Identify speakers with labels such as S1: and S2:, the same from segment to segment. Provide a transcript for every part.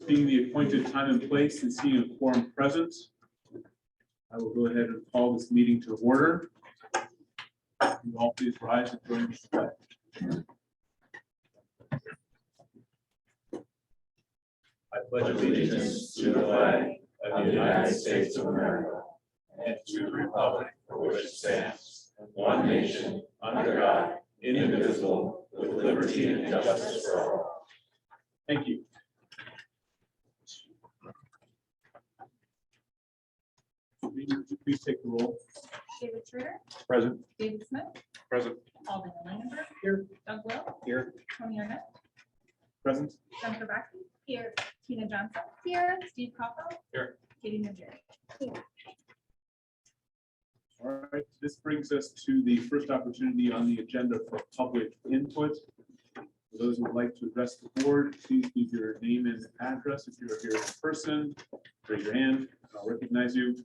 S1: Being the appointed time and place and seeing a quorum present, I will go ahead and call this meeting to order. You all please rise and join me.
S2: I pledge allegiance to the flag of the United States of America and to the republic for which it stands, one nation, under God, indivisible, with liberty and justice for all.
S1: Thank you. Would you please take the roll?
S3: David Schrader,
S1: Present.
S3: David Smith,
S1: Present.
S3: Alden Langenberg.
S1: Here.
S3: Doug Will,
S1: Here.
S3: Tony Arnett,
S1: Present.
S3: Jennifer Backey. Here. Tina Johnson. Here. Steve Coppell.
S1: Here.
S3: Katie Major.
S1: All right, this brings us to the first opportunity on the agenda for public input. For those who would like to address the board, please give your name and address. If you're here in person, raise your hand, and I'll recognize you.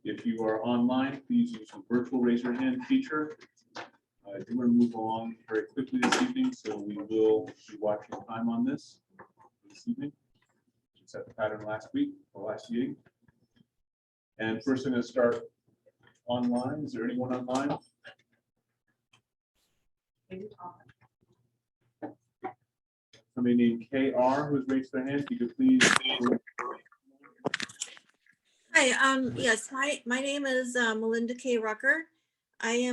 S1: If you are online, please use the virtual raise your hand feature. I do want to move along very quickly this evening, so we will be watching time on this evening. Set the pattern last week or last meeting. And first, I'm going to start online. Is there anyone online? Somebody named KR who's raised their hand. If you could please.
S4: Hi, yes, my name is Melinda K. Rucker. I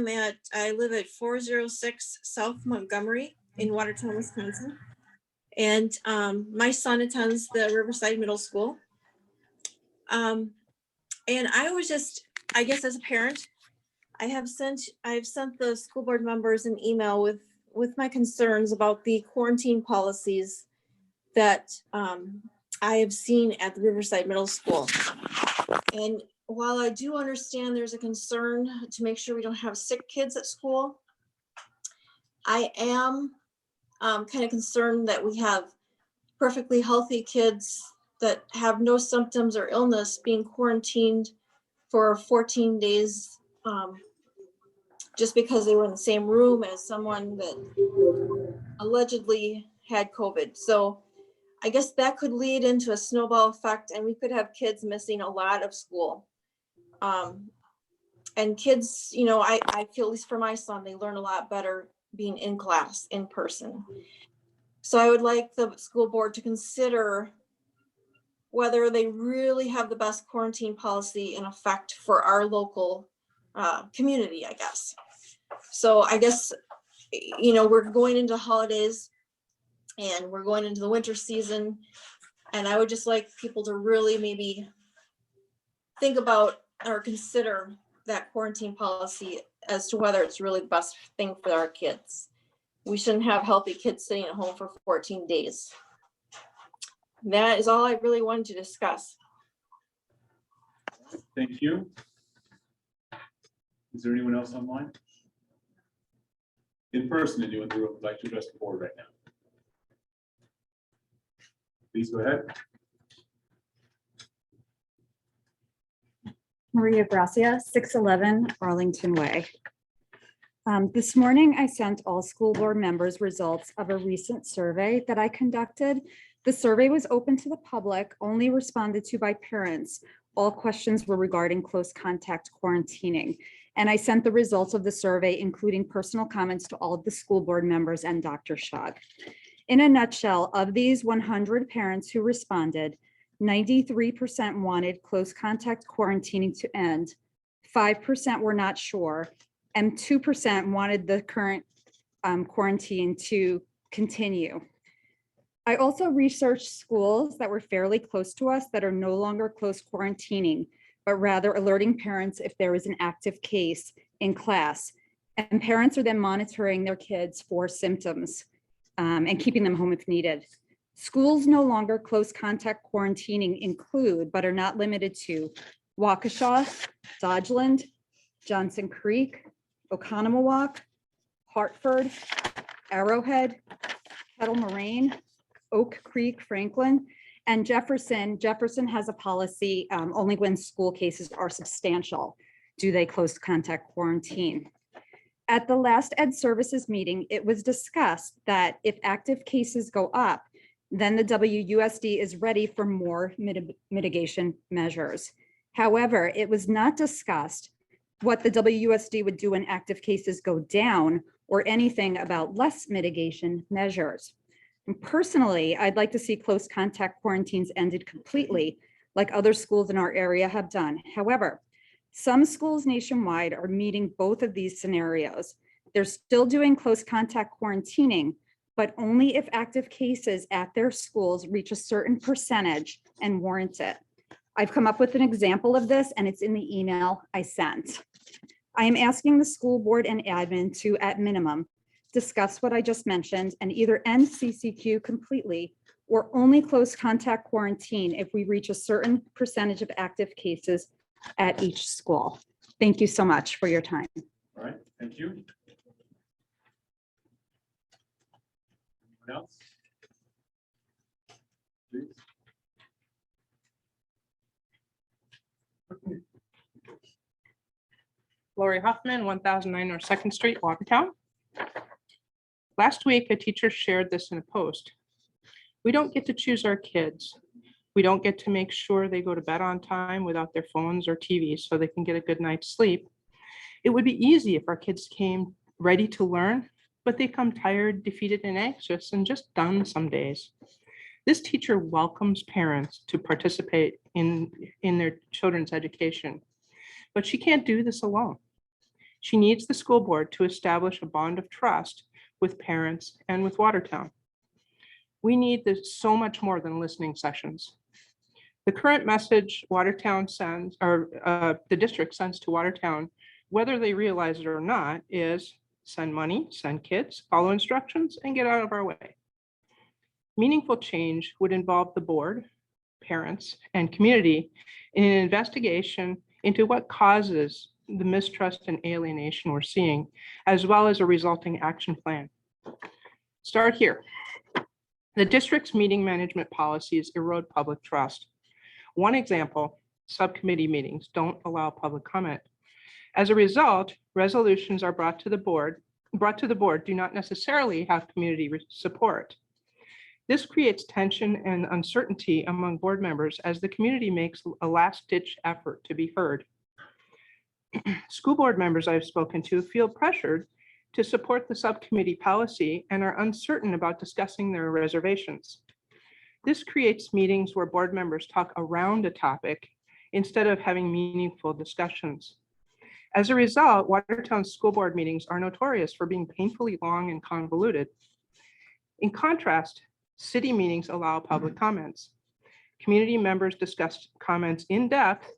S4: live at 406 South Montgomery in Watertown, Wisconsin. And my son attends the Riverside Middle School. And I was just, I guess as a parent, I've sent the school board members an email with my concerns about the quarantine policies that I have seen at the Riverside Middle School. And while I do understand there's a concern to make sure we don't have sick kids at school, I am kind of concerned that we have perfectly healthy kids that have no symptoms or illness being quarantined for 14 days just because they were in the same room as someone that allegedly had COVID. So I guess that could lead into a snowball effect and we could have kids missing a lot of school. And kids, you know, I feel, at least for my son, they learn a lot better being in class, in person. So I would like the school board to consider whether they really have the best quarantine policy in effect for our local community, I guess. So I guess, you know, we're going into holidays and we're going into the winter season. And I would just like people to really maybe think about or consider that quarantine policy as to whether it's really the best thing for our kids. We shouldn't have healthy kids sitting at home for 14 days. That is all I really wanted to discuss.
S1: Thank you. Is there anyone else online? In person, anyone who would like to address the board right now? Please go ahead.
S5: Maria Gracia, 611 Arlington Way. This morning, I sent all school board members results of a recent survey that I conducted. The survey was open to the public, only responded to by parents. All questions were regarding close contact quarantining. And I sent the results of the survey, including personal comments to all of the school board members and Dr. Shug. In a nutshell, of these 100 parents who responded, 93% wanted close contact quarantining to end, 5% were not sure, and 2% wanted the current quarantine to continue. I also researched schools that were fairly close to us that are no longer close quarantining, but rather alerting parents if there is an active case in class. And parents are then monitoring their kids for symptoms and keeping them home if needed. Schools no longer close contact quarantining include, but are not limited to, Waukesha, Dodgeland, Johnson Creek, Oconomowoc, Hartford, Arrowhead, Kettle Moraine, Oak Creek, Franklin, and Jefferson. Jefferson has a policy only when school cases are substantial do they close contact quarantine. At the last Ed Services meeting, it was discussed that if active cases go up, then the WUSD is ready for more mitigation measures. However, it was not discussed what the WUSD would do when active cases go down or anything about less mitigation measures. And personally, I'd like to see close contact quarantines ended completely, like other schools in our area have done. However, some schools nationwide are meeting both of these scenarios. They're still doing close contact quarantining, but only if active cases at their schools reach a certain percentage and warrant it. I've come up with an example of this, and it's in the email I sent. I am asking the school board and admin to, at minimum, discuss what I just mentioned and either end CCQ completely or only close contact quarantine if we reach a certain percentage of active cases at each school. Thank you so much for your time.
S1: All right, thank you. Anyone else? Please.
S6: Lori Huffman, 1009 North Second Street, Watertown. Last week, a teacher shared this in a post. We don't get to choose our kids. We don't get to make sure they go to bed on time without their phones or TVs so they can get a good night's sleep. It would be easy if our kids came ready to learn, but they come tired, defeated, and anxious and just done some days. This teacher welcomes parents to participate in their children's education, but she can't do this alone. She needs the school board to establish a bond of trust with parents and with Watertown. We need this so much more than listening sessions. The current message Watertown sends, or the district sends to Watertown, whether they realize it or not, is send money, send kids, follow instructions, and get out of our way. Meaningful change would involve the board, parents, and community in an investigation into what causes the mistrust and alienation we're seeing, as well as a resulting action plan. Start here. The district's meeting management policies erode public trust. One example, subcommittee meetings don't allow public comment. As a result, resolutions are brought to the board do not necessarily have community support. This creates tension and uncertainty among board members as the community makes a last-ditch effort to be heard. School board members I've spoken to feel pressured to support the subcommittee policy and are uncertain about discussing their reservations. This creates meetings where board members talk around a topic instead of having meaningful discussions. As a result, Watertown school board meetings are notorious for being painfully long and convoluted. In contrast, city meetings allow public comments. Community members discuss comments in depth,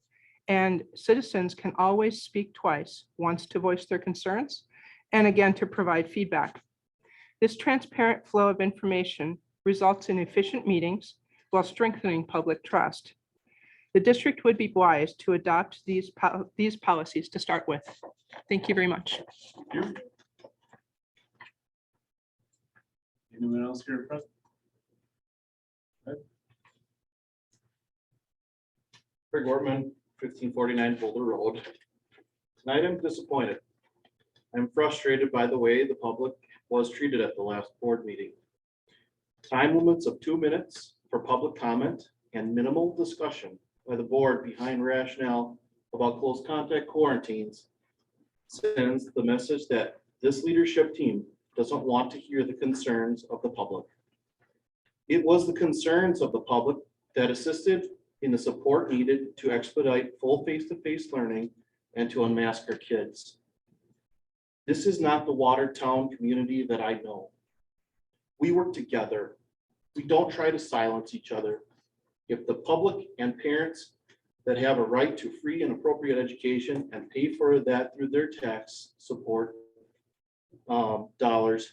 S6: and citizens can always speak twice, once to voice their concerns and again to provide feedback. This transparent flow of information results in efficient meetings while strengthening public trust. The district would be wise to adopt these policies to start with. Thank you very much.
S1: Thank you. Anyone else here present?
S7: Craig Ortman, 1549 Boulder Road. Tonight I'm disappointed. I'm frustrated by the way the public was treated at the last board meeting. Time limits of 2 minutes for public comment and minimal discussion by the board behind rationale about close contact quarantines sends the message that this leadership team doesn't want to hear the concerns of the public. It was the concerns of the public that assisted in the support needed to expedite full face-to-face learning and to unmask our kids. This is not the Watertown community that I know. We work together. We don't try to silence each other. If the public and parents that have a right to free and appropriate education and pay for that through their tax support dollars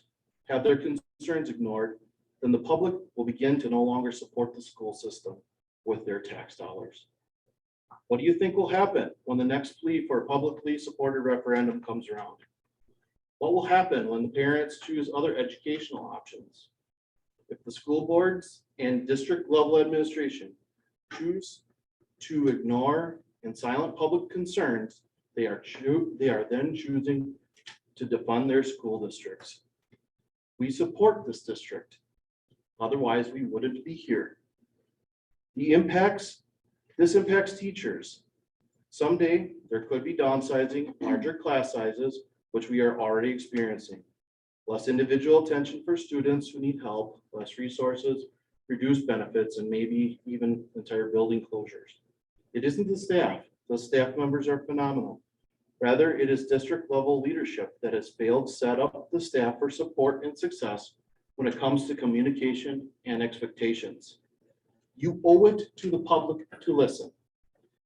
S7: have their concerns ignored, then the public will begin to no longer support the school system with their tax dollars. What do you think will happen when the next plea for a publicly supported referendum comes around? What will happen when the parents choose other educational options? If the school boards and district level administration choose to ignore and silent public concerns, they are then choosing to defund their school districts. We support this district. Otherwise, we wouldn't be here. This impacts teachers. Someday, there could be downsizing, larger class sizes, which we are already experiencing. Less individual attention for students who need help, less resources, reduced benefits, and maybe even entire building closures. It isn't the staff. The staff members are phenomenal. Rather, it is district level leadership that has failed to set up the staff for support and success when it comes to communication and expectations. You owe it to the public to listen.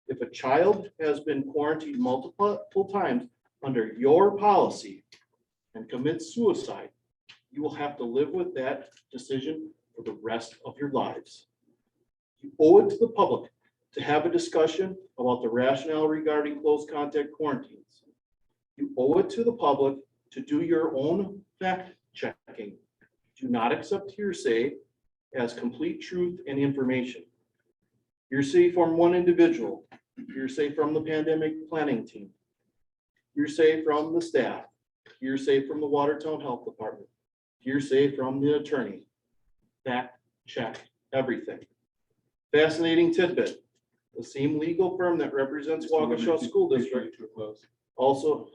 S7: If a child has been quarantined multiple times under your policy and commits suicide, you will have to live with that decision for the rest of your lives. You owe it to the public to have a discussion about the rationale regarding close contact quarantines. You owe it to the public to do your own fact checking. Do not accept hearsay as complete truth and information. Hearsay from one individual, hearsay from the pandemic planning team, hearsay from the staff, hearsay from the Watertown Health Department, hearsay from the attorney. Fact check everything. Fascinating tidbit. The same legal firm that represents Waukesha School District also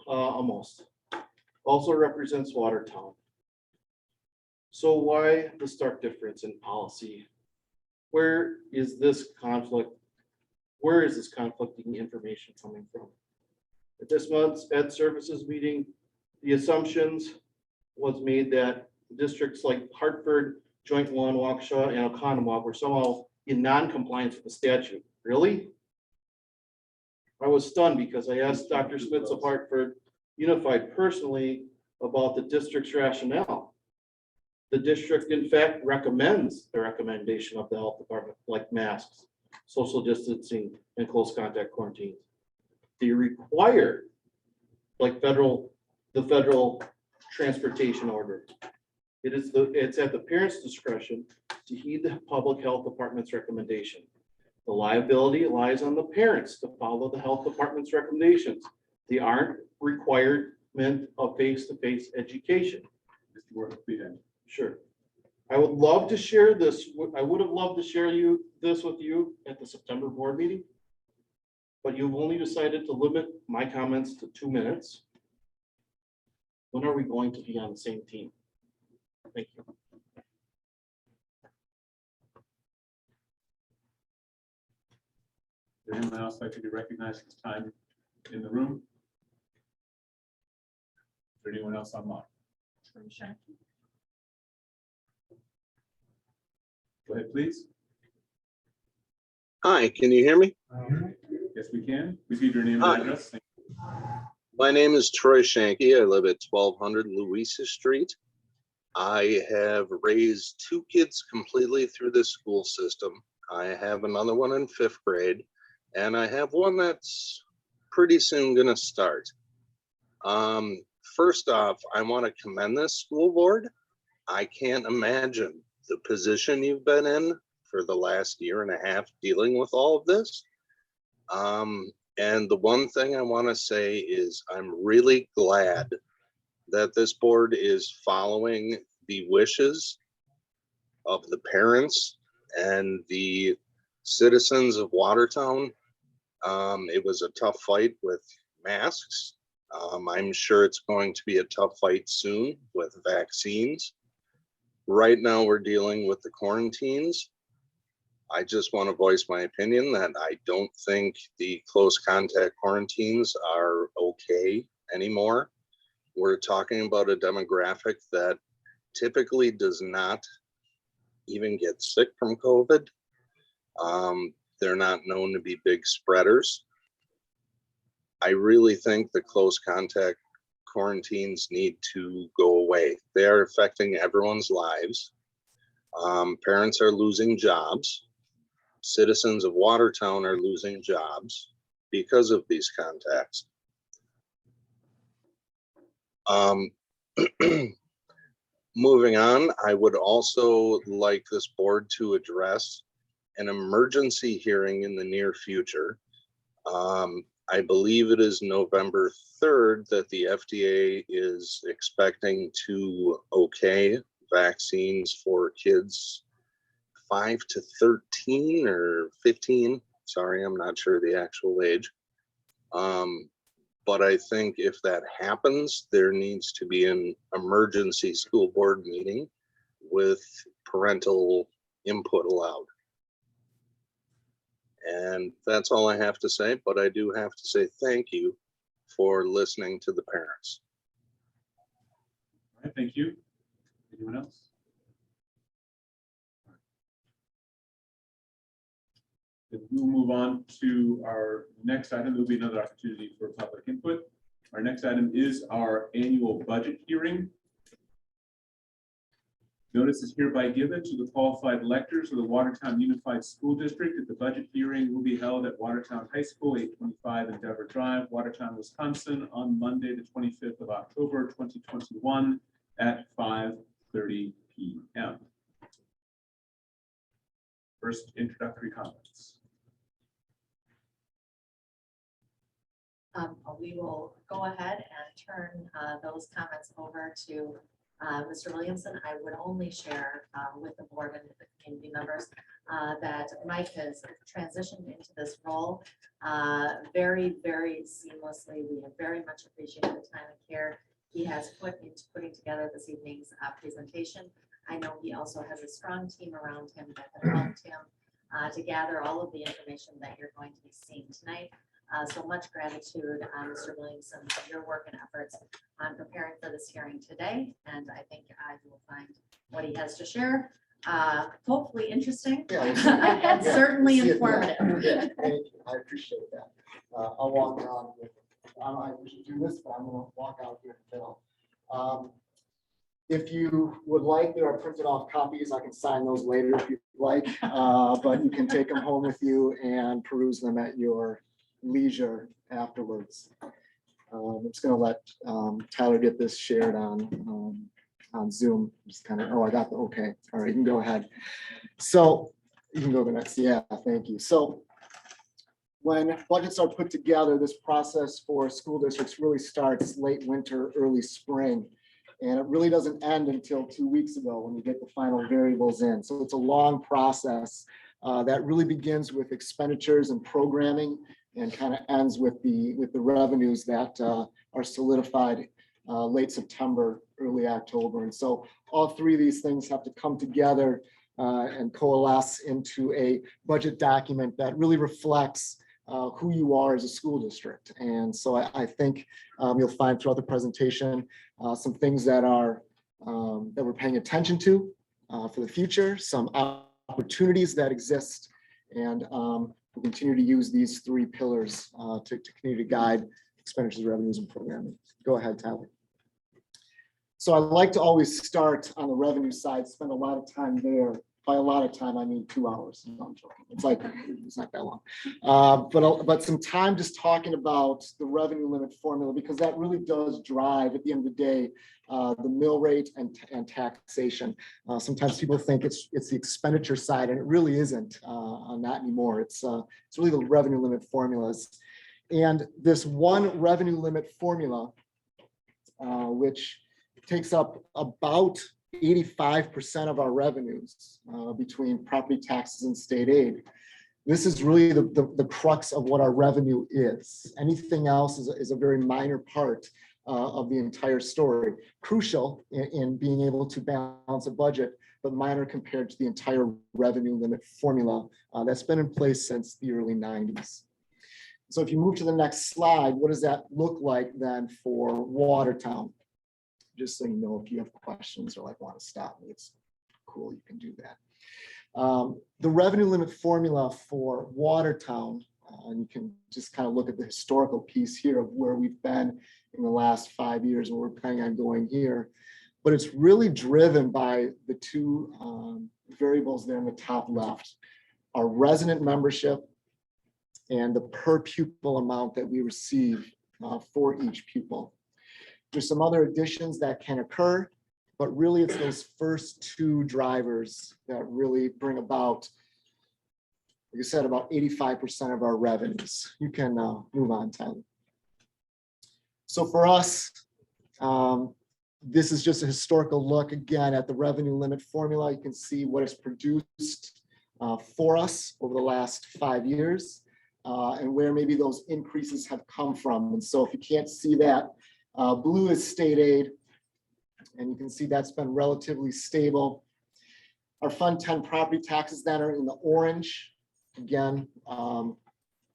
S7: represents Watertown. So why the stark difference in policy? Where is this conflict? Where is this conflicting information coming from? At this month's Ed Services meeting, the assumptions was made that districts like Hartford, Joint One, Waukesha, and Oconomowoc were somehow in non-compliance with the statute. Really? I was stunned because I asked Dr. Smits of Hartford Unified personally about the district's rationale. The district, in fact, recommends the recommendation of the health department, like masks, social distancing, and close contact quarantines. They require, like the federal transportation order. It's at the parent's discretion to heed the public health department's recommendation. The liability lies on the parents to follow the health department's recommendations. They aren't requirement of face-to-face education. Sure. I would love to share this. I would have loved to share this with you at the September board meeting, but you've only decided to limit my comments to 2 minutes. When are we going to be on the same team? Thank you.
S1: Would anyone else like to be recognized at this time in the room? Is there anyone else online? Go ahead, please.
S8: Hi, can you hear me?
S1: Yes, we can. Repeat your name
S8: Hi.
S1: and address.
S8: My name is Troy Shanky. I live at 1200 Louisa Street. I have raised 2 kids completely through this school system. I have another one in 5th grade, and I have one that's pretty soon going to start. First off, I want to commend this school board. I can't imagine the position you've been in for the last year and a half dealing with all of this. And the one thing I want to say is I'm really glad that this board is following the wishes of the parents and the citizens of Watertown. It was a tough fight with masks. I'm sure it's going to be a tough fight soon with vaccines. Right now, we're dealing with the quarantines. I just want to voice my opinion that I don't think the close contact quarantines are okay anymore. We're talking about a demographic that typically does not even get sick from COVID. They're not known to be big spreaders. I really think the close contact quarantines need to go away. They are affecting everyone's lives. Parents are losing jobs. Citizens of Watertown are losing jobs because of these contacts. Moving on, I would also like this board to address an emergency hearing in the near future. I believe it is November 3rd that the FDA is expecting to okay vaccines for kids 5 to 13 or 15. Sorry, I'm not sure the actual age. But I think if that happens, there needs to be an emergency school board meeting with parental input allowed. And that's all I have to say, but I do have to say thank you for listening to the parents.
S1: All right, thank you. Anyone else? Then we'll move on to our next item. There'll be another opportunity for public input. Our next item is our annual budget hearing. Notice is hereby given to the qualified electors of the Watertown Unified School District that the budget hearing will be held at Watertown High School, 825 Endeavor Drive, Watertown, Wisconsin, on Monday, the 25th of October, 2021 at 5:30 p.m. First, introductory comments.
S9: We will go ahead and turn those comments over to Mr. Williamson. I would only share with the board and the community members that Mike has transitioned into this role very, very seamlessly. We have very much appreciated the time and care he has put into putting together this evening's presentation. I know he also has a strong team around him that have helped him to gather all of the information that you're going to be seeing tonight. So much gratitude, Mr. Williamson, for your work and efforts on preparing for this hearing today. And I think you will find what he has to share, hopefully interesting and certainly informative.
S10: Yeah, thank you. I appreciate that. I'll walk around with, I usually do this, but I'm gonna walk out here and tell. If you would like, there are printed off copies. I can sign those later if you'd like, but you can take them home with you and peruse them at your leisure afterwards. I'm just gonna let Tyler get this shared on Zoom. Just kind of, oh, I got the okay. All right, you can go ahead. So you can go to the next. Yeah, thank you. So when budgets are put together, this process for school districts really starts late winter, early spring. And it really doesn't end until 2 weeks ago when we get the final variables in. So it's a long process that really begins with expenditures and programming and kind of ends with the revenues that are solidified late September, early October. And so all three of these things have to come together and coalesce into a budget document that really reflects who you are as a school district. And so I think you'll find throughout the presentation some things that are that we're paying attention to for the future, some opportunities that exist, and we'll continue to use these three pillars to continue to guide expenditures, revenues, and programming. Go ahead, Tyler. So I like to always start on the revenue side, spend a lot of time there. By a lot of time, I mean 2 hours. No, I'm joking. It's not that long. But some time just talking about the revenue limit formula, because that really does drive, at the end of the day, the mill rate and taxation. Sometimes people think it's the expenditure side, and it really isn't on that anymore. It's really the revenue limit formulas. And this one revenue limit formula, which takes up about 85% of our revenues between property taxes and state aid. This is really the crux of what our revenue is. Anything else is a very minor part of the entire story. Crucial in being able to balance a budget, but minor compared to the entire revenue limit formula that's been in place since the early 90s. So if you move to the next slide, what does that look like then for Watertown? Just so you know, if you have questions or like want to stop me, it's cool, you can do that. The revenue limit formula for Watertown, and you can just kind of look at the historical piece here of where we've been in the last 5 years, and we're planning on going here. But it's really driven by the two variables there in the top left, our resident membership and the per pupil amount that we receive for each pupil. There's some other additions that can occur, but really it's those first two drivers that really bring about, like I said, about 85% of our revenues. You can move on, Tyler. So for us, this is just a historical look again at the revenue limit formula. You can see what is produced for us over the last 5 years, and where maybe those increases have come from. And so if you can't see that, blue is state aid, and you can see that's been relatively stable. Our Fund 10 property taxes that are in the orange, again,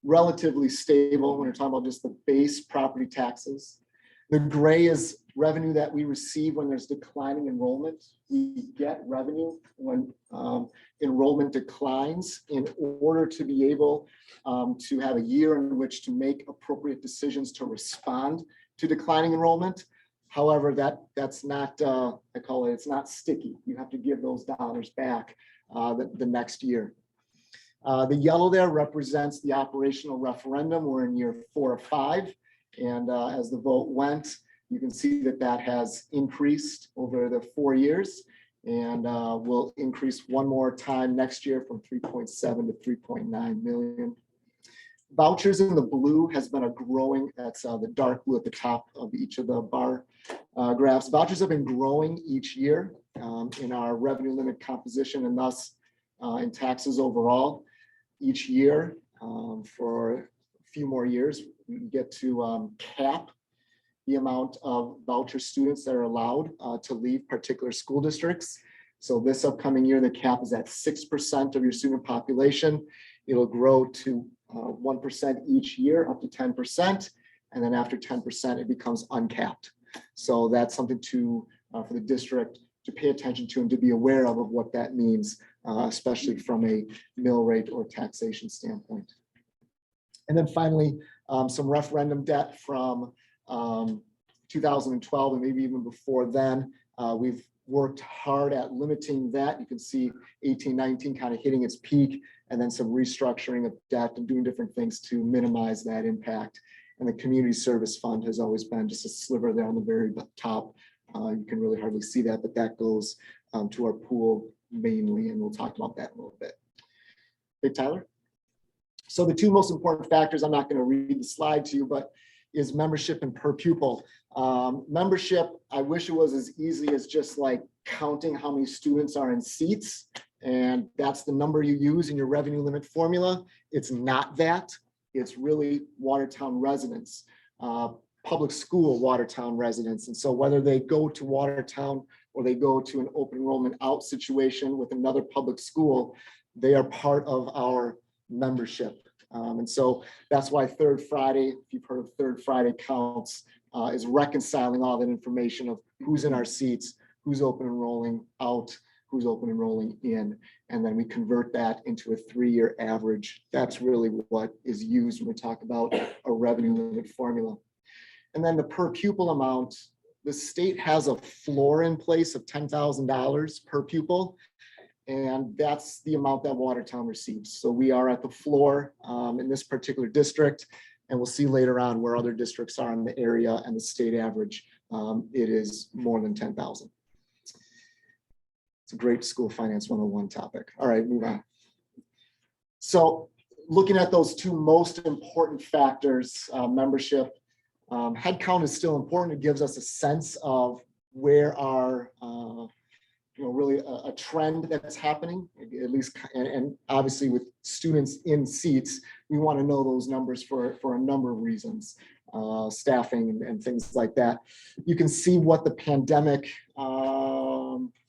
S10: relatively stable when you're talking about just the base property taxes. The gray is revenue that we receive when there's declining enrollment. We get revenue when enrollment declines in order to be able to have a year in which to make appropriate decisions to respond to declining enrollment. However, that's not, I call it, it's not sticky. You have to give those dollars back the next year. The yellow there represents the operational referendum. We're in year 4 or 5. And as the vote went, you can see that that has increased over the 4 years and will increase one more time next year from 3.7 to 3.9 million. Vouchers in the blue has been a growing, that's the dark blue at the top of each of the bar graphs. Vouchers have been growing each year in our revenue limit composition and thus in taxes overall. Each year for a few more years, we get to cap the amount of voucher students that are allowed to leave particular school districts. So this upcoming year, the cap is at 6% of your student population. It'll grow to 1% each year, up to 10%. And then after 10%, it becomes uncapped. So that's something to for the district to pay attention to and to be aware of what that means, especially from a mill rate or taxation standpoint. And then finally, some referendum debt from 2012 and maybe even before then. We've worked hard at limiting that. You can see 18-19 kind of hitting its peak and then some restructuring of debt and doing different things to minimize that impact. And the community service fund has always been just a sliver there on the very top. You can really hardly see that, but that goes to our pool mainly, and we'll talk about that in a little bit. Hey, Tyler. So the two most important factors, I'm not going to read the slide to you, but is membership and per pupil. Membership, I wish it was as easy as just like counting how many students are in seats, and that's the number you use in your revenue limit formula. It's not that. It's really Watertown residents, public school Watertown residents. And so whether they go to Watertown or they go to an open enrollment out situation with another public school, they are part of our membership. And so that's why Third Friday, if you've heard of Third Friday counts, is reconciling all that information of who's in our seats, who's open enrolling out, who's open enrolling in, and then we convert that into a 3-year average. That's really what is used when we talk about a revenue limit formula. And then the per pupil amount, the state has a floor in place of $10,000 per pupil. And that's the amount that Watertown receives. So we are at the floor in this particular district, and we'll see later on where other districts are in the area and the state average. It is more than 10,000. It's a great school finance 101 topic. All right, move on. So looking at those two most important factors, membership, headcount is still important. It gives us a sense of where our really a trend that's happening, at least, and obviously with students in seats, we want to know those numbers for a number of reasons, staffing and things like that. You can see what the pandemic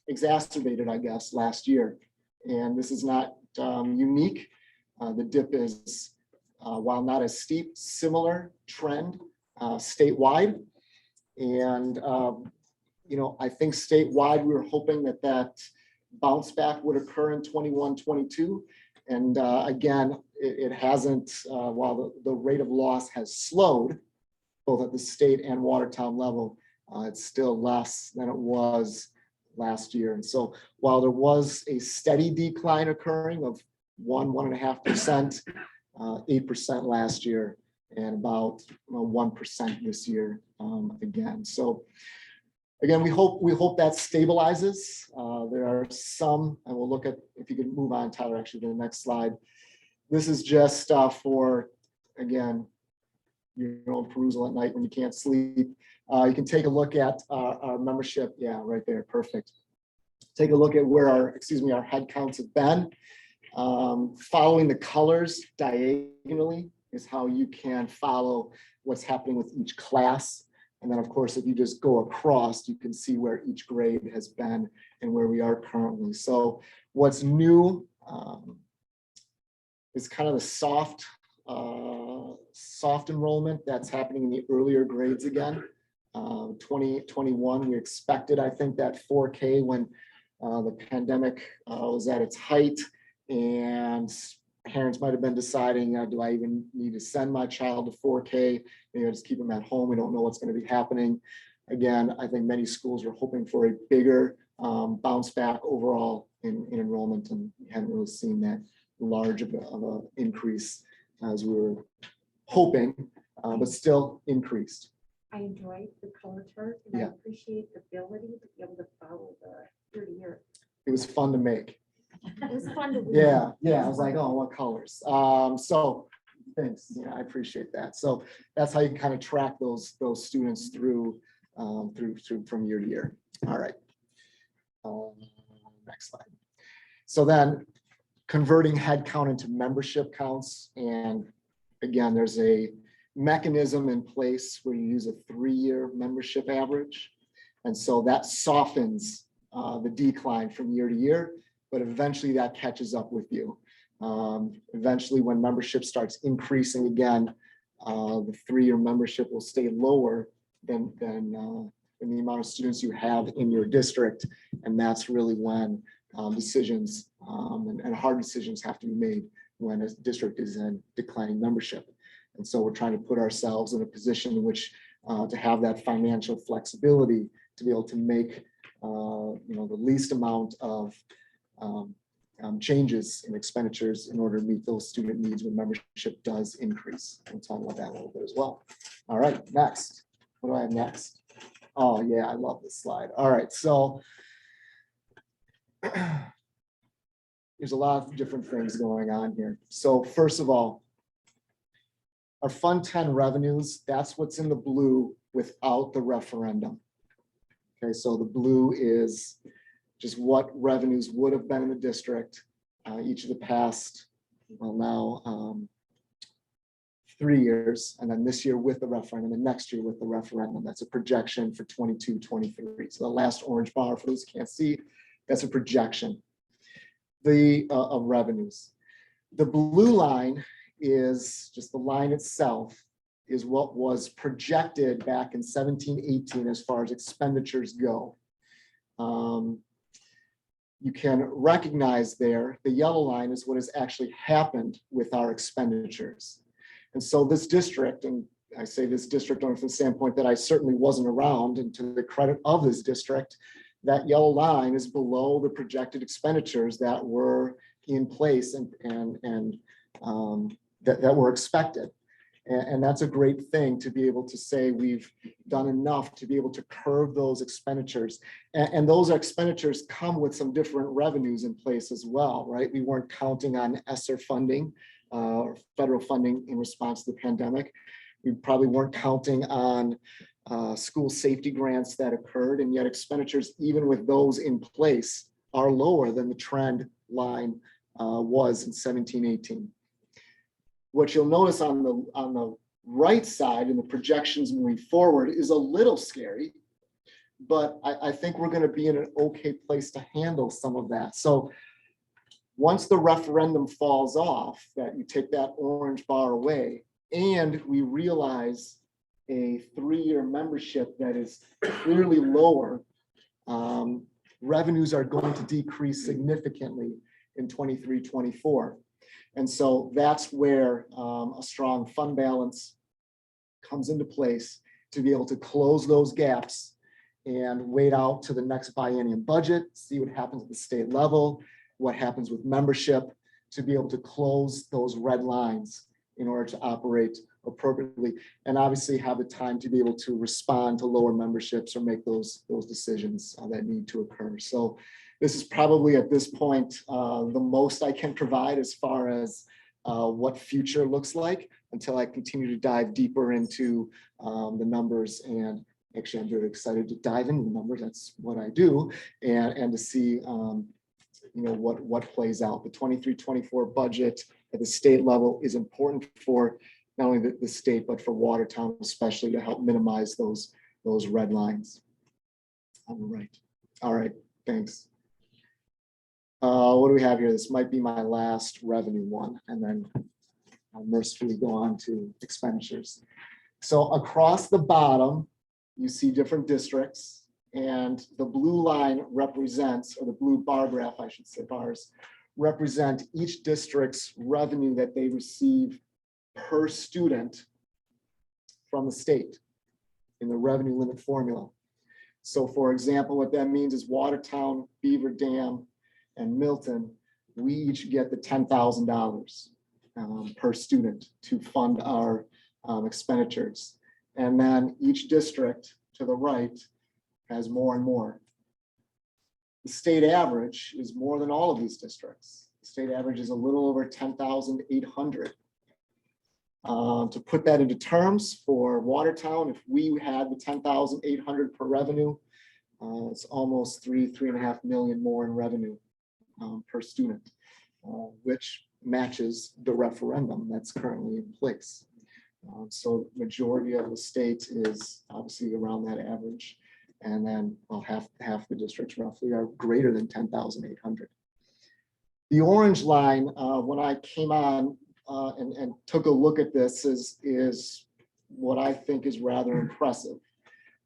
S10: exacerbated, I guess, last year. And this is not unique. The dip is, while not as steep, similar trend statewide. And I think statewide, we were hoping that bounce back would occur in 21-22. And again, it hasn't, while the rate of loss has slowed, both at the state and Watertown level, it's still less than it was last year. And so while there was a steady decline occurring of 1.5%, 8% last year, and about 1% this year again. So again, we hope that stabilizes. There are some, and we'll look at, if you could move on, Tyler, actually to the next slide. This is just for, again, your own perusal at night when you can't sleep. You can take a look at our membership. Yeah, right there, perfect. Take a look at where our head counts have been. Following the colors diagonally is how you can follow what's happening with each class. And then, of course, if you just go across, you can see where each grade has been and where we are currently. So what's new is kind of the soft enrollment that's happening in the earlier grades again. 2021, we expected, I think, that 4K when the pandemic was at its height, and parents might have been deciding, do I even need to send my child to 4K? Maybe I just keep them at home. We don't know what's going to be happening. Again, I think many schools were hoping for a bigger bounce back overall in enrollment, and we haven't really seen that large of a increase as we were hoping, but still increased.
S11: I enjoyed the color chart and I
S10: Yeah.
S11: appreciate the ability to be able to follow the 30-year.
S10: It was fun to make.
S11: It was fun to read.
S10: Yeah, I was like, oh, what colors? So thanks, yeah, I appreciate that. So that's how you can kind of track those students through from year to year. All right. Next slide. So then converting head count into membership counts. And again, there's a mechanism in place where you use a 3-year membership average. And so that softens the decline from year to year, but eventually that catches up with you. Eventually, when membership starts increasing again, the 3-year membership will stay lower than the amount of students you have in your district. And that's really when decisions and hard decisions have to be made when a district is in declining membership. And so we're trying to put ourselves in a position in which to have that financial flexibility to be able to make the least amount of changes in expenditures in order to meet those student needs when membership does increase. We'll talk about that a little bit as well. All right, next. What do I have next? Oh yeah, I love this slide. All right, so there's a lot of different things going on here. So first of all, our Fund 10 revenues, that's what's in the blue without the referendum. Okay, so the blue is just what revenues would have been in the district each of the past, well now, 3 years, and then this year with the referendum, and next year with the referendum. That's a projection for 22, 23. So the last orange bar, for those who can't see, that's a projection of revenues. The blue line is just the line itself, is what was projected back in 17-18 as far as expenditures go. You can recognize there, the yellow line is what has actually happened with our expenditures. And so this district, and I say this district only from the standpoint that I certainly wasn't around, and to the credit of this district, that yellow line is below the projected expenditures that were in place and that were expected. And that's a great thing to be able to say we've done enough to be able to curb those expenditures. And those expenditures come with some different revenues in place as well, right? We weren't counting on ESSER funding or federal funding in response to the pandemic. We probably weren't counting on school safety grants that occurred, and yet expenditures, even with those in place, are lower than the trend line was in 17-18. What you'll notice on the right side in the projections moving forward is a little scary, but I think we're going to be in an okay place to handle some of that. So once the referendum falls off, that you take that orange bar away, and we realize a 3-year membership that is clearly lower, revenues are going to decrease significantly in 23-24. And so that's where a strong fund balance comes into place to be able to close those gaps and wait out to the next biennium budget, see what happens at the state level, what happens with membership, to be able to close those red lines in order to operate appropriately, and obviously have the time to be able to respond to lower memberships or make those decisions that need to occur. So this is probably at this point the most I can provide as far as what future looks like, until I continue to dive deeper into the numbers. And actually, I'm very excited to dive into the numbers. That's what I do, and to see what plays out. The 23-24 budget at the state level is important for not only the state, but for Watertown especially, to help minimize those red lines. All right, thanks. What do we have here? This might be my last revenue one, and then I'll mercifully go on to expenditures. So across the bottom, you see different districts, and the blue line represents, or the blue bar graph, I should say, bars, represent each district's revenue that they receive per student from the state in the revenue limit formula. So for example, what that means is Watertown, Beaver Dam, and Milton, we each get the $10,000 per student to fund our expenditures. And then each district to the right has more and more. The state average is more than all of these districts. The state average is a little over 10,800. To put that into terms for Watertown, if we had the 10,800 per revenue, it's almost $3.5 million more in revenue per student, which matches the referendum that's currently in place. So majority of the state is obviously around that average. And then half the districts roughly are greater than 10,800. The orange line, when I came on and took a look at this, is what I think is rather impressive.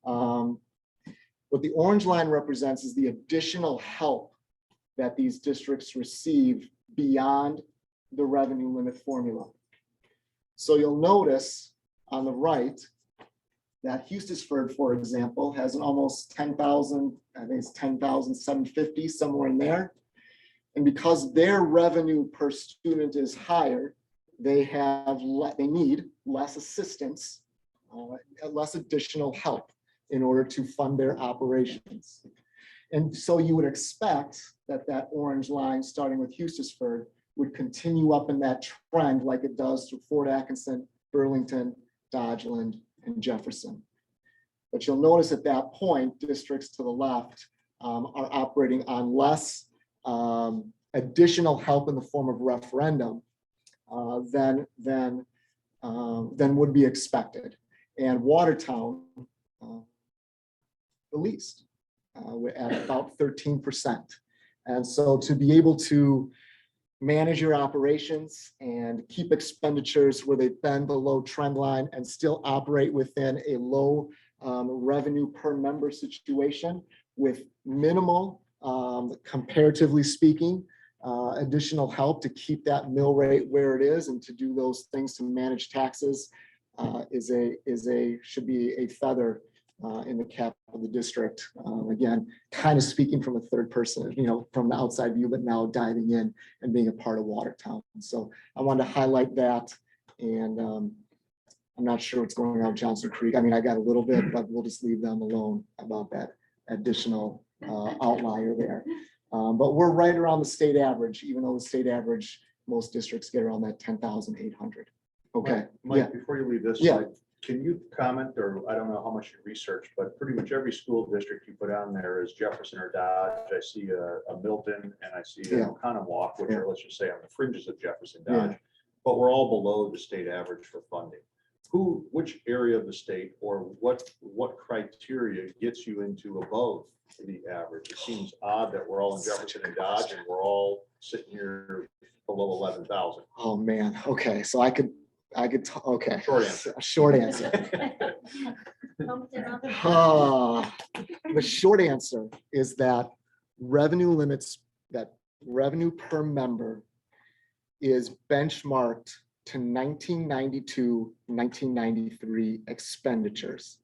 S10: What the orange line represents is the additional help that these districts receive beyond the revenue limit formula. So you'll notice on the right that Eustisford, for example, has an almost 10,000, I think it's 10,750, somewhere in there. And because their revenue per student is higher, they need less assistance, less additional help in order to fund their operations. And so you would expect that orange line, starting with Eustisford, would continue up in that trend like it does through Fort Atkinson, Burlington, Dodgeland, and Jefferson. But you'll notice at that point, districts to the left are operating on less additional help in the form of referendum than would be expected. And Watertown, the least, at about 13%. And so to be able to manage your operations and keep expenditures where they've been below trend line and still operate within a low revenue per member situation with minimal, comparatively speaking, additional help to keep that mill rate where it is and to do those things to manage taxes should be a feather in the cap of the district. Again, kind of speaking from a third person, from the outside view, but now diving in and being a part of Watertown. So I wanted to highlight that. And I'm not sure what's going on with Johnson Creek. I mean, I got a little bit, but we'll just leave them alone about that additional outlier there. But we're right around the state average, even though the state average, most districts get around that 10,800. Okay.
S7: Mike,
S10: Yeah.
S7: before you leave this
S10: Yeah.
S7: slide, can you comment, or I don't know how much you research, but pretty much every school district you put on there is Jefferson or Dodge. I see a Milton and I see a Oconomowoc, which are, let's just say, on the fringes of Jefferson, Dodge, but we're all below the state average for funding. Which area of the state or what criteria gets you into above the average? It seems odd that we're all in Jefferson and Dodge and we're all sitting here below 11,000.
S10: Oh, man. Okay. So I could, okay.
S7: Short answer.
S10: Short answer. The short answer is that revenue limits, that revenue per member is benchmarked to 1992, 1993 expenditures.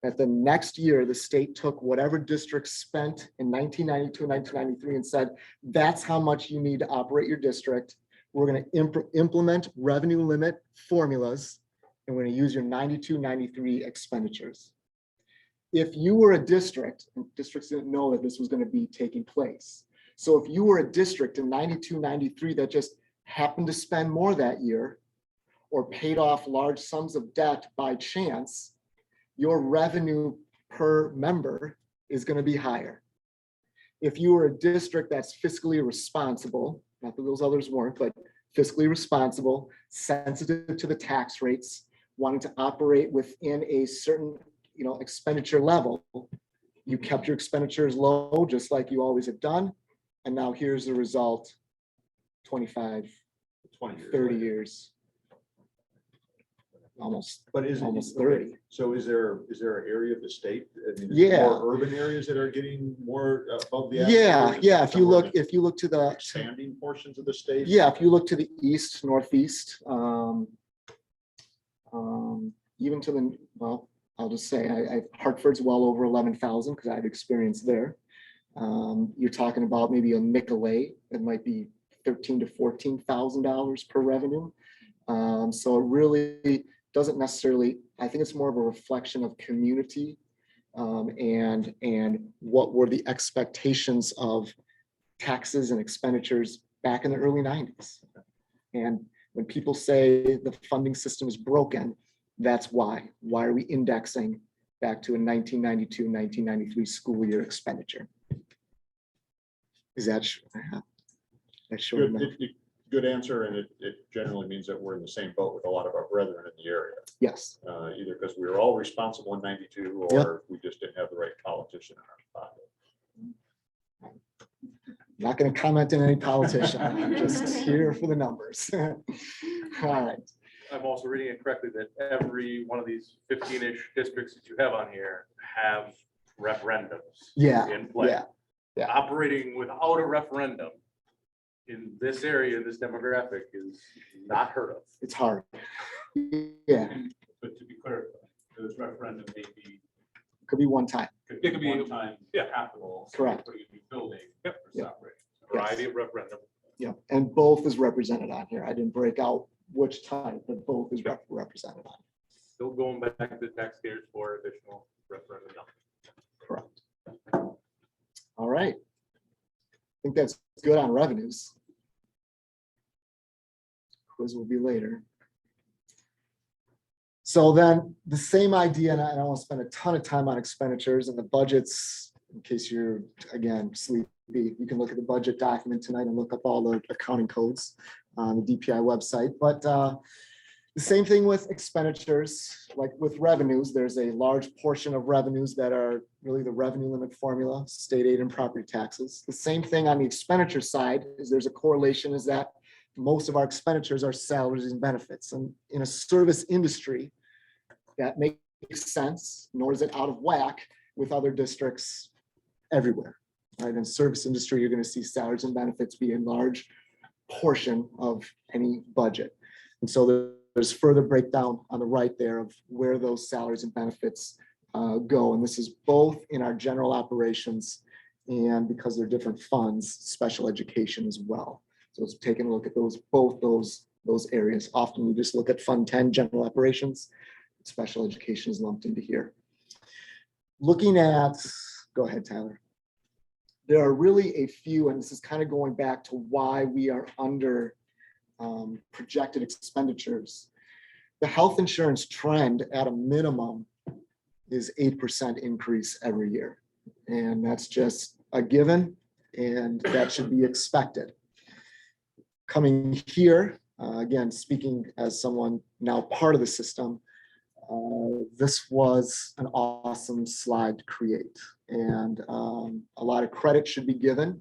S10: That the next year, the state took whatever districts spent in 1992, 1993 and said, that's how much you need to operate your district. We're going to implement revenue limit formulas, and we're going to use your 92, 93 expenditures. If you were a district, and districts didn't know that this was going to be taking place. So if you were a district in 92, 93 that just happened to spend more that year or paid off large sums of debt by chance, your revenue per member is going to be higher. if you were a district that's fiscally responsible, not that those others weren't, but fiscally responsible, sensitive to the tax rates, wanting to operate within a certain, expenditure level, you kept your expenditures low, just like you always have done. And now here's the result, 25, 30 years. Almost
S2: But is it?
S10: almost
S2: okay,
S10: 30.
S2: So is there an area of the state? I mean, is it
S10: Yeah.
S2: more urban areas that are getting more above the. average,
S10: Yeah,
S2: or is it
S10: yeah. If you
S2: somewhere
S10: look,
S2: in
S10: if you look to
S2: the
S10: the,
S2: expanding portions of the state?
S10: yeah, if you look to the east, northeast, even to the, well, I'll just say, Hartford's well over 11,000 because I have experience there. You're talking about maybe a Nicolay, it might be $13,000 to $14,000 per revenue. So it really doesn't necessarily, I think it's more of a reflection of community and what were the expectations of taxes and expenditures back in the early 90s. And when people say the funding system is broken, that's why. Why are we indexing back to a 1992, 1993 school year expenditure? Is that that's short enough?
S2: Good answer, and it generally means that we're in the same boat with a lot of our brethren in the area.
S10: Yes.
S2: Either because we were all responsible in 92, or we just didn't have the right politician in our pocket.
S10: Not going to comment on any politician. I'm just here for the numbers. All right.
S12: I'm also reading it correctly that every one of these 15-ish districts that you have on here have referendums
S10: Yeah.
S12: in play.
S10: Yeah.
S12: Operating without a referendum in this area, this demographic is not heard of.
S10: It's hard. Yeah.
S1: But to be clear, those referendum may be,
S10: Could be one time.
S1: it could be one time capital. so
S10: Correct.
S1: putting a new building.
S12: Yep.
S1: for
S10: Yep.
S1: operating.
S12: Variety of referendum.
S10: Yeah. And both is represented on here. I didn't break out which type, but both is represented on.
S12: Still going back to the taxpayers for additional referendum.
S10: Correct. All right. I think that's good on revenues. Quiz will be later. So then the same idea, and I don't want to spend a ton of time on expenditures and the budgets, in case you're, again, sleepy, you can look at the budget document tonight and look up all the accounting codes on the DPI website. But the same thing with expenditures, like with revenues, there's a large portion of revenues that are really the revenue limit formula, state aid and property taxes. The same thing on the expenditure side is there's a correlation is that most of our expenditures are salaries and benefits. And in a service industry, that makes sense, nor is it out of whack with other districts everywhere. Right? In service industry, you're going to see salaries and benefits be a large portion of any budget. And so there's further breakdown on the right there of where those salaries and benefits go. And this is both in our general operations and because they're different funds, special education as well. So it's taking a look at both those areas. Often we just look at Fund 10, general operations. Special education is lumped into here. Looking at, go ahead, Tyler. There are really a few, and this is kind of going back to why we are under projected expenditures. The health insurance trend at a minimum is 8% increase every year. And that's just a given, and that should be expected. Coming here, again, speaking as someone now part of the system, this was an awesome slide to create. And a lot of credit should be given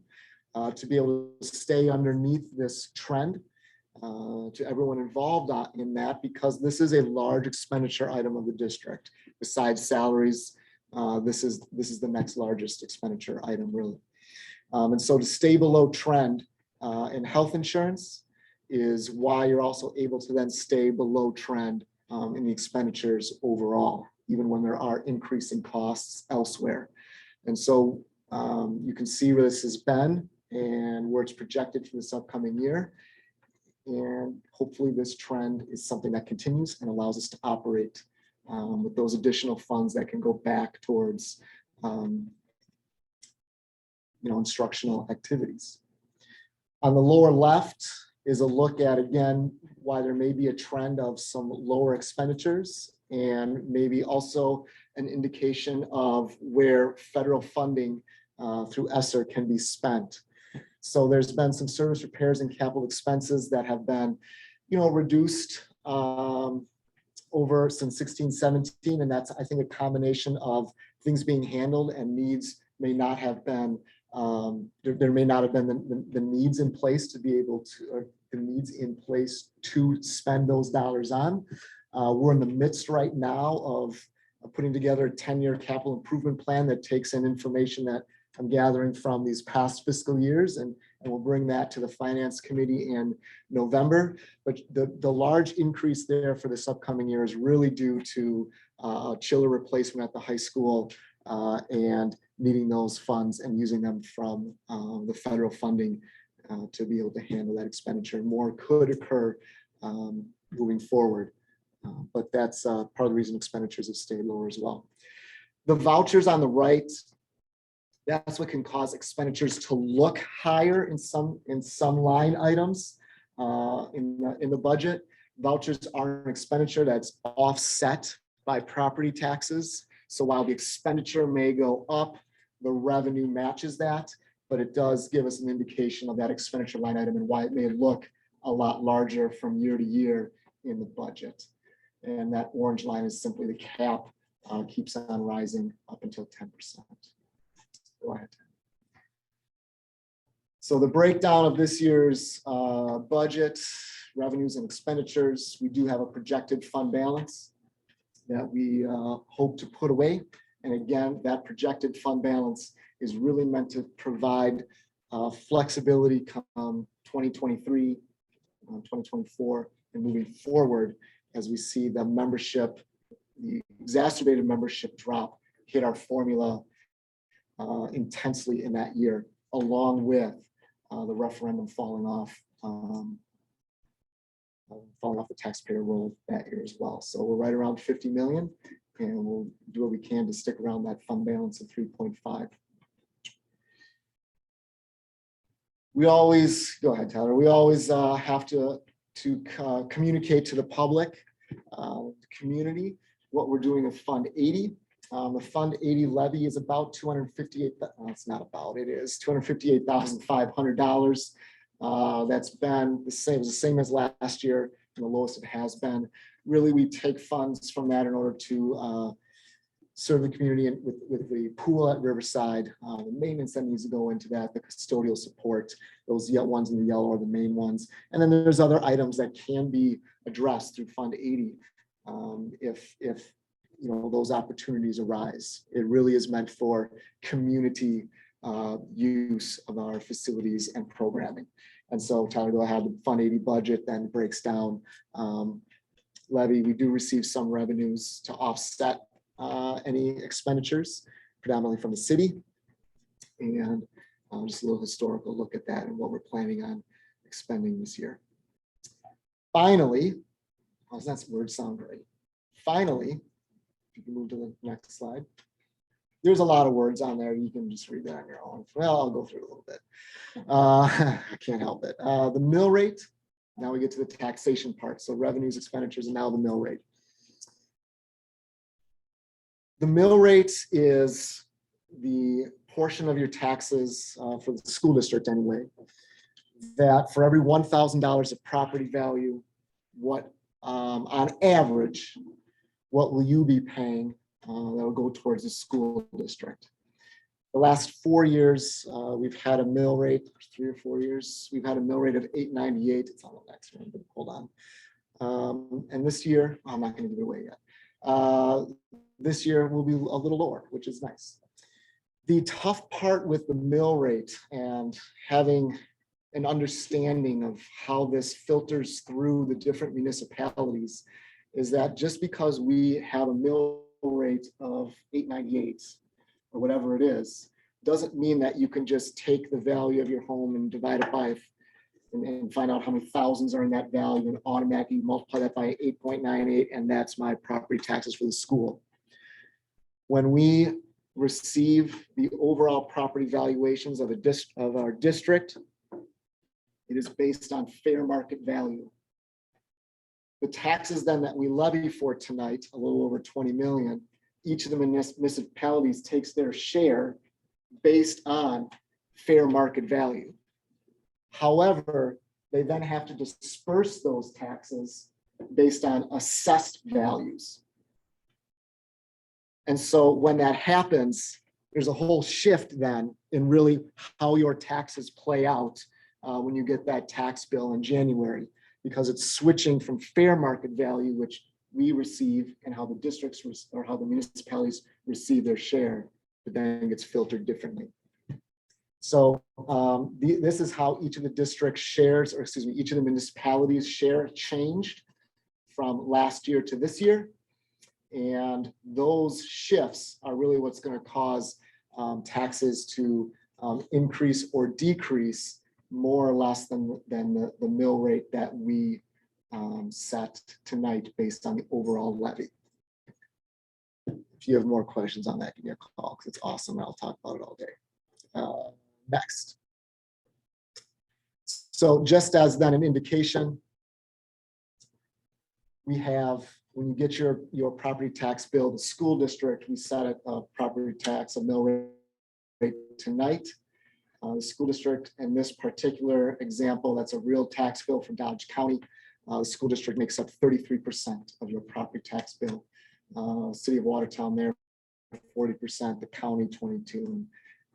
S10: to be able to stay underneath this trend to everyone involved in that, because this is a large expenditure item of the district. Besides salaries, this is the next largest expenditure item, really. And so to stay below trend in health insurance is why you're also able to then stay below trend in the expenditures overall, even when there are increasing costs elsewhere. And so you can see where this has been and where it's projected for this upcoming year. And hopefully this trend is something that continues and allows us to operate with those additional funds that can go back towards instructional activities. On the lower left is a look at, again, why there may be a trend of some lower expenditures and maybe also an indication of where federal funding through ESSER can be spent. So there's been some service repairs and capital expenses that have been, reduced over since 16-17, and that's, I think, a combination of things being handled and needs may not have been, there may not have been the needs in place to be able to, or the needs in place to spend those dollars on. We're in the midst right now of putting together a 10-year capital improvement plan that takes in information that I'm gathering from these past fiscal years, and we'll bring that to the Finance Committee in November. But the large increase there for this upcoming year is really due to a chiller replacement at the high school and needing those funds and using them from the federal funding to be able to handle that expenditure. More could occur moving forward, but that's part of the reason expenditures have stayed lower as well. The vouchers on the right, that's what can cause expenditures to look higher in some line items in the budget. Vouchers are an expenditure that's offset by property taxes. So while the expenditure may go up, the revenue matches that, but it does give us an indication of that expenditure line item and why it may look a lot larger from year to year in the budget. And that orange line is simply the cap keeps on rising up until 10%. Go ahead. So the breakdown of this year's budget, revenues and expenditures, we do have a projected fund balance that we hope to put away. And again, that projected fund balance is really meant to provide flexibility come 2023, 2024, and moving forward as we see the membership, the exacerbated membership drop hit our formula intensely in that year, along with the referendum falling off the taxpayer roll that year as well. So we're right around 50 million, and we'll do what we can to stick around that fund balance of 3.5. We always, go ahead, Tyler, we always have to communicate to the public, community, what we're doing with Fund 80. The Fund 80 levy is about it's not about, it is $258,500. That's been the same as last year, and the lowest it has been. Really, we take funds from that in order to serve the community and with the pool at Riverside, the maintenance that needs to go into that, the custodial support, those ones in the yellow are the main ones. And then there's other items that can be addressed through Fund 80 if those opportunities arise. It really is meant for community use of our facilities and programming. And so Tyler, go ahead, the Fund 80 budget then breaks down levy. We do receive some revenues to offset any expenditures, predominantly from the city. And just a little historical look at that and what we're planning on expending this year. Finally, how's that word sound great? Finally, if you can move to the next slide. There's a lot of words on there. You can just read that on your own. Well, I'll go through it a little bit. I can't help it. The mill rate. Now we get to the taxation part. So revenues, expenditures, and now the mill rate. The mill rate is the portion of your taxes for the school district anyway, that for every $1,000 of property value, what on average, what will you be paying that will go towards the school district? The last 4 years, we've had a mill rate, 3 or 4 years, we've had a mill rate of 8.98. It's on the next one, but hold on. And this year, I'm not going to give it away yet. This year will be a little lower, which is nice. The tough part with the mill rate and having an understanding of how this filters through the different municipalities is that just because we have a mill rate of 8.98 or whatever it is, doesn't mean that you can just take the value of your home and divide it by and find out how many thousands are in that value and automatically multiply that by 8.98, and that's my property taxes for the school. When we receive the overall property valuations of our district, it is based on fair market value. The taxes then that we levy for tonight, a little over 20 million, each of the municipalities takes their share based on fair market value. However, they then have to disperse those taxes based on assessed values. And so when that happens, there's a whole shift then in really how your taxes play out when you get that tax bill in January, because it's switching from fair market value, which we receive, and how the districts or how the municipalities receive their share, but then it gets filtered differently. So this is how each of the district shares, or excuse me, each of the municipalities' share changed from last year to this year. And those shifts are really what's going to cause taxes to increase or decrease more or less than the mill rate that we set tonight based on the overall levy. If you have more questions on that, give me a call because it's awesome. I'll talk about it all day. Next. So just as then an indication, we have, when you get your property tax bill, the school district, we set a property tax, a mill rate tonight. The school district, in this particular example, that's a real tax bill from Dodge County. The school district makes up 33% of your property tax bill. City of Watertown there, 40%, the county 22%,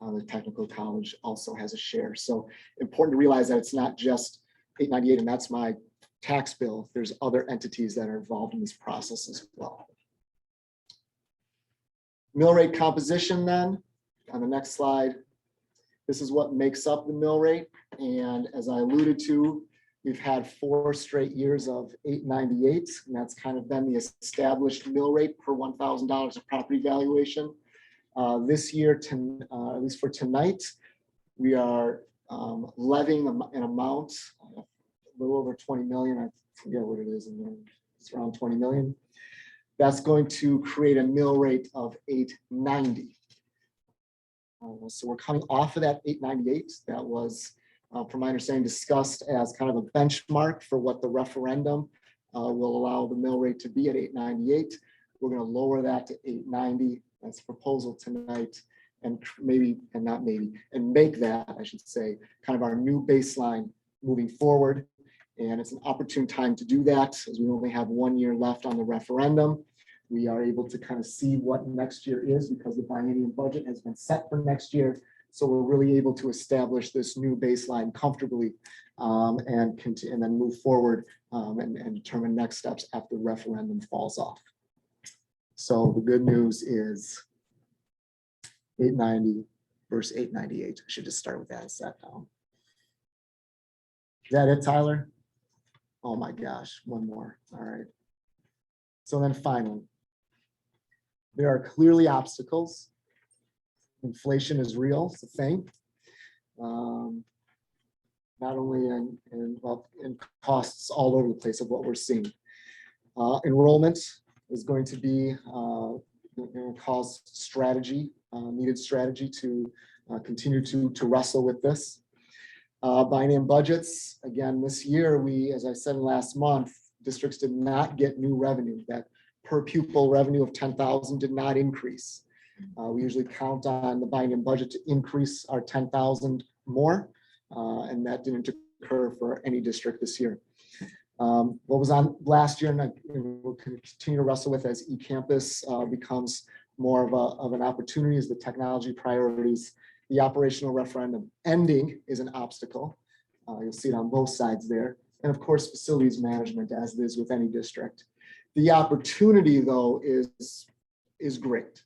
S10: and the technical college also has a share. So important to realize that it's not just 898, and that's my tax bill. There's other entities that are involved in this process as well. Mill rate composition then, on the next slide. This is what makes up the mill rate. And as I alluded to, we've had 4 straight years of 898, and that's kind of been the established mill rate per $1,000 of property valuation. This year, at least for tonight, we are levying an amount, a little over 20 million. I forget what it is, and it's around 20 million. That's going to create a mill rate of 890. So we're coming off of that 898. That was, from my understanding, discussed as kind of a benchmark for what the referendum will allow the mill rate to be at 898. We're going to lower that to 890. That's a proposal tonight, and and make that, I should say, kind of our new baseline moving forward. And it's an opportune time to do that, as we only have 1 year left on the referendum. We are able to kind of see what next year is because the biennium budget has been set for next year. So we're really able to establish this new baseline comfortably and then move forward and determine next steps after the referendum falls off. So the good news is 890 versus 898. I should just start with that and set down. Is that it, Tyler? Oh my gosh, one more. All right. So then finally, there are clearly obstacles. Inflation is real, it's a thing. Not only in costs all over the place of what we're seeing. Enrollment is going to be cause strategy, needed strategy to continue to wrestle with this. Biennium budgets, again, this year, as I said last month, districts did not get new revenue. That per pupil revenue of 10,000 did not increase. We usually count on the biennium budget to increase our 10,000 more, and that didn't occur for any district this year. What was on last year, and we'll continue to wrestle with as eCampus becomes more of an opportunity as the technology priorities. The operational referendum ending is an obstacle. You'll see it on both sides there. And of course, facilities management, as it is with any district. The opportunity, though, is great.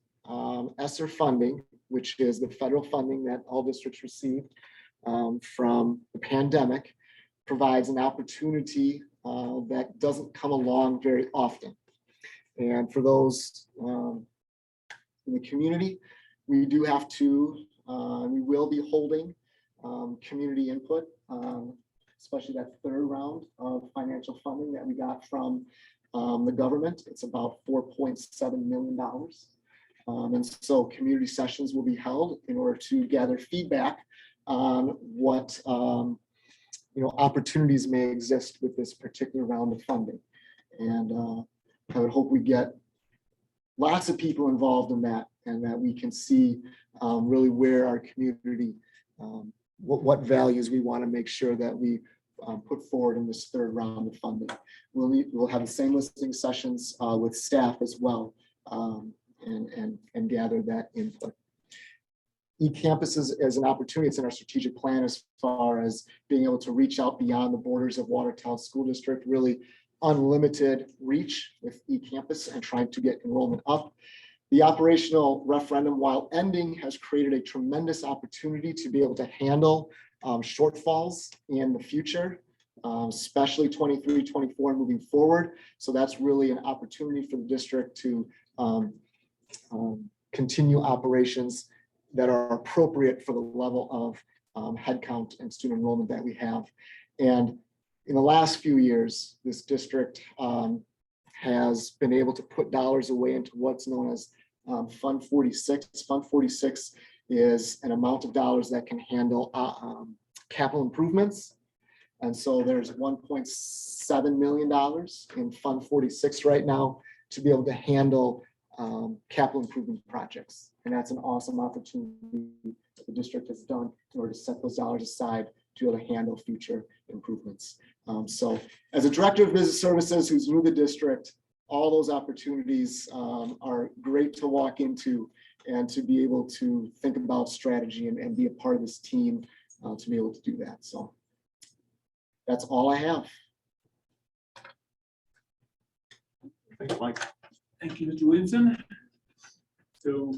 S10: ESSER funding, which is the federal funding that all districts received from the pandemic, provides an opportunity that doesn't come along very often. And for those in the community, we do have to, we will be holding community input, especially that third round of financial funding that we got from the government. It's about $4.7 million. And so community sessions will be held in order to gather feedback on what opportunities may exist with this particular round of funding. And I would hope we get lots of people involved in that and that we can see really where our community, what values we want to make sure that we put forward in this third round of funding. We'll have the same listening sessions with staff as well, and gather that input. eCampus is an opportunity. It's in our strategic plan as far as being able to reach out beyond the borders of Watertown School District, really unlimited reach with eCampus and trying to get enrollment up. The operational referendum, while ending, has created a tremendous opportunity to be able to handle shortfalls in the future, especially 23, 24 moving forward. So that's really an opportunity for the district to continue operations that are appropriate for the level of headcount and student enrollment that we have. And in the last few years, this district has been able to put dollars away into what's known as Fund 46. Fund 46 is an amount of dollars that can handle capital improvements. And so there's $1.7 million in Fund 46 right now to be able to handle capital improvement projects. And that's an awesome opportunity that the district has done in order to set those dollars aside to be able to handle future improvements. So as a director of business services who's new to the district, all those opportunities are great to walk into and to be able to think about strategy and be a part of this team to be able to do that. So that's all I have.
S1: Thanks, Mike. Thank you, Mr. Williamson. So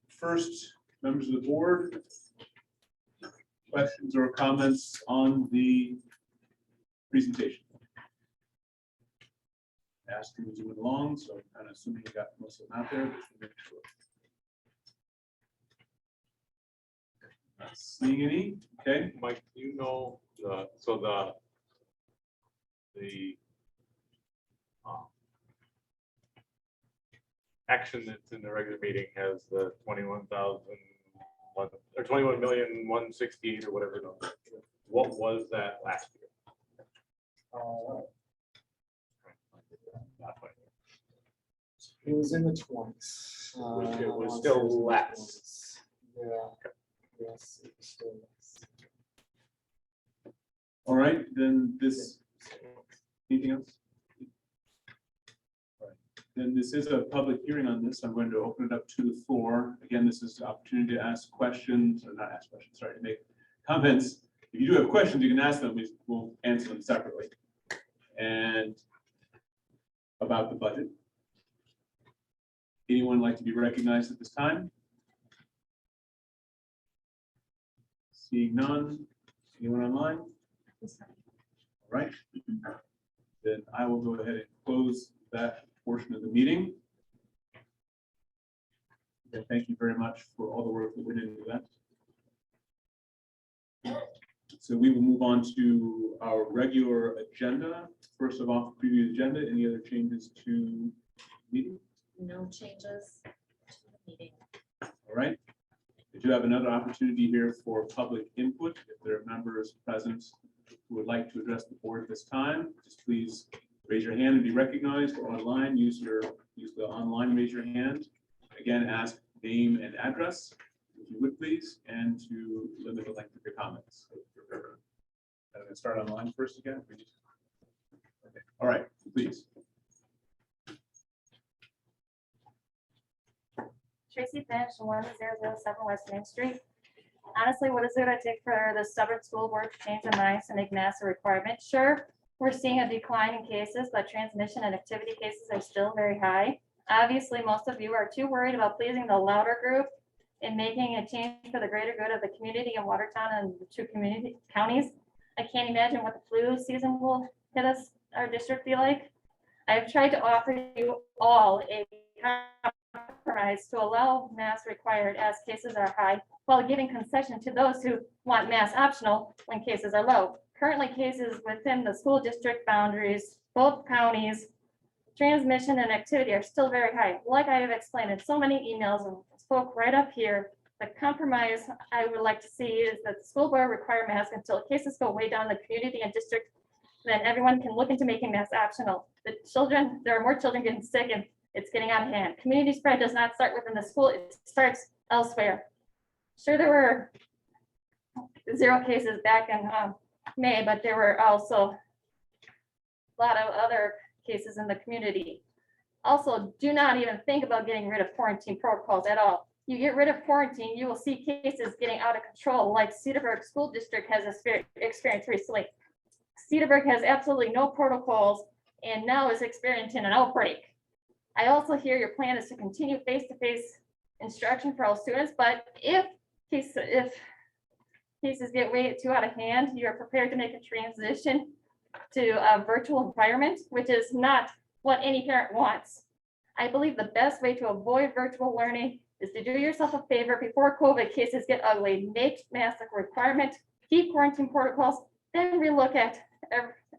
S1: first, members of the board, questions or comments on the presentation? Asked you to move along, so I'm kind of assuming you got most of them out there. But just to make sure. Not seeing any. Okay.
S12: Mike, you know, the action that's in the regular meeting has the 21,000 or 21,168,000 or whatever number. What was that last year? Not 20.
S10: It was in the 20s.
S12: It was still less.
S10: Yeah. Yes. It was still less.
S1: All right, then this, anything else? All right, then this is a public hearing on this. I'm going to open it up to the floor. Again, this is the opportunity to ask questions, or not ask questions, sorry, to make comments. If you do have questions, you can ask them. We'll answer them separately. And about the budget. Anyone like to be recognized at this time? Seeing none. Anyone online? All right. Then I will go ahead and close that portion of the meeting. And thank you very much for all the work that went into that. So we will move on to our regular agenda. First of all, preview agenda. Any other changes to meeting?
S9: No changes to the meeting.
S1: All right. We do have another opportunity here for public input. If there are members present who would like to address the board at this time, just please raise your hand and be recognized, or online, use the online raise your hand. Again, ask name and address, if you would please, and to limit the length of your comments. I'm going to start online first again. Okay. All right, please.
S11: Tracy Finch, 1007 West Main Street. Honestly, what is it gonna take for the stubborn school board to change their minds and make mass a requirement? Sure, we're seeing a decline in cases, but transmission and activity cases are still very high. Obviously, most of you are too worried about pleasing the louder group and making a change for the greater good of the community in Watertown and the two counties. I can't imagine what the flu season will hit us, our district be like. I've tried to offer you all a compromise to allow mask required as cases are high, while giving concession to those who want mask optional when cases are low. Currently, cases within the school district boundaries, both counties, transmission and activity are still very high. Like I have explained in so many emails and spoke right up here, the compromise I would like to see is that the school board require masks until cases go way down the community and district. Then everyone can look into making masks optional. The children, there are more children getting sick and It's getting out of hand. Community spread does not start within the school, it starts elsewhere. Sure, there were 0 cases back in May, but there were also a lot of other cases in the community. Also, do not even think about getting rid of quarantine protocols at all. You get rid of quarantine, you will see cases getting out of control, like Cedarburg School District has experienced recently. Cedarburg has absolutely no protocols and now is experiencing an outbreak. I also hear your plan is to continue face-to-face instruction for all students, but if cases get way too out of hand, you are prepared to make a transition to a virtual environment, which is not what any parent wants. I believe the best way to avoid virtual learning is to do yourself a favor before COVID cases get ugly. Make mask a requirement, keep quarantine protocols, then relook at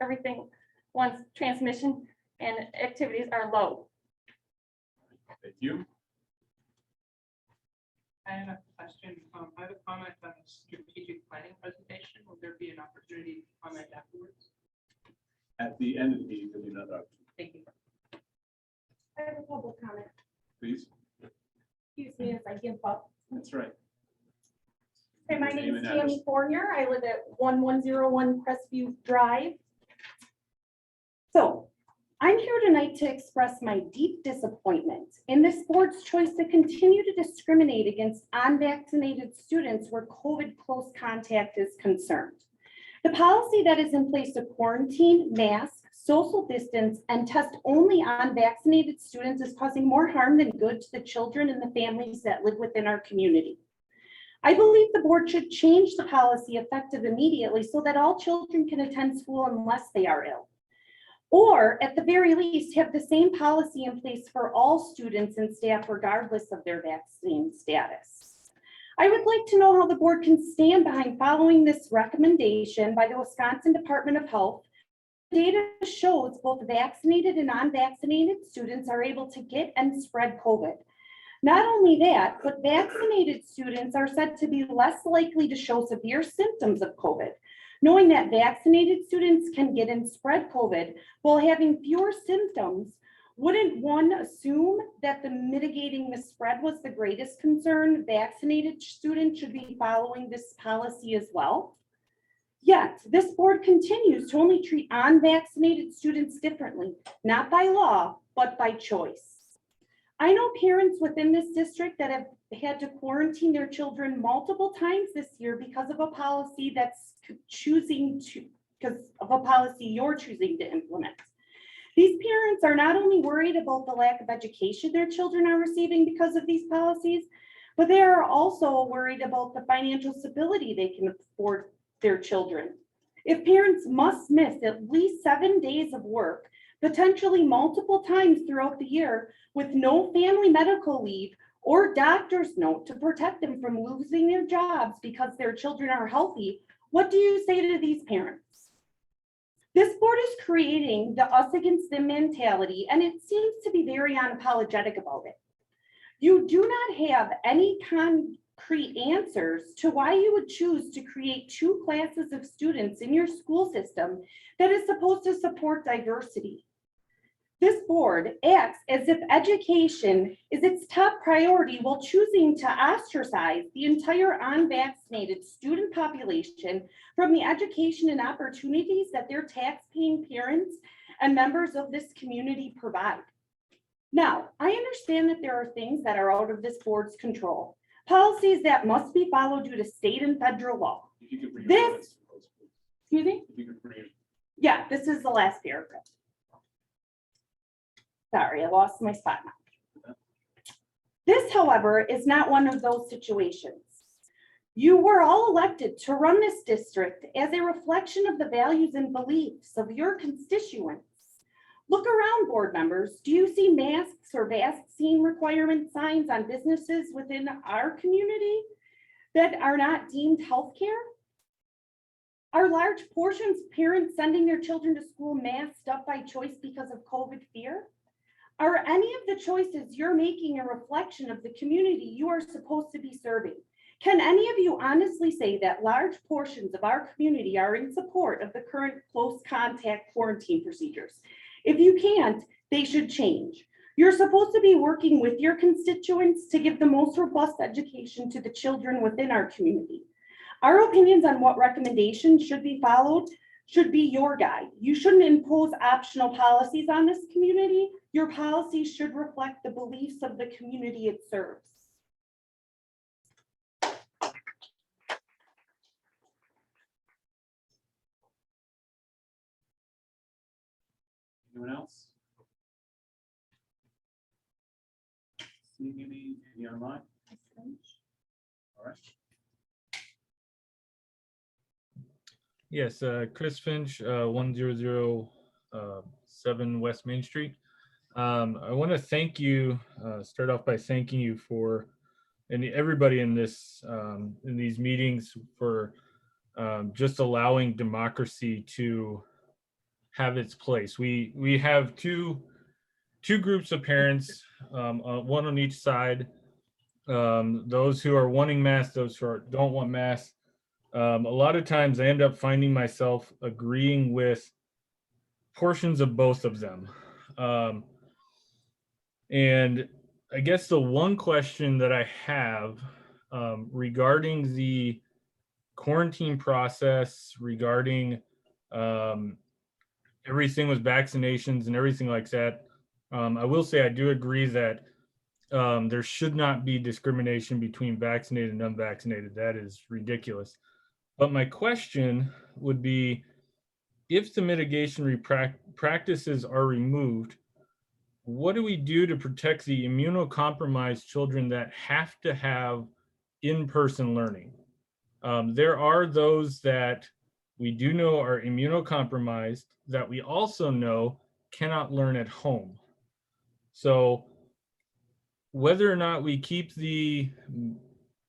S11: everything once transmission and activities are low.
S1: Thank you.
S6: I have a question. I have a comment on the strategic planning presentation. Will there be an opportunity to comment afterwards?
S1: At the end of the meeting, there'll be another opportunity.
S6: Thank you.
S3: I have a public comment.
S1: Please.
S3: Excuse me as I give up.
S1: That's right.
S3: Hey, my
S1: Your
S3: name is
S1: and address.
S3: Tammy Fournier. I live at 1101 Crestview Drive. So I'm here tonight to express my deep disappointment in this board's choice to continue to discriminate against unvaccinated students where COVID close contact is concerned. The policy that is in place to quarantine, mask, social distance, and test only unvaccinated students is causing more harm than good to the children and the families that live within our community. I believe the board should change the policy effective immediately so that all children can attend school unless they are ill. Or at the very least, have the same policy in place for all students and staff regardless of their vaccine status. I would like to know how the board can stand behind following this recommendation by the Wisconsin Department of Health. Data shows both vaccinated and unvaccinated students are able to get and spread COVID. Not only that, but vaccinated students are said to be less likely to show severe symptoms of COVID. Knowing that vaccinated students can get and spread COVID while having fewer symptoms, wouldn't one assume that the mitigating the spread was the greatest concern? Vaccinated students should be following this policy as well. Yet, this board continues to only treat unvaccinated students differently, not by law, but by choice. I know parents within this district that have had to quarantine their children multiple times this year because of a policy you're choosing to implement. These parents are not only worried about the lack of education their children are receiving because of these policies, but they are also worried about the financial stability they can afford their children. If parents must miss at least 7 days of work, potentially multiple times throughout the year, with no family medical leave or doctor's note to protect them from losing their jobs because their children are healthy, what do you say to these parents? This board is creating the us against them mentality, and it seems to be very unapologetic about it. You do not have any concrete answers to why you would choose to create 2 classes of students in your school system that is supposed to support diversity. This board acts as if education is its top priority while choosing to ostracize the entire unvaccinated student population from the education and opportunities that their tax-paying parents and members of this community provide. Now, I understand that there are things that are out of this board's control, policies that must be followed due to state and federal law.
S1: If you could bring your
S3: This-
S1: comments to close, please.
S3: Excuse me?
S1: If you could bring it.
S3: Yeah, this is the last paragraph. Sorry, I lost my spot now. This, however, is not one of those situations. You were all elected to run this district as a reflection of the values and beliefs of your constituents. Look around, board members. Do you see masks or vaccine requirement signs on businesses within our community that are not deemed healthcare? Are large portions of parents sending their children to school masked up by choice because of COVID fear? Are any of the choices you're making a reflection of the community you are supposed to be serving? Can any of you honestly say that large portions of our community are in support of the current close contact quarantine procedures? If you can't, they should change. You're supposed to be working with your constituents to give the most robust education to the children within our community. Our opinions on what recommendations should be followed should be your guide. You shouldn't impose optional policies on this community. Your policies should reflect the beliefs of the community it serves.
S1: Anyone else? Seeing any online? All right.
S13: Yes, Chris Finch, 1007 West Main Street. I want to thank you, start off by thanking you for, and everybody in this, in these meetings for just allowing democracy to have its place. We have two groups of parents, one on each side. Those who are wanting masks, those who don't want masks. A lot of times I end up finding myself agreeing with portions of both of them. And I guess the one question that I have regarding the quarantine process, regarding everything with vaccinations and everything like that, I will say I do agree that there should not be discrimination between vaccinated and unvaccinated. That is ridiculous. But my question would be, if the mitigation practices are removed, what do we do to protect the immunocompromised children that have to have in-person learning? There are those that we do know are immunocompromised that we also know cannot learn at home. So whether or not we keep the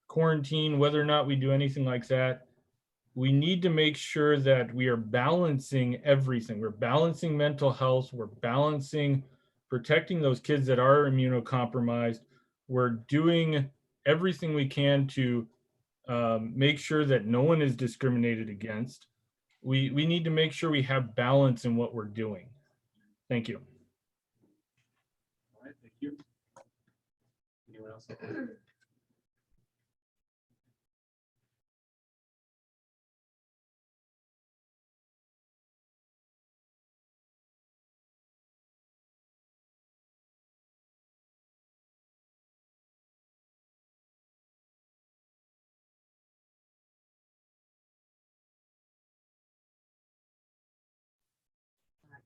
S13: quarantine, whether or not we do anything like that, we need to make sure that we are balancing everything. We're balancing mental health. We're balancing protecting those kids that are immunocompromised. We're doing everything we can to make sure that no one is discriminated against. We need to make sure we have balance in what we're doing. Thank you.
S1: All right, thank you. Anyone else?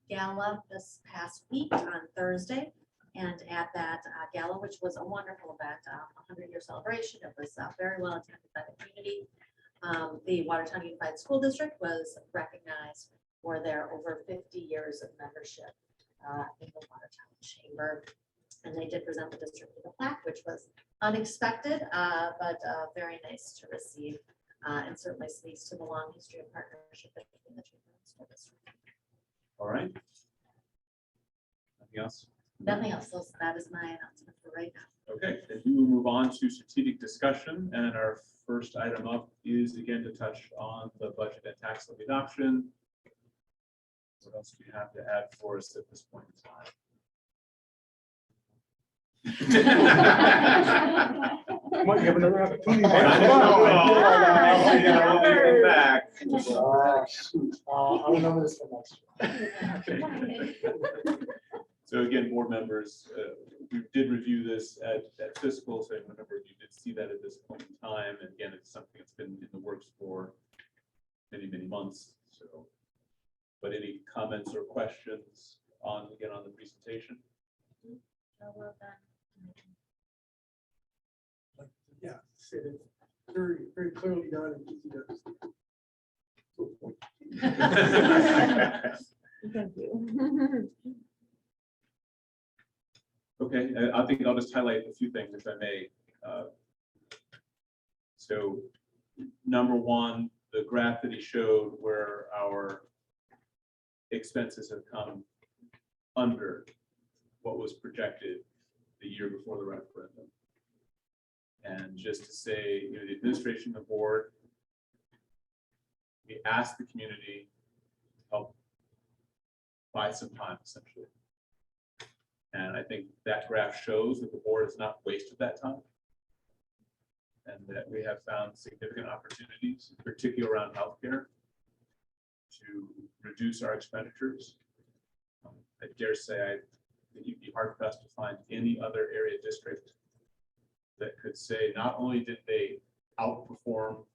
S9: Gala this past week on Thursday. And at that gala, which was a wonderful event, 100-year celebration, it was very well attended by the community. The Watertown Unified School District was recognized for their over 50 years of membership in the Watertown Chamber. And they did present the district with a plaque, which was unexpected, but very nice to receive, and certainly speaks to the long history of partnership between the Chamber and the School District.
S1: All right. Nothing else?
S9: Nothing else. So that is my announcement for right now.
S1: Okay, then we will move on to strategic discussion. And our first item up is again to touch on the budget and tax levy adoption. What else do you have to add for us at this point in time?
S12: Might have another opportunity.
S10: I'll remember this for next year.
S1: So again, board members, we did review this at fiscal, so remember you did see that at this point in time. And again, it's something that's been in the works for many, many months. So, but any comments or questions on the presentation?
S9: Well done.
S14: Yeah, said it very, very clearly done and easy to understand.
S4: Thank you.
S1: Okay, I think I'll just highlight a few things if I may. So number one, the graph that he showed where our expenses have come under what was projected the year before the referendum. And just to say, you know, the administration, the board, we asked the community to help buy some time, essentially. And I think that graph shows that the board has not wasted that time. And that we have found significant opportunities, particularly around healthcare, to reduce our expenditures. I dare say that you'd be hard pressed to find any other area district that could say not only did they outperform,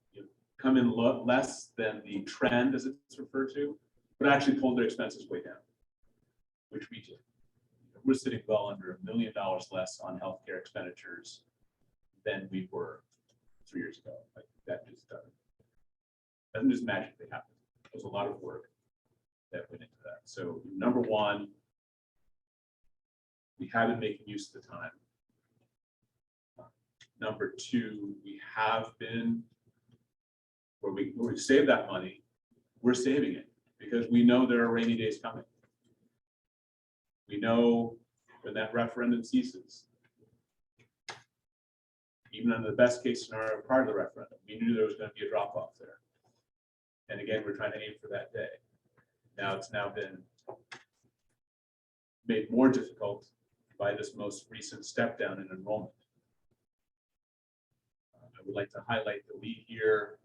S1: come in less than the trend as it's referred to, but actually pulled their expenses way down, which we did. We're sitting well under $1 million less on healthcare expenditures than we were 3 years ago. Like that just doesn't just magically happen. There's a lot of work that went into that. So number one, we have been making use of the time. Number two, we have been, where we save that money, we're saving it because we know there are rainy days coming. We know when that referendum ceases, even under the best case scenario part of the referendum, we knew there was going to be a drop off there. And again, we're trying to aim for that day. Now it's now been made more difficult by this most recent step down in enrollment. I would like to highlight that we hear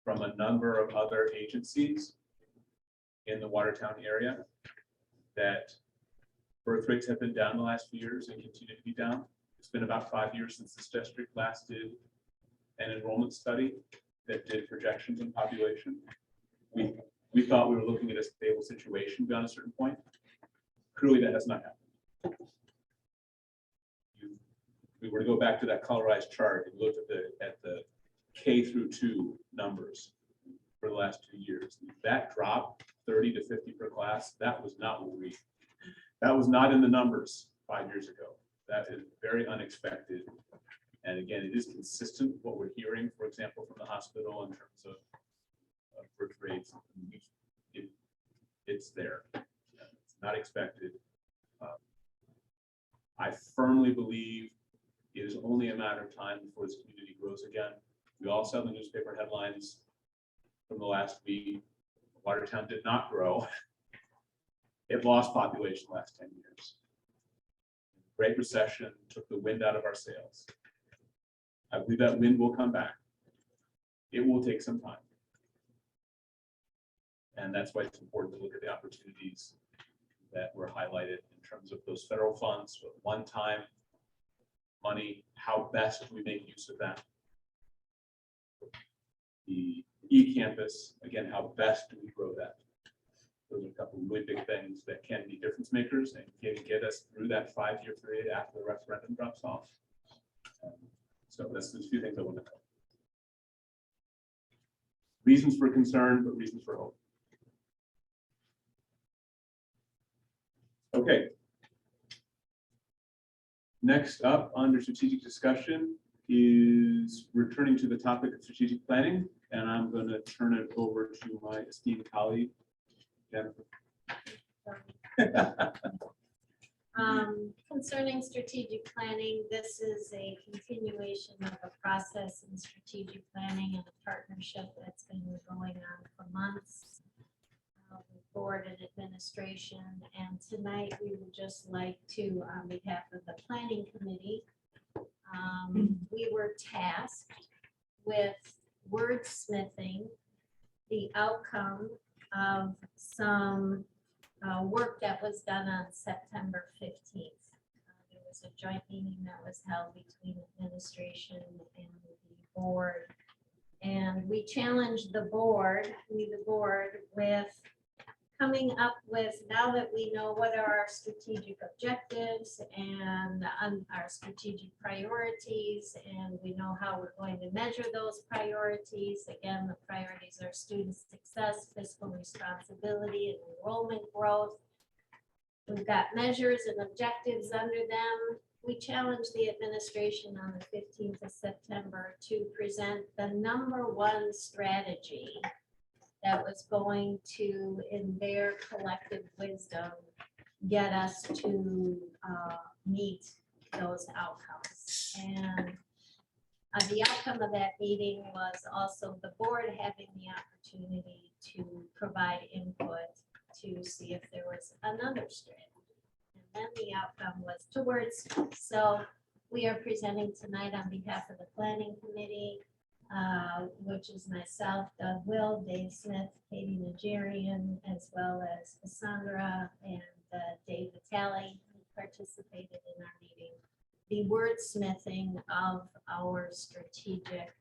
S1: from a number of other agencies in the Watertown area that birth rates have been down the last few years and continue to be down. It's been about 5 years since this district last did an enrollment study that did projections on population. We thought we were looking at a stable situation beyond a certain point. Clearly, that has not happened. If we were to go back to that colorized chart and look at the K through 2 numbers for the last 2 years, that drop 30 to 50 per class, that was not in the numbers 5 years ago. That is very unexpected. And again, it is consistent with what we're hearing, for example, from the hospital in terms of birth rates. It's there. It's not expected. I firmly believe it is only a matter of time before this community grows again. We all saw the newspaper headlines from the last week. Watertown did not grow. It lost population the last 10 years. Great Recession took the wind out of our sails. I believe that wind will come back. It will take some time. And that's why it's important to look at the opportunities that were highlighted in terms of those federal funds, one-time money, how best do we make use of that? The e-campus, again, how best do we grow that? Those are a couple of really big things that can be difference makers and can get us through that 5-year period after the referendum drops off. So that's a few things I want to know. Reasons for concern, but reasons for hope. Okay. Next up under strategic discussion is returning to the topic of strategic planning, and I'm going to turn it over to my esteemed colleague, Jennifer.
S15: Concerning strategic planning, this is a continuation of a process in strategic planning and a partnership that's been going on for months with board and administration. And tonight we would just like to, on behalf of the planning committee, we were tasked with wordsmithing the outcome of some work that was done on September 15th. There was a joint meeting that was held between administration and the board. And we challenged the board, the board, with coming up with, now that we know what are our strategic objectives and our strategic priorities, and we know how we're going to measure those priorities. Again, the priorities are student success, fiscal responsibility, and enrollment growth. We've got measures and objectives under them. We challenged the administration on the 15th of September to present the #1 strategy that was going to, in their collective wisdom, get us to meet those outcomes. And the outcome of that meeting was also the board having the opportunity to provide input to see if there was another strategy. And and the outcome was towards. So we are presenting tonight on behalf of the planning committee, which is myself, Doug Will, Dave Smith, Katie Najarian, as well as Cassandra and Dave Vitale, who participated in our meeting. The wordsmithing of our strategic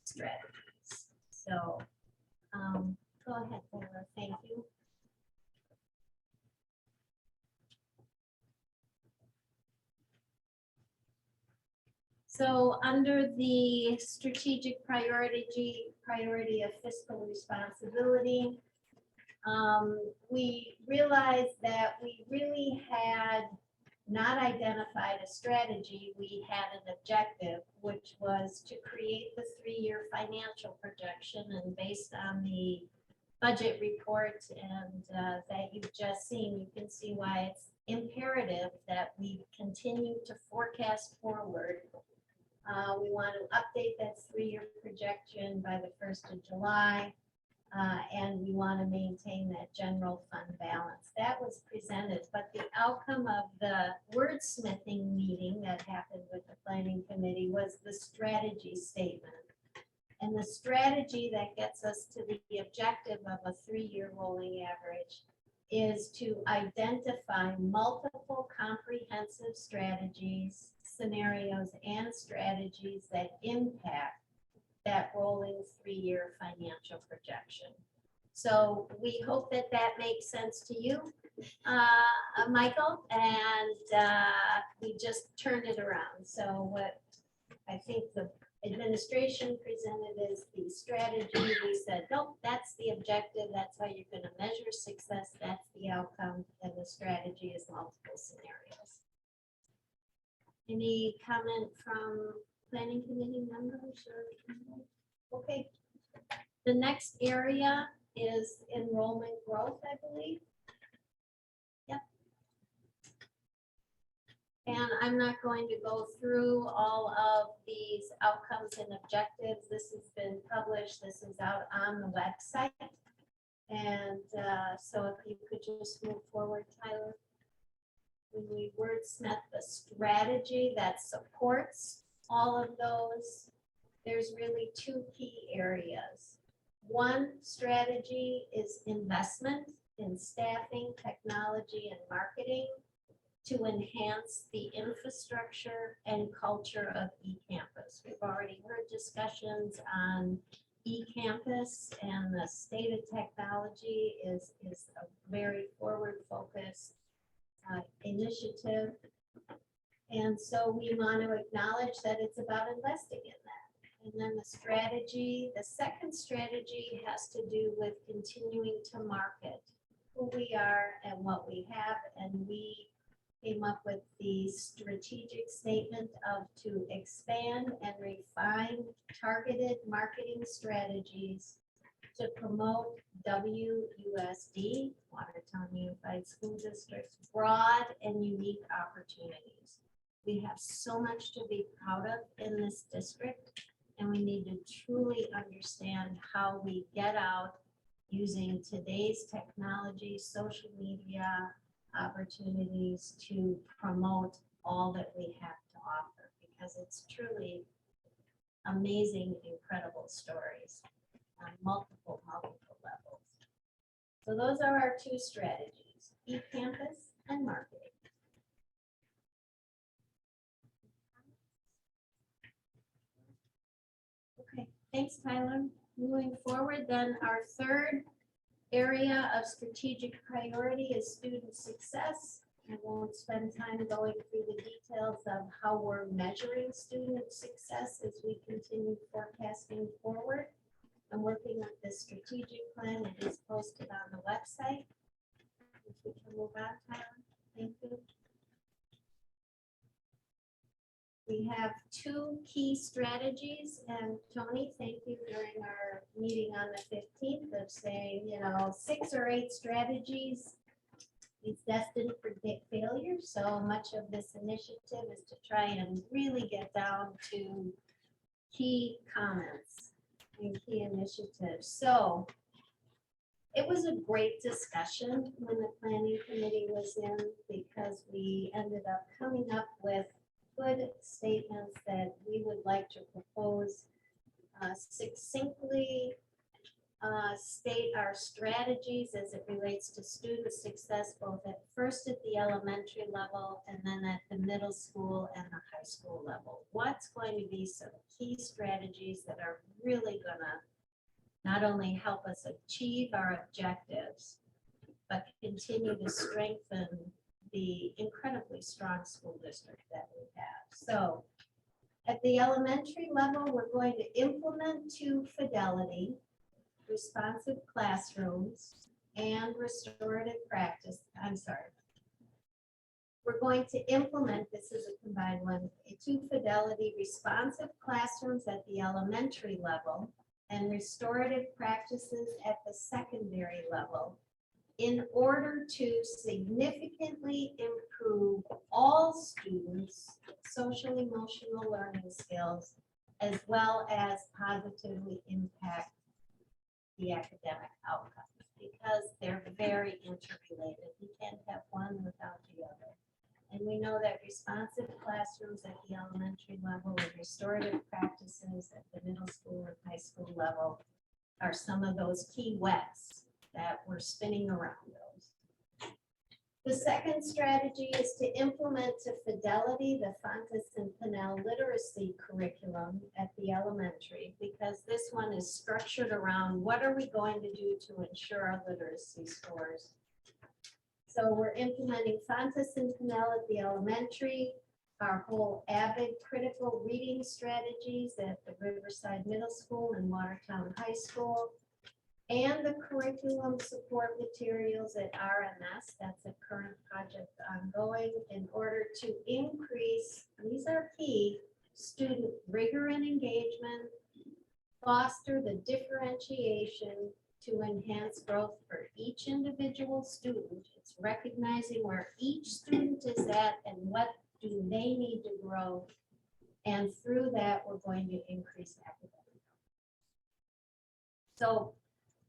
S15: strategies. So go ahead, Laura. Thank you. So under the strategic priority of fiscal responsibility, we realized that we really had not identified a strategy. We had an objective, which was to create the 3-year financial projection, and based on the budget report and that you've just seen, you can see why it's imperative that we continue to forecast forward. We want to update that 3-year projection by the 1st of July. And we want to maintain that general fund balance. That was presented, but the outcome of the wordsmithing meeting that happened with the planning committee was the strategy statement. And the strategy that gets us to the objective of a 3-year rolling average is to identify multiple comprehensive strategies, scenarios, and strategies that impact that rolling 3-year financial projection. So we hope that that makes sense to you, Michael, and we just turned it around. So what I think the administration presented is the strategy. We said, nope, that's the objective. That's how you're going to measure success. That's the outcome. And the strategy is multiple scenarios. Any comment from planning committee members? Or, okay. The next area is enrollment growth, I believe. Yep. And I'm not going to go through all of these outcomes and objectives. This has been published. This is out on the website. And so if you could just move forward, Tyler. When we wordsmith the strategy that supports all of those, there's really 2 key areas. One strategy is investment in staffing, technology, and marketing to enhance the infrastructure and culture of eCampus. We've already heard discussions on eCampus, and the state of technology is a very forward-focused initiative. And so we want to acknowledge that it's about investing in that. And then the strategy, the second strategy has to do with continuing to market who we are and what we have. And we came up with the strategic statement of to expand and refine targeted marketing strategies to promote WUSD, Watertown Unified School District's broad and unique opportunities. We have so much to be proud of in this district, and we need to truly understand how we get out using today's technology, social media opportunities to promote all that we have to offer, because it's truly amazing, incredible stories on multiple levels. So those are our 2 strategies, eCampus and marketing. Okay, thanks, Tyler. Moving forward, then our third area of strategic priority is student success. I won't spend time going through the details of how we're measuring student success as we continue forecasting forward. I'm working on this strategic plan. It is posted on the website. If we can move on, Tyler. Thank you. We have 2 key strategies, and Tony, thank you during our meeting on the 15th of saying, 6 or 8 strategies is destined for failure. So much of this initiative is to try and really get down to key comments and key initiatives. So It was a great discussion when the planning committee was in, because we ended up coming up with good statements that we would like to propose, succinctly state our strategies as it relates to student success, both at first at the elementary level and then at the middle school and the high school level. What's going to be some key strategies that are really gonna not only help us achieve our objectives, but continue to strengthen the incredibly strong school district that we have. So at the elementary level, we're going to implement to Fidelity, responsive classrooms, and restorative practice. I'm sorry. We're going to implement, this is a combined one, to Fidelity, responsive classrooms at the elementary level and restorative practices at the secondary level in order to significantly improve all students' social emotional learning skills, as well as positively impact the academic outcomes, because they're very interrelated. You can't have one without the other. And we know that responsive classrooms at the elementary level and restorative practices at the middle school and high school level are some of those key webs that we're spinning around those. The second strategy is to implement to Fidelity the Fontes and Pinnell literacy curriculum at the elementary, because this one is structured around what are we going to do to ensure our literacy scores. So we're implementing Fontes and Pinnell at the elementary, our whole AVID critical reading strategies at the Riverside Middle School and Watertown High School, and the curriculum support materials at RMS, that's a current project ongoing, in order to increase, these are key, student rigor and engagement, foster the differentiation to enhance growth for each individual student. It's recognizing where each student is at and what do they need to grow. And through that, we're going to increase academic. So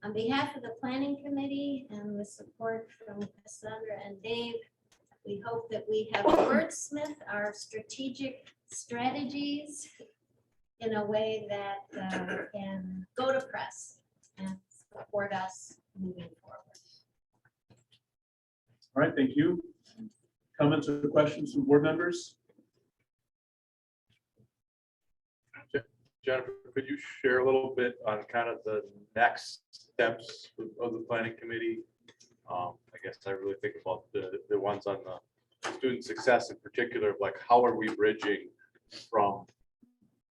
S15: on behalf of the planning committee and the support from Cassandra and Dave, we hope that we have wordsmith our strategic strategies in a way that can go to press and support us moving forward.
S1: All right, thank you. Comments or questions from board members?
S12: Jennifer, could you share a little bit on kind of the next steps of the planning committee? I guess I really think about the ones on the student success in particular, like how are we bridging from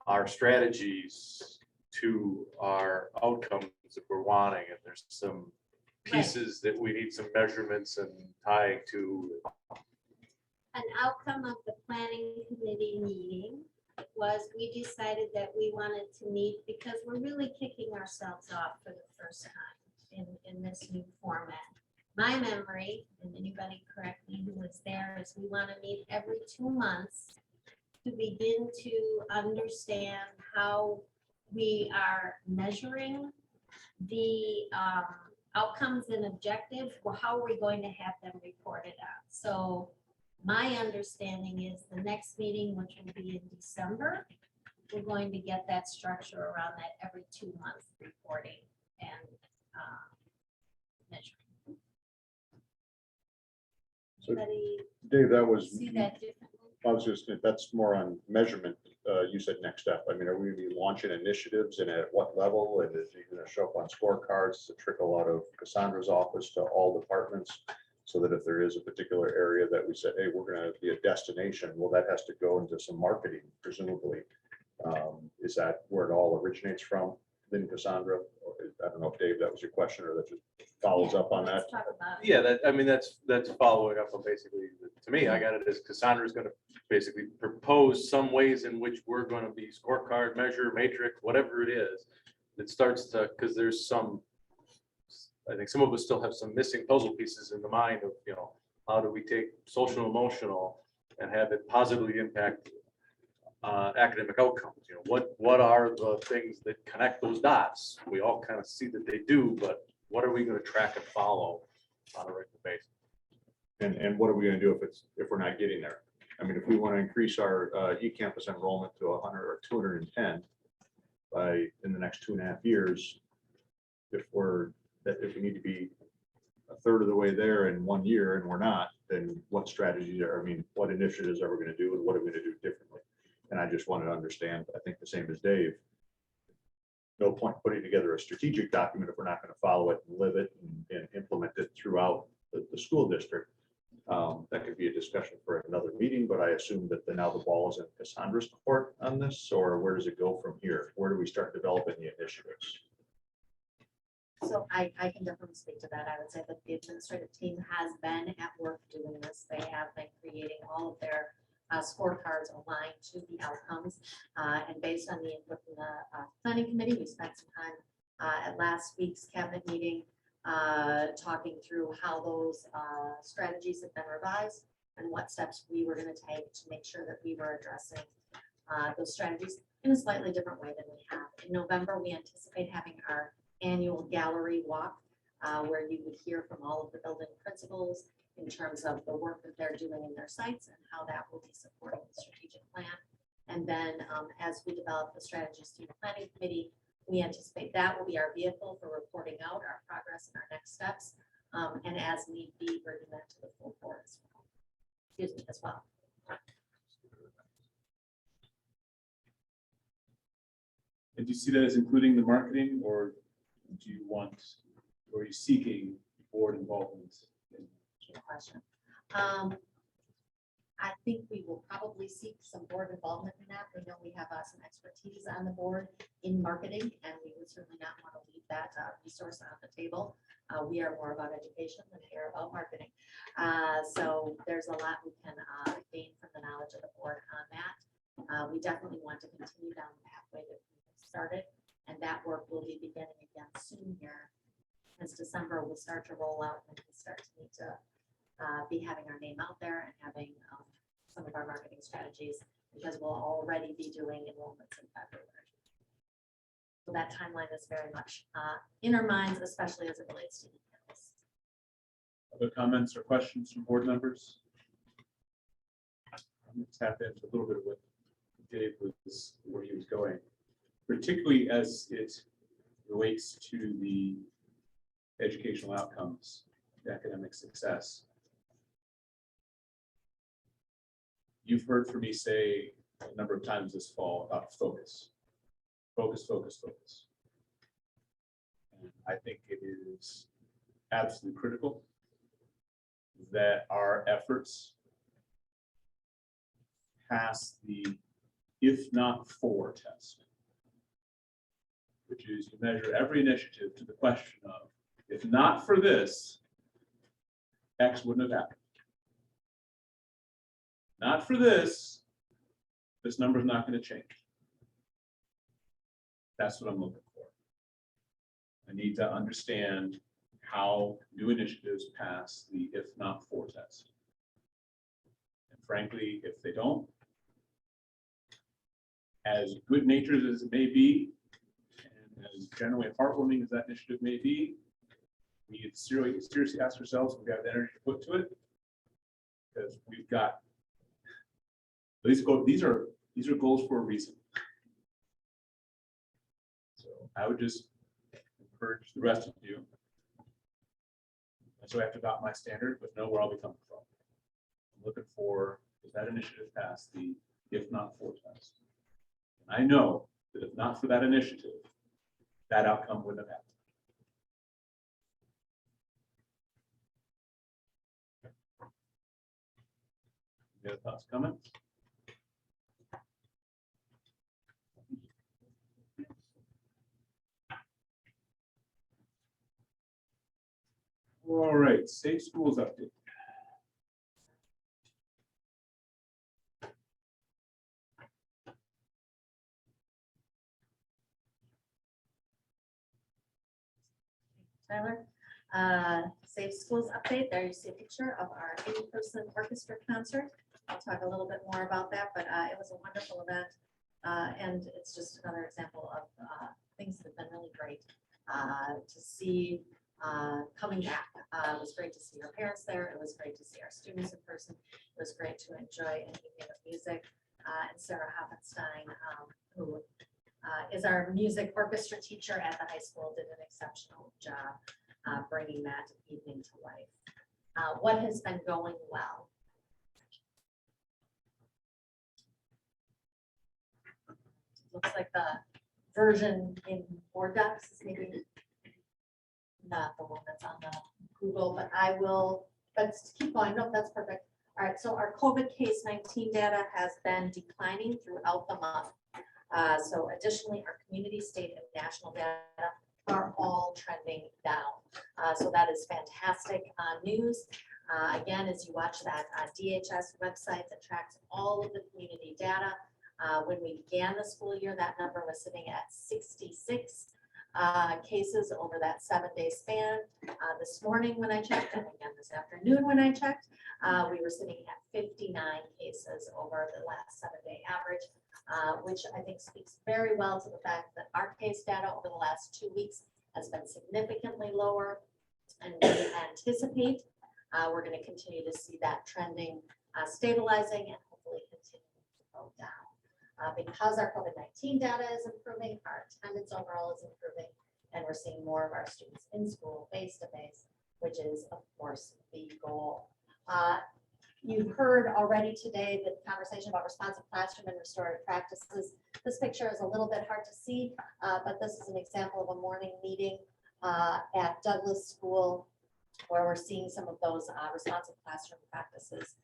S12: our strategies to our outcomes that we're wanting, and there's some pieces that we need some measurements and tying to.
S15: An outcome of the planning committee meeting was we decided that we wanted to meet because we're really kicking ourselves off for the first time in this new format. My memory, and anybody correct me who was there, is we want to meet every 2 months to begin to understand how we are measuring the outcomes and objectives. Well, how are we going to have them reported on? So my understanding is the next meeting, which will be in December, we're going to get that structure around that every 2 month reporting and measuring. Anybody
S16: Dave, that was,
S15: see that differently?
S16: I was just, that's more on measurement. You said next step. I mean, are we gonna be launching initiatives and at what level? And is it gonna show up on scorecards to trickle out of Cassandra's office to all departments? So that if there is a particular area that we said, hey, we're gonna be a destination, well, that has to go into some marketing, presumably. Is that where it all originates from? Then Cassandra, or I don't know if Dave, that was your question, or that just follows up on that.
S15: Let's talk about it.
S12: Yeah, that's following up on basically, to me, I got it as Cassandra's gonna basically propose some ways in which we're gonna be scorecard, measure, matrix, whatever it is. It starts to, because there's some, I think some of us still have some missing puzzle pieces in the mind of, how do we take social emotional and have it positively impact academic outcomes? What are the things that connect those dots? We all kind of see that they do, but what are we going to track and follow on a regular basis?
S16: And what are we gonna do if we're not getting there? I mean, if we want to increase our eCampus enrollment to 100 or 210 in the next 2.5 years, if we need to be a third of the way there in 1 year and we're not, then what strategies what initiatives are we gonna do and what are we gonna do differently? And I just wanted to understand, I think the same as Dave. No point putting together a strategic document if we're not gonna follow it and live it and implement it throughout the school district. That could be a discussion for another meeting, but I assume that now the ball is in Cassandra's court on this, or where does it go from here? Where do we start developing the initiatives?
S9: So I can definitely speak to that. I would say that the administrative team has been at work doing this. They have been creating all of their scorecards aligned to the outcomes. And based on the input from the planning committee, we spent some time at last week's cabinet meeting talking through how those strategies have been revised and what steps we were going to take to make sure that we were addressing those strategies in a slightly different way than we have. In November, we anticipate having our annual gallery walk where you would hear from all of the building principals in terms of the work that they're doing in their sites and how that will be supporting the strategic plan. And then as we develop the strategies through the planning committee, we anticipate that will be our vehicle for reporting out our progress and our next steps. And as need be, bringing that to the full board as well. Excuse me, as well.
S1: And do you see that as including the marketing, or do you want, or are you seeking board involvement?
S9: Good question. I think we will probably seek some board involvement in that. We know we have some expertise on the board in marketing, and we would certainly not want to leave that resource on the table. We are more about education than we are about marketing. So there's a lot we can gain from the knowledge of the board on that. We definitely want to continue down the pathway that we started, and that work will be beginning again soon here. As December will start to roll out, and we start to need to be having our name out there and having some of our marketing strategies, because we'll already be doing enrollments in February. So that timeline is very much in our minds, especially as it relates to details.
S1: Other comments or questions from board members? I'm going to tap into a little bit of what Dave was, where he was going, particularly as it relates to the educational outcomes, the academic success. You've heard from me say a number of times this fall about focus. Focus, focus, focus. And I think it is absolutely critical that our efforts pass the if not for test, which is you measure every initiative to the question of, if not for this, X wouldn't have happened. Not for this, this number is not going to change. That's what I'm looking for. I need to understand how new initiatives pass the if not for test. And frankly, if they don't, as good natured as it may be, and as generally heartwarming as that initiative may be, we need to seriously ask ourselves if we have the energy to put to it, because we've got these are goals for a reason. So I would just encourage the rest of you. And so I have to adopt my standard, but know where I'll be coming from. I'm looking for, does that initiative pass the if not for test? And I know that if not for that initiative, that outcome wouldn't have happened. Any other thoughts, comments? All right, Safe Schools update.
S9: Tyler, Safe Schools update. There you see a picture of our 80-person orchestra concert. I'll talk a little bit more about that, but it was a wonderful event. And it's just another example of things that have been really great to see coming back. It was great to see our parents there. It was great to see our students in person. It was great to enjoy an evening of music. And Sarah Hoffenstein, who is our music orchestra teacher at the high school, did an exceptional job bringing that evening to life. What has been going well? Looks like the version in Board Docs is maybe not the one that's on the Google, but I will, let's keep going. No, that's perfect. All right, so our COVID case 19 data has been declining throughout the month. So additionally, our community, state, and national data are all trending down. So that is fantastic news. Again, as you watch that DHS website that tracks all of the community data, when we began the school year, that number was sitting at 66 cases over that 7-day span. This morning when I checked, and again this afternoon when I checked, we were sitting at 59 cases over the last 7-day average, which I think speaks very well to the fact that our case data over the last 2 weeks has been significantly lower. And we anticipate we're going to continue to see that trending, stabilizing, and hopefully continuing to go down. Because our COVID-19 data is improving, our attendance overall is improving, and we're seeing more of our students in school face-to-face, which is, of course, the goal. You've heard already today the conversation about responsive classroom and restorative practices. This picture is a little bit hard to see, but this is an example of a morning meeting at Douglas School where we're seeing some of those responsive classroom practices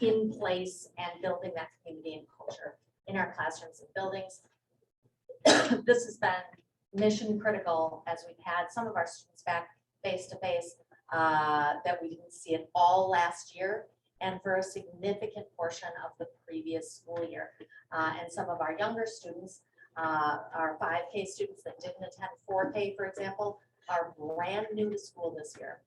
S9: in place and building that community and culture in our classrooms and buildings. This has been mission critical as we've had some of our students back face-to-face that we didn't see it all last year and for a significant portion of the previous school year. And some of our younger students, our 5K students that didn't attend 4K, for example, are brand new to school this year.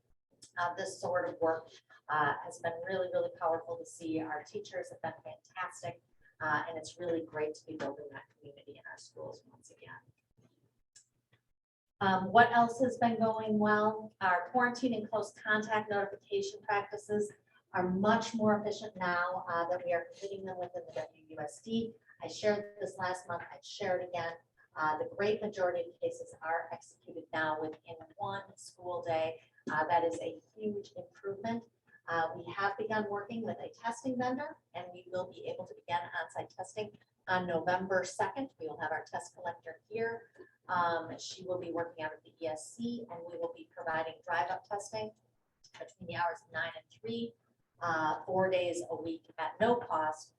S9: This sort of work has been really, really powerful to see. Our teachers have been fantastic. And it's really great to be building that community in our schools once again. What else has been going well? Our quarantine and close contact notification practices are much more efficient now that we are completing them within the WUSD. I shared this last month, I'd share it again. The great majority of cases are executed now within one school day. That is a huge improvement. We have begun working with a testing vendor, and we will be able to begin on-site testing on November 2nd. We will have our test collector here. She will be working out of the ESC, and we will be providing drive-up testing between the hours of 9 and 3, 4 days a week at no cost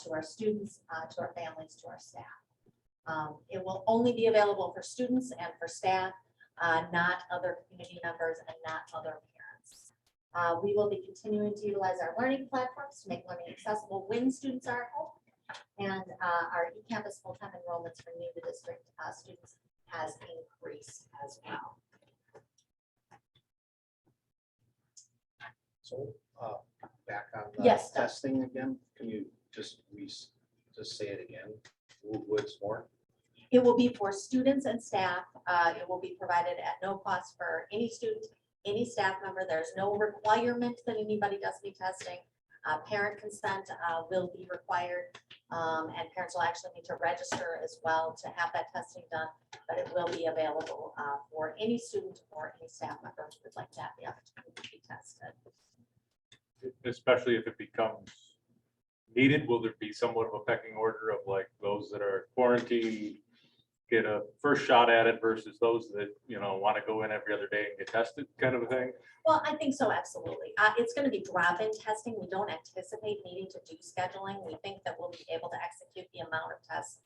S9: to our students, to our families, to our staff. It will only be available for students and for staff, not other community members and not other parents. We will be continuing to utilize our learning platforms to make learning accessible when students are at home. And our eCampus full-time enrollments for new to district students has increased as well.
S7: So back on the
S9: Yes, Doug.
S7: testing again, can you just say it again? What's more?
S9: It will be for students and staff. It will be provided at no cost for any student, any staff member. There's no requirement that anybody does any testing. Parent consent will be required, and parents will actually need to register as well to have that testing done, but it will be available for any student or any staff member who would like to have the opportunity to be tested.
S12: Especially if it becomes needed, will there be somewhat of a pecking order of like those that are quarantined get a first shot at it versus those that, you know, want to go in every other day and get tested kind of a thing?
S9: Well, I think so, absolutely. It's going to be drop-in testing. We don't anticipate needing to do scheduling. We think that we'll be able to execute the amount of tests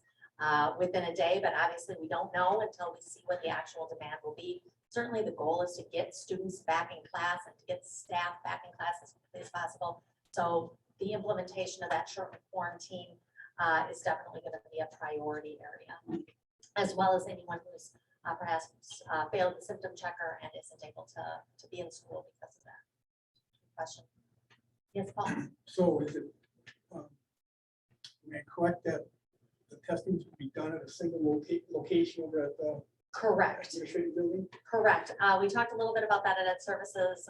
S9: within a day, but obviously we don't know until we see what the actual demand will be. Certainly the goal is to get students back in class and to get staff back in class as quickly as possible. So the implementation of that short quarantine is definitely going to be a priority area, as well as anyone who's perhaps failed the symptom checker and isn't able to be in school because of that. Question? Yes, Paul?
S14: So is it, am I correct that the testing will be done at a single location over at the
S9: Correct.
S14: Administrative building?
S9: Correct. We talked a little bit about that at Ed Services.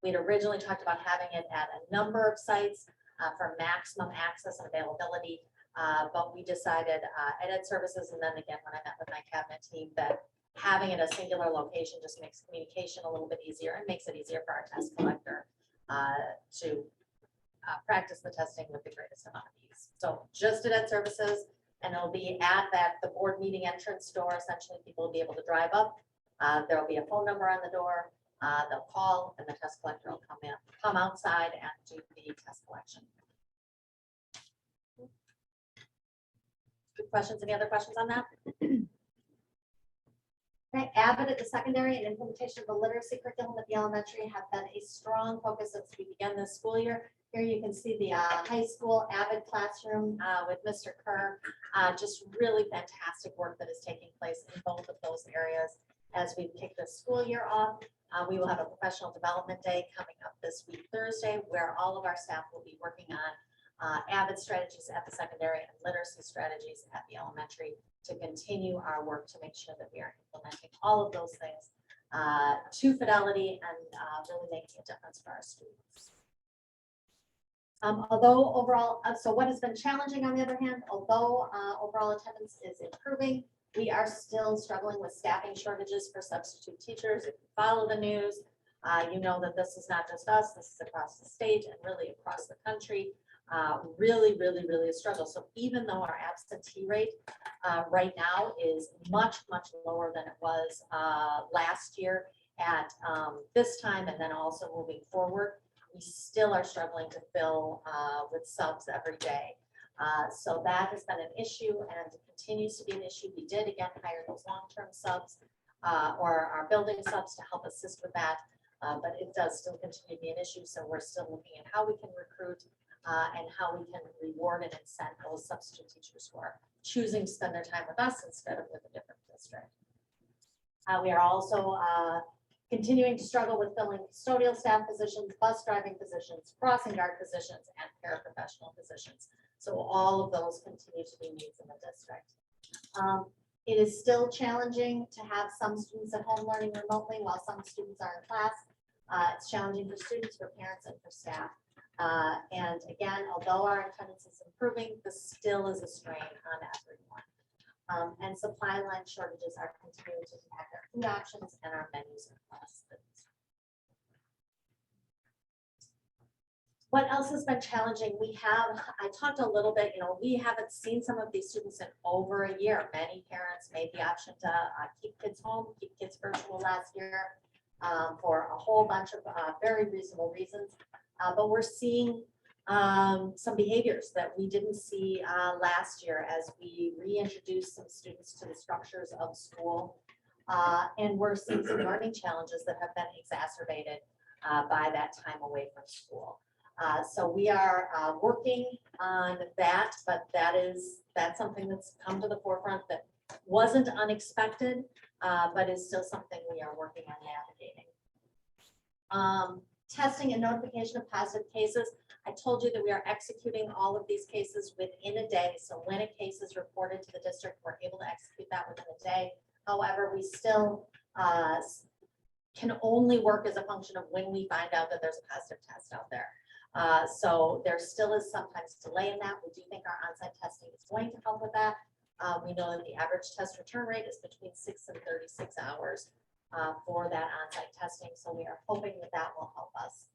S9: We'd originally talked about having it at a number of sites for maximum access and availability. But we decided at Ed Services, and then again, when I met with my cabinet team, that having it a singular location just makes communication a little bit easier and makes it easier for our test collector to practice the testing with the greatest amount of ease. So just at Ed Services, and it'll be at the board meeting entrance door. Essentially, people will be able to drive up. There'll be a phone number on the door. They'll call and the test collector will come outside and do the test collection. Good questions. Any other questions on that? Okay, Avid at the secondary and implementation of the literacy curriculum at the elementary have been a strong focus since we began this school year. Here you can see the high school Avid classroom with Mr. Kerr. Just really fantastic work that is taking place in both of those areas. As we kick the school year off, we will have a professional development day coming up this week, Thursday, where all of our staff will be working on Avid strategies at the secondary and literacy strategies at the elementary to continue our work to make sure that we are implementing all of those things to fidelity and really making a difference for our students. Although overall, so what has been challenging on the other hand, although overall attendance is improving, we are still struggling with staffing shortages for substitute teachers. If you follow the news, you know that this is not just us, this is across the state and really across the country. Really a struggle. So even though our absentee rate right now is much lower than it was last year at this time, and then also moving forward, we still are struggling to fill with subs every day. So that has been an issue and continues to be an issue. We did again hire those long-term subs or our building subs to help assist with that, but it does still continue to be an issue. So we're still looking at how we can recruit and how we can reward and incent those substitute teachers who are choosing to spend their time with us instead of with a different district. We are also continuing to struggle with filling custodial staff positions, bus driving positions, crossing guard positions, and paraprofessional positions. So all of those continue to be needs in the district. It is still challenging to have some students at home learning remotely while some students are in class. It's challenging for students, for parents, and for staff. And again, although our attendance is improving, this still is a strain on everyone. And supply line shortages are continuing to impact our food options and our menus across the district. What else has been challenging? I talked a little bit, we haven't seen some of these students in over a year. Many parents made the option to keep kids home, keep kids virtual last year for a whole bunch of very reasonable reasons. But we're seeing some behaviors that we didn't see last year as we reintroduced some students to the structures of school. And we're seeing some learning challenges that have been exacerbated by that time away from school. So we are working on that, but that's something that's come to the forefront that wasn't unexpected, but is still something we are working on navigating. Testing and notification of positive cases. I told you that we are executing all of these cases within a day. So when a case is reported to the district, we're able to execute that within a day. However, we still can only work as a function of when we find out that there's a positive test out there. So there still is sometimes delay in that. We do think our on-site testing is going to help with that. We know that the average test return rate is between 6 and 36 hours. For that on-site testing. So we are hoping that that will help us.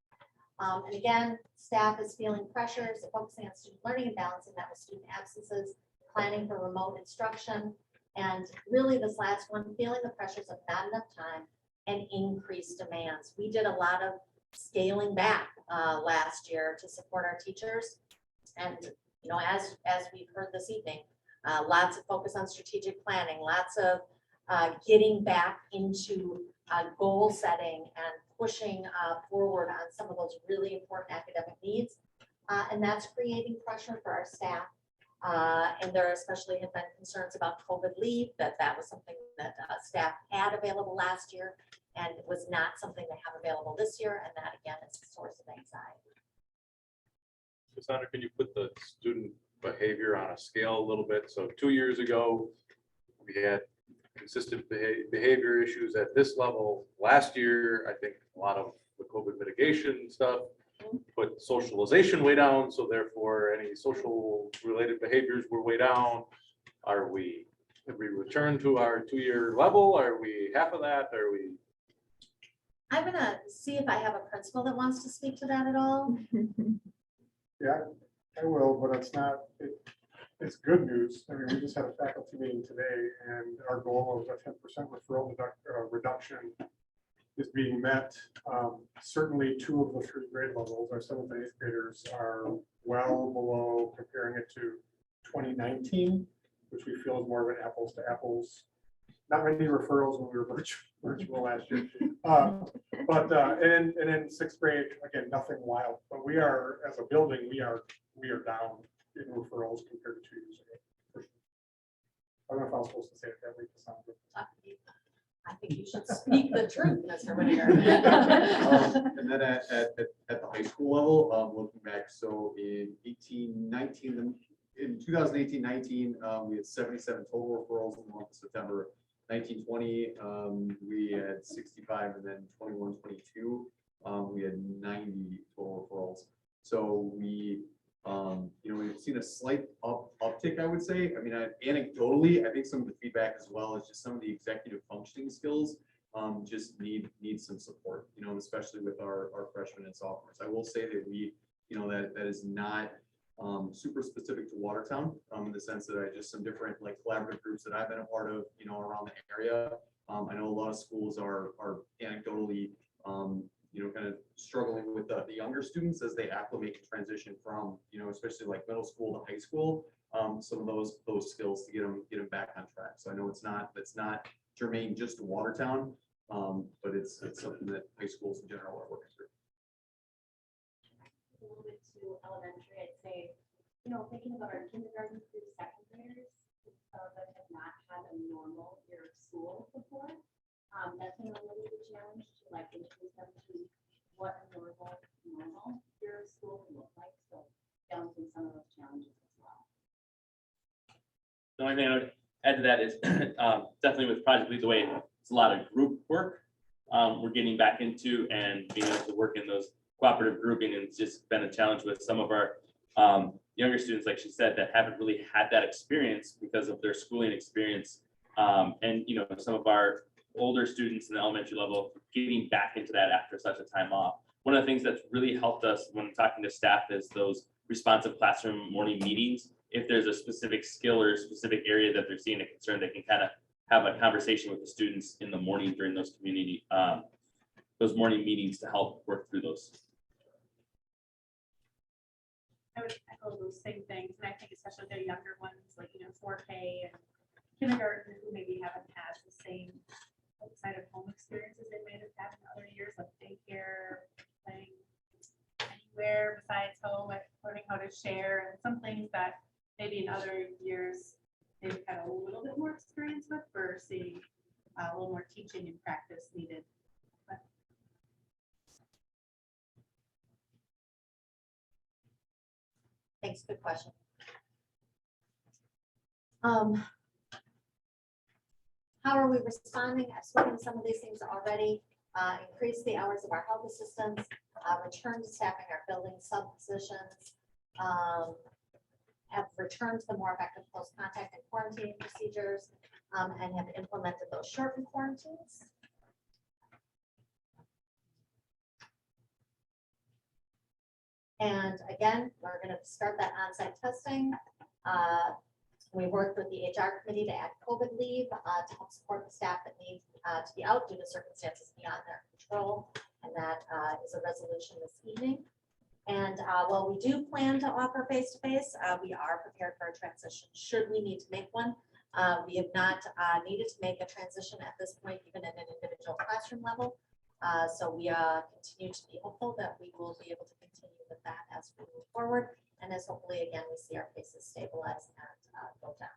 S9: And again, staff is feeling pressures, focusing on student learning and balancing that with student absences, planning for remote instruction, and really this last one, feeling the pressures of not enough time and increased demands. We did a lot of scaling back last year to support our teachers. And as we've heard this evening, lots of focus on strategic planning, lots of getting back into goal setting and pushing forward on some of those really important academic needs. And that's creating pressure for our staff. And there especially have been concerns about COVID leave, that was something that staff had available last year and it was not something they have available this year. And that again is a source of anxiety.
S12: Cassandra, can you put the student behavior on a scale a little bit? So 2 years ago, we had consistent behavior issues at this level. Last year, I think a lot of the COVID mitigation stuff put socialization way down, so therefore any social related behaviors were way down. Have we returned to our 2-year level? Are we half of that? Are we?
S9: I'm gonna see if I have a principal that wants to speak to that at all.
S14: Yeah, I will, but it's not, it's good news. I mean, we just had a faculty meeting today and our goal of a 10% referral reduction is being met. Certainly 2 of the 3 grade levels, our 7th and 8th graders are well below comparing it to 2019, which we feel is more of an apples to apples. Not many referrals when we were virtual last year. And then 6th grade, again, nothing wild, but we are, as a building, we are down in referrals compared to 2 years ago. For sure. I don't know if I was supposed to say it that way to sound good.
S9: I think you should speak the truth, Mr. Whitaker.
S17: And then at the high school level, looking back, so in 2018-19, we had 77 total referrals in the month of September. 19-20, we had 65, and then 21-22, we had 90 total referrals. So we, we've seen a slight uptick, I would say. I mean, anecdotally, I think some of the feedback as well is just some of the executive functioning skills just need some support, especially with our freshmen and sophomores. I will say that we, that is not super specific to Watertown, in the sense that I just some different like collaborative groups that I've been a part of, around the area. I know a lot of schools are anecdotally, kind of struggling with the younger students as they acclimate and transition from, especially like middle school to high school. Some of those skills to get them back on track. So I know it's not germane just to Watertown, but it's something that high schools in general are working through.
S3: A little bit to elementary, I'd say, thinking about our kindergarten through 2nd graders, that have not had a normal year of school before. That's been a really good challenge to like introduce them to what a normal year of school can look like. So balancing some of those challenges as well.
S18: The only thing I would add to that is definitely with Project Lead the Way, it's a lot of group work we're getting back into and being able to work in those cooperative grouping. And it's just been a challenge with some of our younger students, like she said, that haven't really had that experience because of their schooling experience. And some of our older students in the elementary level getting back into that after such a time off. One of the things that's really helped us when talking to staff is those responsive classroom morning meetings. If there's a specific skill or a specific area that they're seeing a concern, they can kind of have a conversation with the students in the morning during those community, those morning meetings to help work through those.
S19: I would echo those same things, and I think especially the younger ones, like 4K and kindergarten, who maybe haven't had the same outside of home experiences they may have had in other years, like daycare, playing anywhere besides home, and learning how to share, and some things that maybe in other years they've had a little bit more experience with. We're seeing a little more teaching and practice needed.
S9: Thanks, good question. How are we responding? I've spoken to some of these things already. Increase the hours of our health assistants, return to staffing our building sub positions, have returned to the more effective close contact and quarantine procedures, and have implemented those shortened quarantines. And again, we're going to start that on-site testing. We worked with the HR committee to add COVID leave to help support the staff that need to be out due to circumstances beyond their control. And that is a resolution this evening. And while we do plan to offer face-to-face, we are prepared for a transition should we need to make one. We have not needed to make a transition at this point, even at an individual classroom level. So we continue to be hopeful that we will be able to continue with that as we move forward. And as hopefully, again, we see our cases stabilize and go down.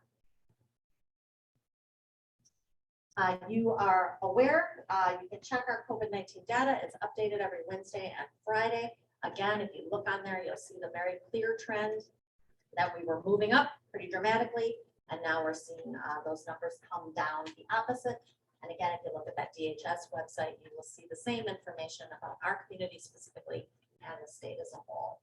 S9: You are aware, you can check our COVID-19 data. It's updated every Wednesday and Friday. Again, if you look on there, you'll see the very clear trend that we were moving up pretty dramatically. And now we're seeing those numbers come down the opposite. And again, if you look at that DHS website, you will see the same information about our community specifically and the state as a whole.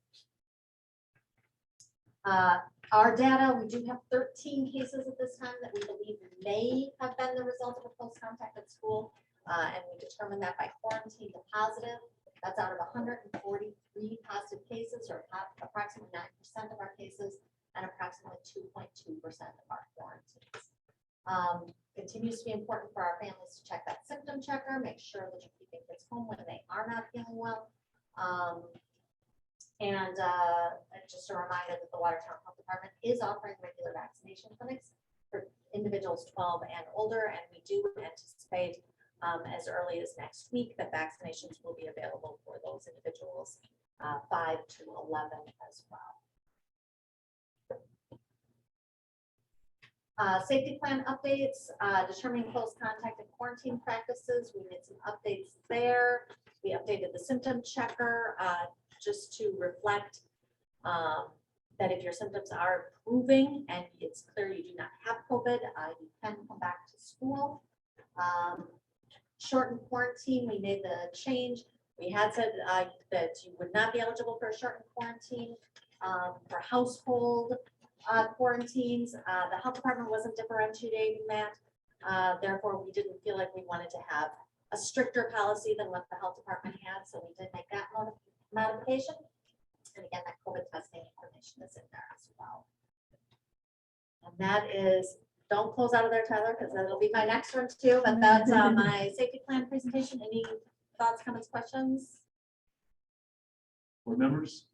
S9: Our data, we do have 13 cases at this time that we believe may have been the result of a close contact at school. And we determined that by quarantine to positive. That's out of 143 positive cases, or approximately 9% of our cases, and approximately 2.2% of our quarantines. Continues to be important for our families to check that symptom checker, make sure that you're keeping kids home when they are not feeling well. And just a reminder that the Watertown Health Department is offering regular vaccination clinics for individuals 12 and older, and we do anticipate as early as next week that vaccinations will be available for those individuals 5 to 11 as well. Safety plan updates, determining close contact and quarantine practices. We made some updates there. We updated the symptom checker just to reflect that if your symptoms are improving and it's clear you do not have COVID, you can come back to school. Shortened quarantine, we made the change. We had said that you would not be eligible for a shortened quarantine for household quarantines. The health department wasn't differentiating that. Therefore, we didn't feel like we wanted to have a stricter policy than what the health department had. So we did make that modification. And again, that COVID testing information is in there as well. And that is, don't close out of there, Tyler, because that'll be my next one too. But that's my safety plan presentation. Any thoughts, comments, questions?
S1: Board members?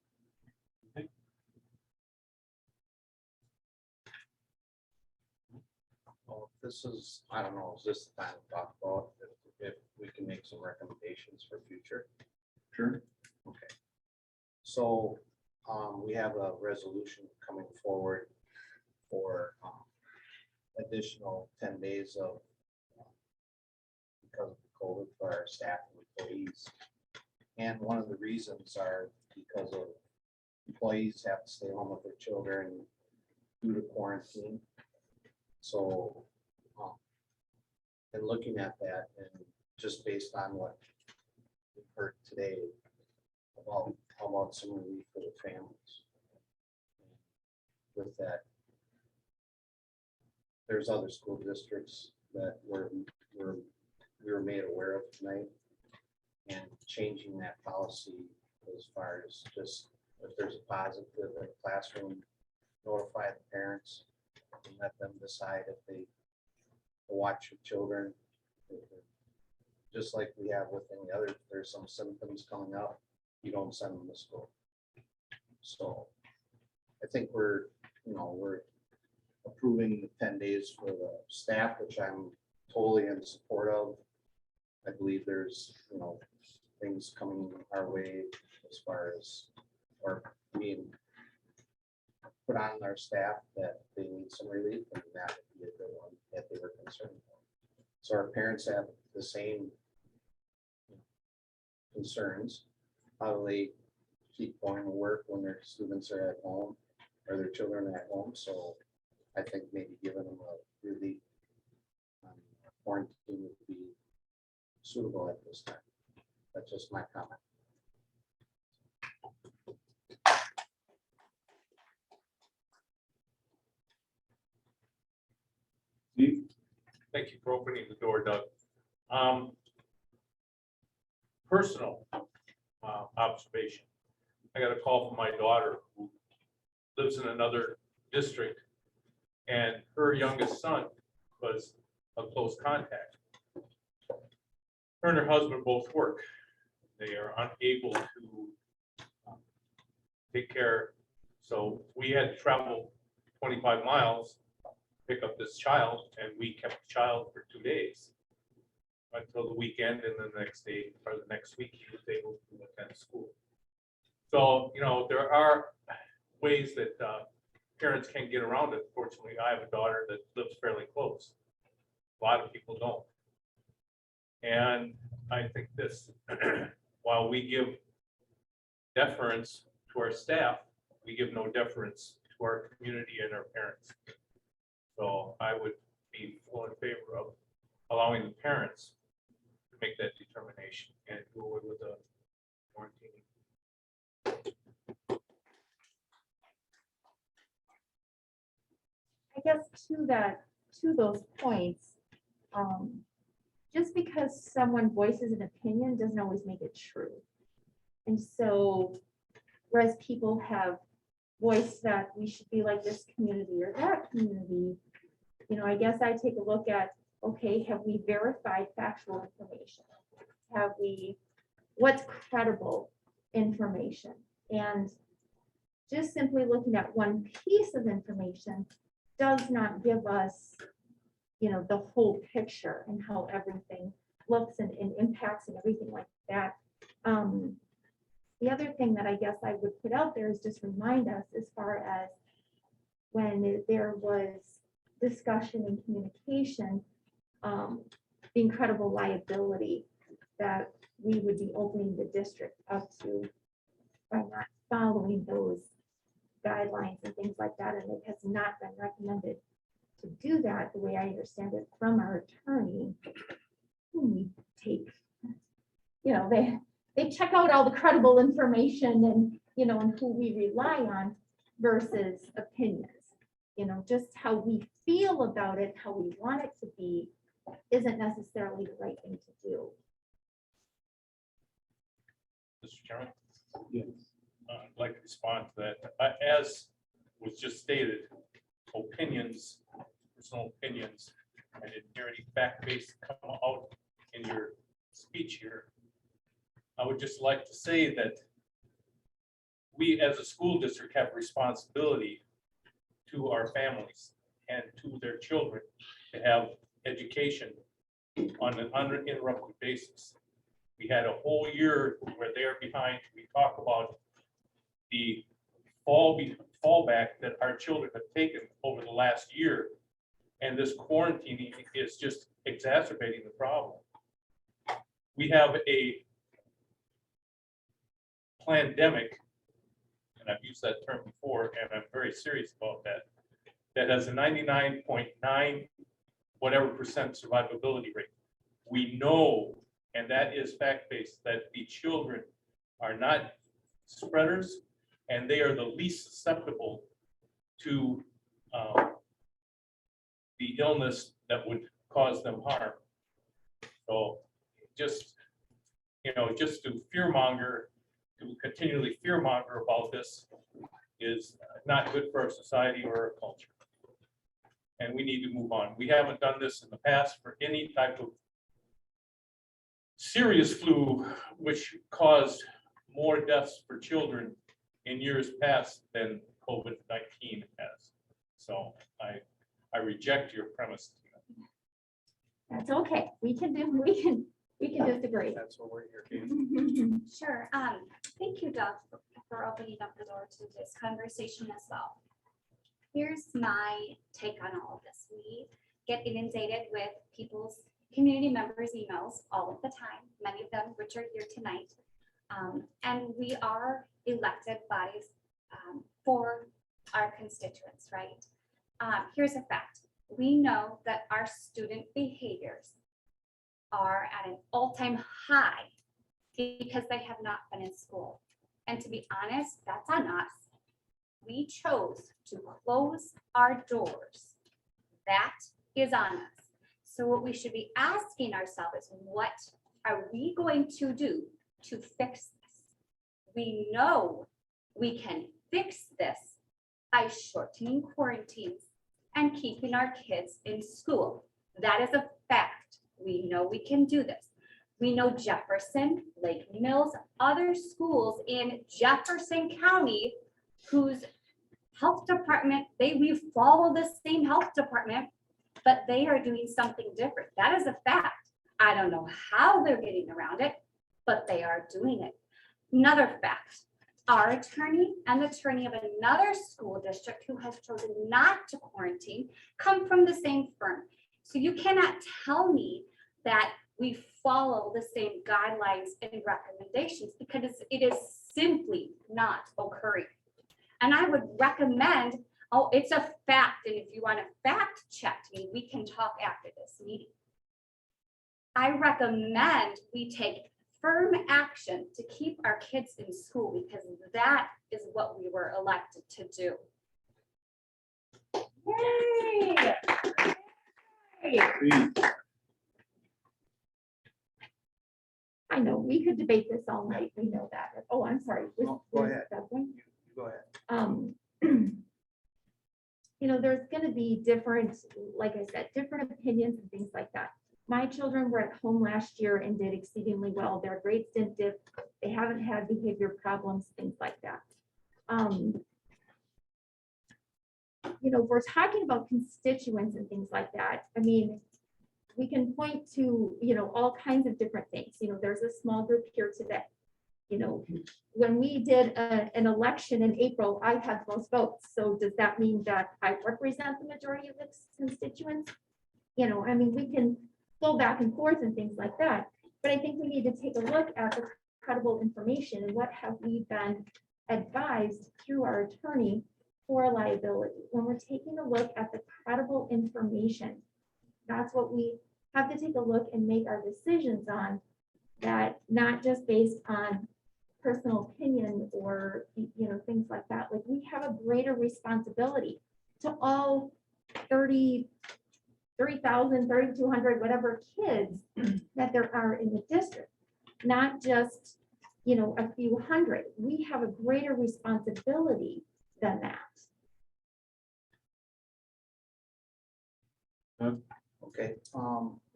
S7: Well, this is, I don't know, is this the time to talk about if we can make some recommendations for future?
S1: Sure.
S7: Okay. So we have a resolution coming forward for additional 10 days of because of COVID for our staff and employees. And one of the reasons are because of employees have to stay home with their children due to quarantine. So and looking at that and just based on what we've heard today about how about some relief for the families. With that, there's other school districts that we were made aware of tonight, and changing that policy as far as just if there's a positive in the classroom, notify the parents and let them decide if they watch your children. Just like we have with any other, there's some symptoms coming up, you don't send them to school. So I think we're approving the 10 days for the staff, which I'm totally in support of. I believe there's, things coming our way as far as, or being put on our staff that they need some relief, and that would be a good one that they were concerned about. So our parents have the same concerns. How do they keep going to work when their students are at home or their children are at home? So I think maybe giving them a relief quarantine would be suitable at this time. That's just my comment.
S1: Steve?
S12: Thank you for opening the door, Doug. Personal observation. I got a call from my daughter who lives in another district, and her youngest son was a close contact. Her and her husband both work. They are unable to take care. So we had to travel 25 miles, pick up this child, and we kept the child for 2 days until the weekend, and then the next day or the next week he was able to attend school. So, there are ways that parents can get around it. Fortunately, I have a daughter that lives fairly close. A lot of people don't. And I think this, while we give deference to our staff, we give no deference to our community and our parents. So I would be full in favor of allowing the parents to make that determination and go away with the quarantine.
S20: I guess to those points, just because someone voices an opinion doesn't always make it true. And so, whereas people have voiced that we should be like this community or that community, you know, I guess I take a look at, okay, have we verified factual information? Have we, what's credible information? And just simply looking at one piece of information does not give us, you know, the whole picture and how everything looks and impacts and everything like that. The other thing that I guess I would put out there is just remind us as far as when there was discussion and communication, the incredible liability that we would be opening the district up to by not following those guidelines and things like that. And it has not been recommended to do that, the way I understand it from our attorney. Whom we take, you know, they check out all the credible information and, you know, and who we rely on versus opinions. You know, just how we feel about it, how we want it to be, isn't necessarily the right thing to do.
S12: Mr. Chairman?
S1: Yes.
S12: I'd like to respond to that. As was just stated, opinions, personal opinions, I didn't hear any fact-based come out in your speech here. I would just like to say that we as a school district have responsibility to our families and to their children to have education on an uninterrupted basis. We had a whole year where they're behind. We talk about the fallback that our children have taken over the last year. And this quarantining is just exacerbating the problem. We have a pandemic, and I've used that term before, and I'm very serious about that, that has a 99.9 whatever percent survivability rate. We know, and that is fact-based, that the children are not spreaders, and they are the least susceptible to the illness that would cause them harm. So just, you know, just to continually fearmonger about this is not good for our society or our culture. And we need to move on. We haven't done this in the past for any type of serious flu, which caused more deaths for children in years past than COVID-19 has. So I reject your premise.
S20: That's okay. We can disagree.
S12: That's what we're here.
S21: Sure. Thank you, Doug, for opening up the door to this conversation as well. Here's my take on all of this. We get inundated with people's community members' emails all of the time, many of them which are here tonight. And we are elected bodies for our constituents, right? Here's a fact. We know that our student behaviors are at an all-time high because they have not been in school. And to be honest, that's on us. We chose to close our doors. That is on us. So what we should be asking ourselves is, what are we going to do to fix this? We know we can fix this by shortening quarantines and keeping our kids in school. That is a fact. We know we can do this. We know Jefferson, Lake Mills, other schools in Jefferson County whose health department, we follow the same health department, but they are doing something different. That is a fact. I don't know how they're getting around it, but they are doing it. Another fact, our attorney and the attorney of another school district who has chosen not to quarantine come from the same firm. So you cannot tell me that we follow the same guidelines and recommendations, because it is simply not occurring. And I would recommend Oh, it's a fact, and if you want to fact check me, we can talk after this meeting. I recommend we take firm action to keep our kids in school because that is what we were elected to do.
S11: Yay!
S20: I know, we could debate this all night, we know that. Oh, I'm sorry.
S7: No, go ahead. Go ahead.
S20: You know, there's gonna be different, like I said, different opinions and things like that. My children were at home last year and did exceedingly well. Their grades didn't dip. They haven't had behavior problems, things like that. You know, we're talking about constituents and things like that. I mean, we can point to, you know, all kinds of different things. You know, there's a small group here today. You know, when we did an election in April, I had the most votes. So does that mean that I represent the majority of the constituents? You know, I mean, we can go back and forth and things like that. But I think we need to take a look at the credible information and what have we been advised through our attorney for liability. When we're taking a look at the credible information, that's what we have to take a look and make our decisions on, that not just based on personal opinion or, you know, things like that. Like, we have a greater responsibility to all 30,000, 3,200, whatever kids that there are in the district, not just, you know, a few hundred. We have a greater responsibility than that.
S7: Okay,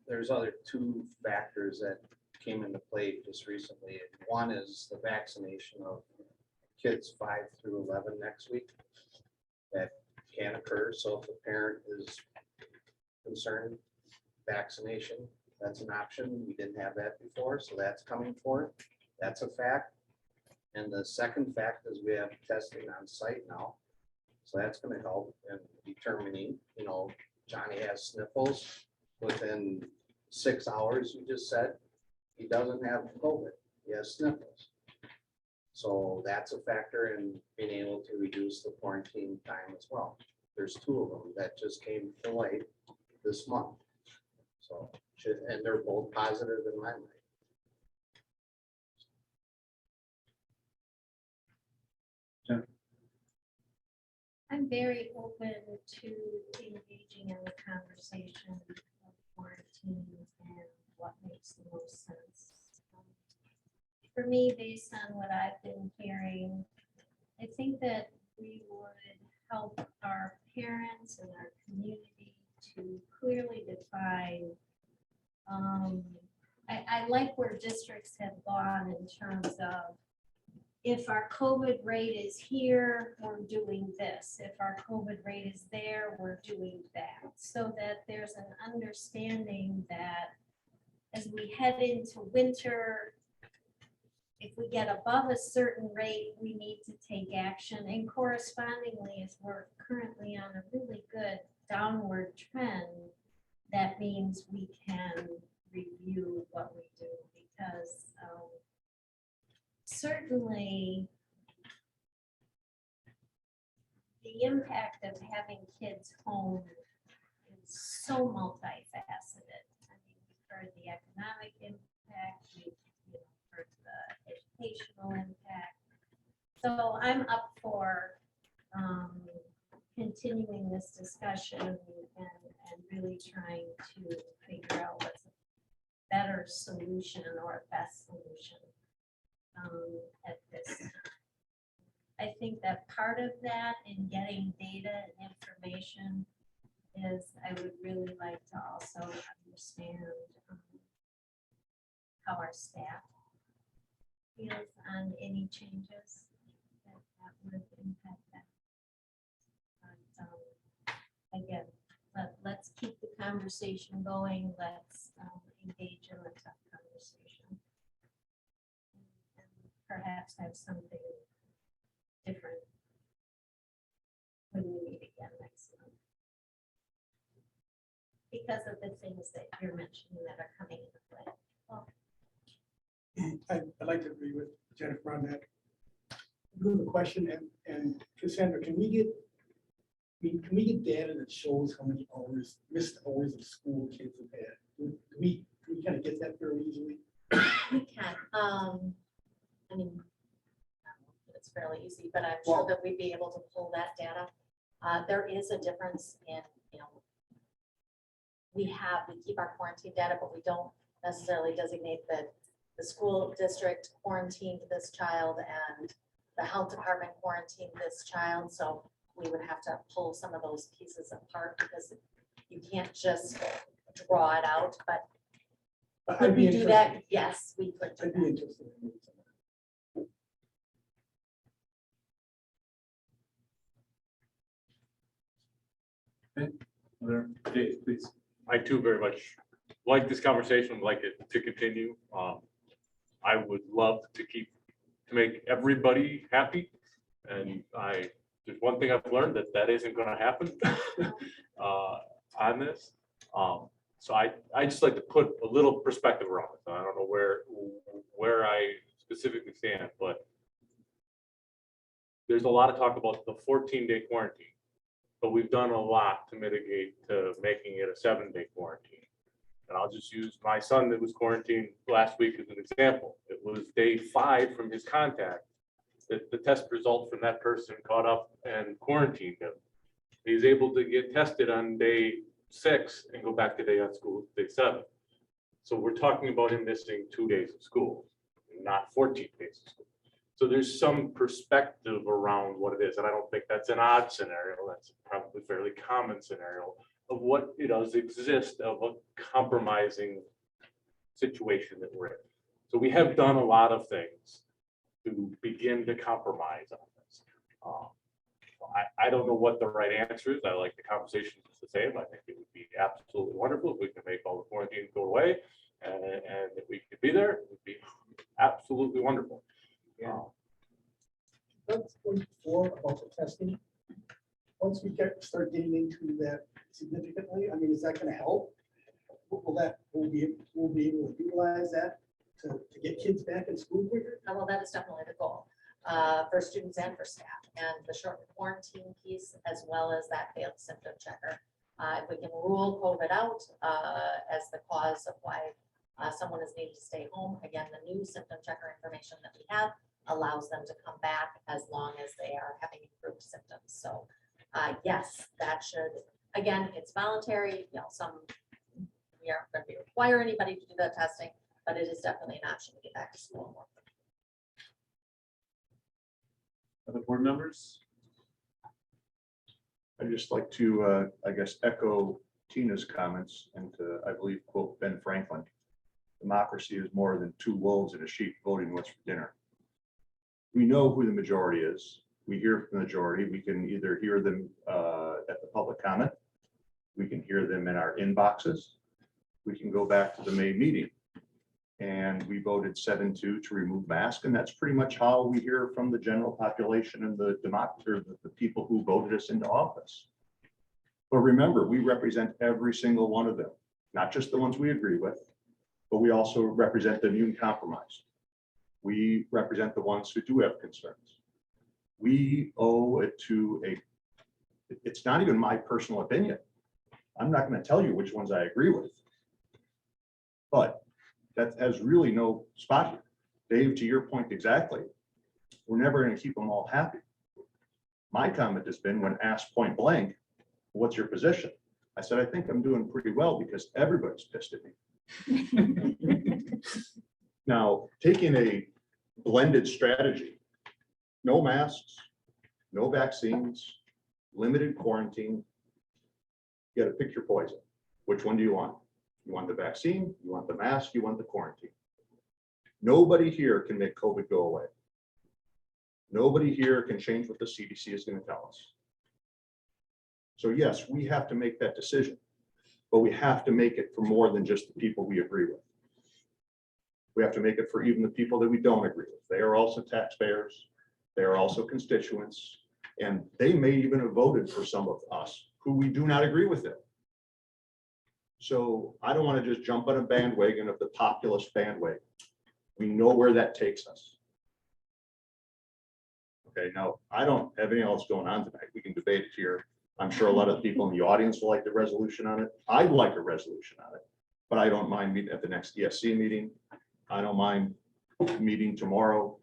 S7: there's other two factors that came into play just recently. One is the vaccination of kids 5 through 11 next week. That can occur, so if a parent is concerned, vaccination, that's an option. We didn't have that before, so that's coming forward. That's a fact. And the second fact is we have testing on site now. So that's going to help in determining, you know, Johnny has sniffles. Within 6 hours, you just said, he doesn't have COVID, he has sniffles. So that's a factor in being able to reduce the quarantine time as well. There's 2 of them that just came to light this month. So, and they're both positive in my mind.
S15: I'm very open to engaging in the conversation of quarantine and what makes the most sense. For me, based on what I've been hearing, I think that we would help our parents and our community to clearly define. I like where districts have gone in terms of, if our COVID rate is here, we're doing this. If our COVID rate is there, we're doing that. So that there's an understanding that as we head into winter, if we get above a certain rate, we need to take action. And correspondingly, if we're currently on a really good downward trend, that means we can review what we do, because certainly the impact of having kids home is so multifaceted. I mean, we've heard the economic impact, we've heard the educational impact. So I'm up for continuing this discussion and really trying to figure out what's a better solution or a best solution at this time. I think that part of that in getting data and information is, I would really like to also understand how our staff feels on any changes that would impact that. But again, let's keep the conversation going. Let's engage in a tough conversation. And perhaps have something different when we meet again next month. Because of the things that you're mentioning that are coming into play. Well,
S5: I'd like to agree with Jennifer on that. Good question, and Cassandra, can we get can we get data that shows how many hours, missed hours of school kids have had? Do we kind of get that fairly easily?
S9: We can, I mean, it's fairly easy, but I'm sure that we'd be able to pull that data. There is a difference in, you know, we keep our quarantine data, but we don't necessarily designate that the school district quarantined this child and the health department quarantined this child. So we would have to pull some of those pieces apart because you can't just draw it out, but could we do that? Yes, we could do
S5: I'd be
S9: that.
S5: interested in doing some of
S1: Other, Dave, please.
S12: I too very much like this conversation, would like it to continue. I would love to make everybody happy. And there's one thing I've learned that isn't gonna happen on this. So I just like to put a little perspective around it. I don't know where I specifically stand, but there's a lot of talk about the 14-day quarantine, but we've done a lot to mitigate to making it a 7-day quarantine. And I'll just use my son that was quarantined last week as an example. It was day 5 from his contact that the test result from that person caught up and quarantined him. He's able to get tested on day 6 and go back to day 7. So we're talking about him missing 2 days of school, not 14 days of school. So there's some perspective around what it is. And I don't think that's an odd scenario. That's probably a fairly common scenario of what it does exist of a compromising situation that we're in. So we have done a lot of things to begin to compromise on this. I don't know what the right answer is. I like the conversation just the same. I think it would be absolutely wonderful if we could make all the quarantine go away and if we could be there, it would be absolutely wonderful.
S5: That's point 4 about the testing. Once we start getting into that significantly, I mean, is that going to help? We'll be able to utilize that to get kids back in school quicker?
S9: Well, that is definitely the goal for students and for staff, and the short quarantine piece, as well as that failed symptom checker. If we can rule COVID out as the cause of why someone is needing to stay home, again, the new symptom checker information that we have allows them to come back as long as they are having improved symptoms. So yes, that should, again, it's voluntary, you know, we aren't going to require anybody to do that testing, but it is definitely an option to get back to school and work.
S1: Other board members?
S16: I'd just like to, I guess, echo Tina's comments and to, I believe, quote Ben Franklin. Democracy is more than 2 wolves in a sheep voting what's for dinner. We know who the majority is. We hear from the majority. We can either hear them at the public comment. We can hear them in our inboxes. We can go back to the May meeting. And we voted 7-2 to remove masks. And that's pretty much how we hear from the general population and the people who voted us into office. But remember, we represent every single one of them, not just the ones we agree with, but we also represent the immune compromised. We represent the ones who do have concerns. We owe it to it's not even my personal opinion. I'm not going to tell you which ones I agree with. But that has really no spot here. Dave, to your point exactly, we're never going to keep them all happy. My comment has been when asked point blank, what's your position? I said, I think I'm doing pretty well because everybody's pissed at me. Now, taking a blended strategy, no masks, no vaccines, limited quarantine, you got to pick your poison. Which one do you want? You want the vaccine, you want the mask, you want the quarantine. Nobody here can make COVID go away. Nobody here can change what the CDC is going to tell us. So yes, we have to make that decision, but we have to make it for more than just the people we agree with. We have to make it for even the people that we don't agree with. They are also taxpayers. They are also constituents, and they may even have voted for some of us who we do not agree with it. So I don't want to just jump on a bandwagon of the populist bandwagon. We know where that takes us. Okay, now I don't have anything else going on tonight. We can debate it here. I'm sure a lot of the people in the audience will like the resolution on it. I'd like a resolution on it, but I don't mind meeting at the next ESC meeting. I don't mind meeting tomorrow.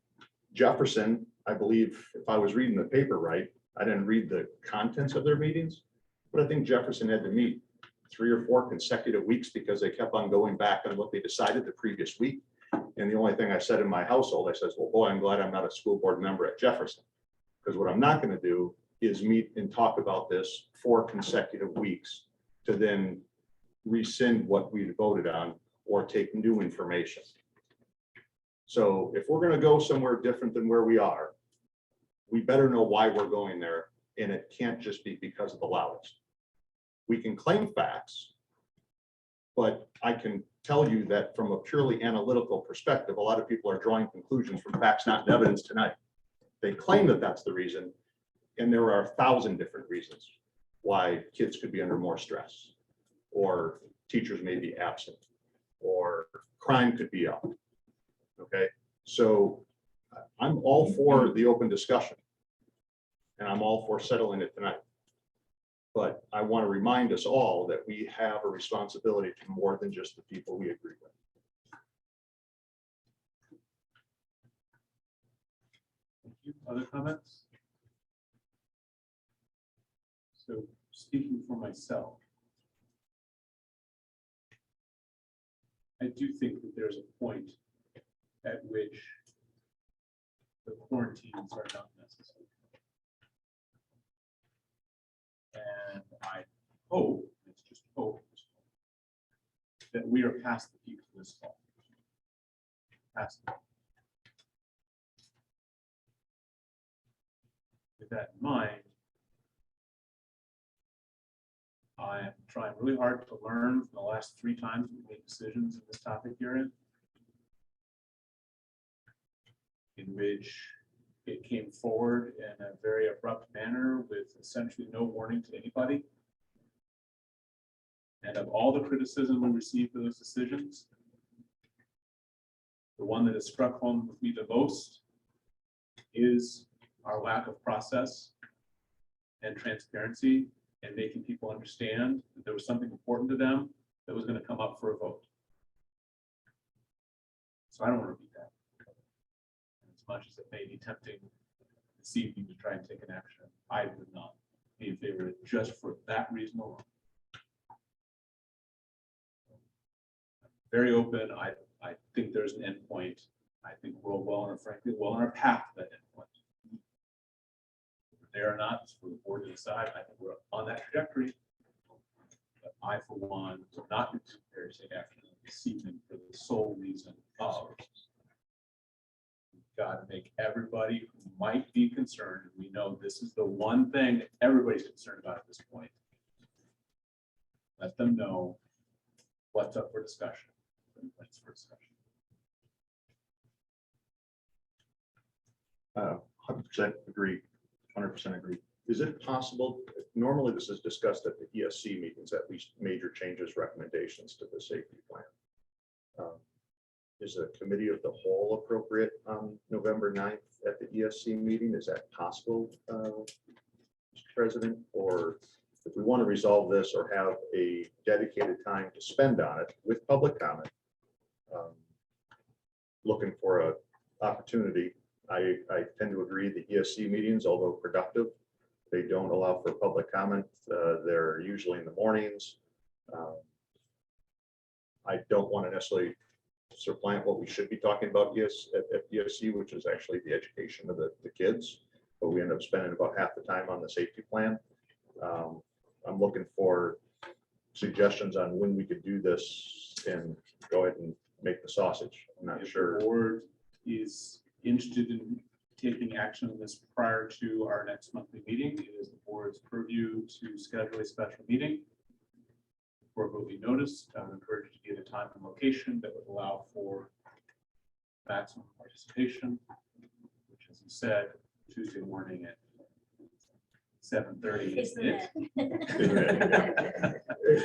S16: Jefferson, I believe, if I was reading the paper right, I didn't read the contents of their meetings, but I think Jefferson had to meet 3 or 4 consecutive weeks because they kept on going back on what they decided the previous week. And the only thing I said in my household, I says, well, boy, I'm glad I'm not a school board member at Jefferson. Because what I'm not going to do is meet and talk about this 4 consecutive weeks to then rescind what we voted on or take new information. So if we're going to go somewhere different than where we are, we better know why we're going there, and it can't just be because of the loudest. We can claim facts, but I can tell you that from a purely analytical perspective, a lot of people are drawing conclusions from facts not in evidence tonight. They claim that that's the reason, and there are 1,000 different reasons why kids could be under more stress, or teachers may be absent, or crime could be up. Okay, so I'm all for the open discussion, and I'm all for settling it tonight. But I want to remind us all that we have a responsibility to more than just the people we agree with.
S1: Thank you. Other comments? So speaking for myself, I do think that there's a point at which the quarantines are not necessary. And I hope, it's just hope, that we are past the peak of this fall. Past it. With that in mind, I am trying really hard to learn from the last 3 times we made decisions in this topic hearing, in which it came forward in a very abrupt manner with essentially no warning to anybody. And of all the criticism we received for those decisions, the one that has struck home with me the most is our lack of process and transparency and making people understand that there was something important to them that was going to come up for a vote. So I don't want to repeat that. As much as it may be tempting this evening to try and take an action, I would not be in favor of it just for that reason alone. Very open. I think there's an endpoint. I think we're well on, frankly, well on our path to that endpoint. There or not, it's for the board to decide. I think we're on that trajectory. But I, for one, will not be prepared to take action this evening for the sole reason of got to make everybody who might be concerned, we know this is the one thing that everybody's concerned about at this point. Let them know what's up for discussion. What's for discussion.
S16: 100% agree. 100% agree. Is it possible, normally this is discussed at the ESC meetings, at least major changes, recommendations to the safety plan. Is a committee of the whole appropriate on November 9th at the ESC meeting? Is that possible, Mr. President? Or if we want to resolve this or have a dedicated time to spend on it with public comment, looking for an opportunity. I tend to agree the ESC meetings, although productive, they don't allow for public comment. They're usually in the mornings. I don't want to necessarily supplant what we should be talking about at ESC, which is actually the education of the kids, but we end up spending about half the time on the safety plan. I'm looking for suggestions on when we could do this and go ahead and make the sausage. I'm not sure.
S1: The board is interested in taking action on this prior to our next monthly meeting. It is the board's purview to schedule a special meeting. Before it will be noticed, I would encourage you to get a time and location that would allow for maximum participation, which, as you said, Tuesday morning at 7:30.
S15: Isn't it?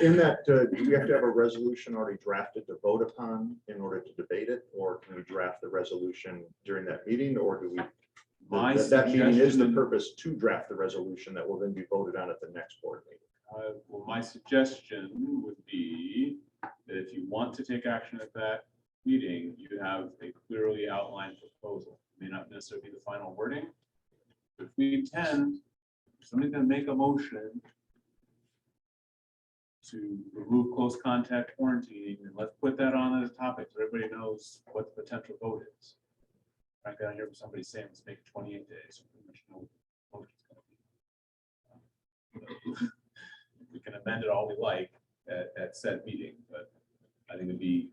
S16: In that, do we have to have a resolution already drafted to vote upon in order to debate it, or can we draft the resolution during that meeting, or do we
S1: My
S16: That meeting is the
S1: suggestion-
S16: purpose to draft the resolution that will then be voted on at the next board meeting.
S1: Well, my suggestion would be that if you want to take action at that meeting, you have a clearly outlined proposal. It may not necessarily be the final wording. If we intend, somebody's gonna make a motion to remove close contact quarantining, and let's put that on as a topic so everybody knows what the potential vote is. I got here with somebody saying let's make it 28 days. So pretty much no motion's gonna be. We can amend it all we like at said meeting, but I think it'd be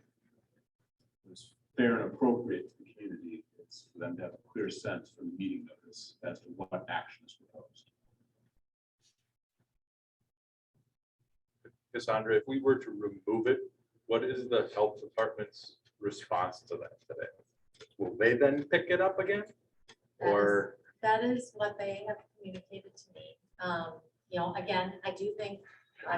S1: fair and appropriate to the community. It's for them to have a clear sense from the meeting notice as to what action is proposed.
S12: Cassandra, if we were to remove it, what is the health department's response to that today? Will they then pick it up again? Or,
S9: That is what they have communicated to me. You know, again, I do think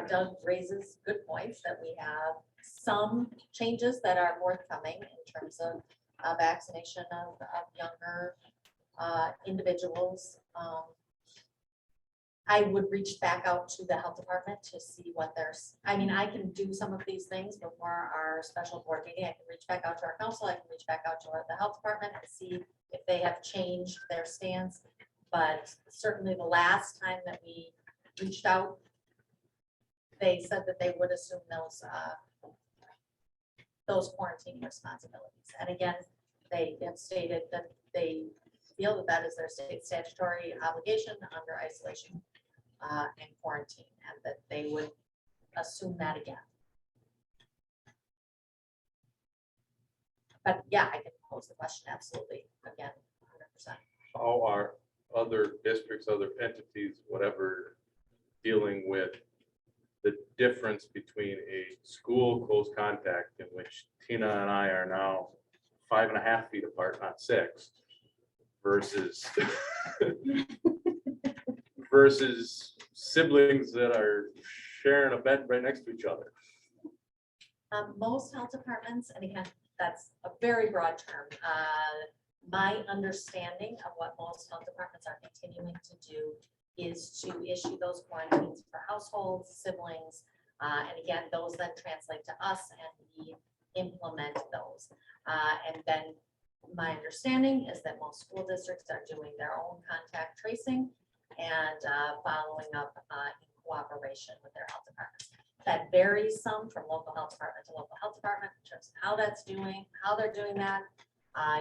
S9: Doug raises good points that we have some changes that are forthcoming in terms of vaccination of younger individuals. I would reach back out to the health department to see what there's, I mean, I can do some of these things before our special board meeting. I can reach back out to our council. I can reach back out to the health department and see if they have changed their stance. But certainly the last time that we reached out, they said that they would assume those quarantine responsibilities. And again, they have stated that they feel that that is their state statutory obligation under isolation and quarantine, and that they would assume that again. But yeah, I can pose the question absolutely again, 100%.
S12: how are other districts, other entities, whatever, dealing with the difference between a school close contact in which Tina and I are now 5.5 feet apart, not 6, versus versus siblings that are sharing a bed right next to each other?
S9: Most health departments, and again, that's a very broad term. My understanding of what most health departments are continuing to do is to issue those quarantines for households, siblings, and again, those then translate to us and we implement those. And then my understanding is that most school districts are doing their own contact tracing and following up in cooperation with their health departments. That varies some from local health department to local health department in terms of how that's doing, how they're doing that.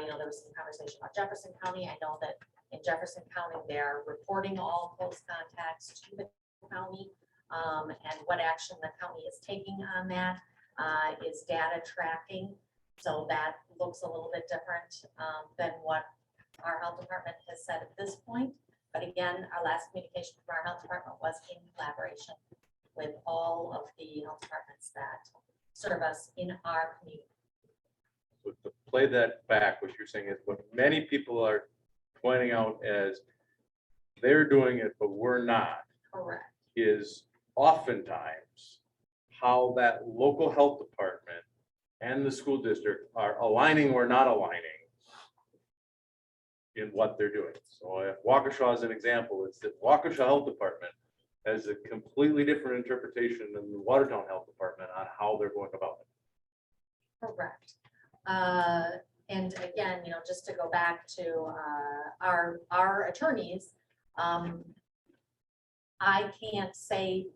S9: You know, there was some conversation about Jefferson County. I know that in Jefferson County, they're reporting all close contacts to the county, and what action the county is taking on that is data tracking. So that looks a little bit different than what our health department has said at this point. But again, our last communication from our health department was in collaboration with all of the health departments that serve us in our community.
S12: So to play that back, what you're saying is what many people are pointing out as they're doing it, but we're not,
S9: Correct.
S12: is oftentimes how that local health department and the school district are aligning or not aligning in what they're doing. So if Waukesha is an example, it's that Waukesha Health Department has a completely different interpretation than the Watertown Health Department on how they're going about it.
S9: Correct. And again, you know, just to go back to our attorneys, I can't say,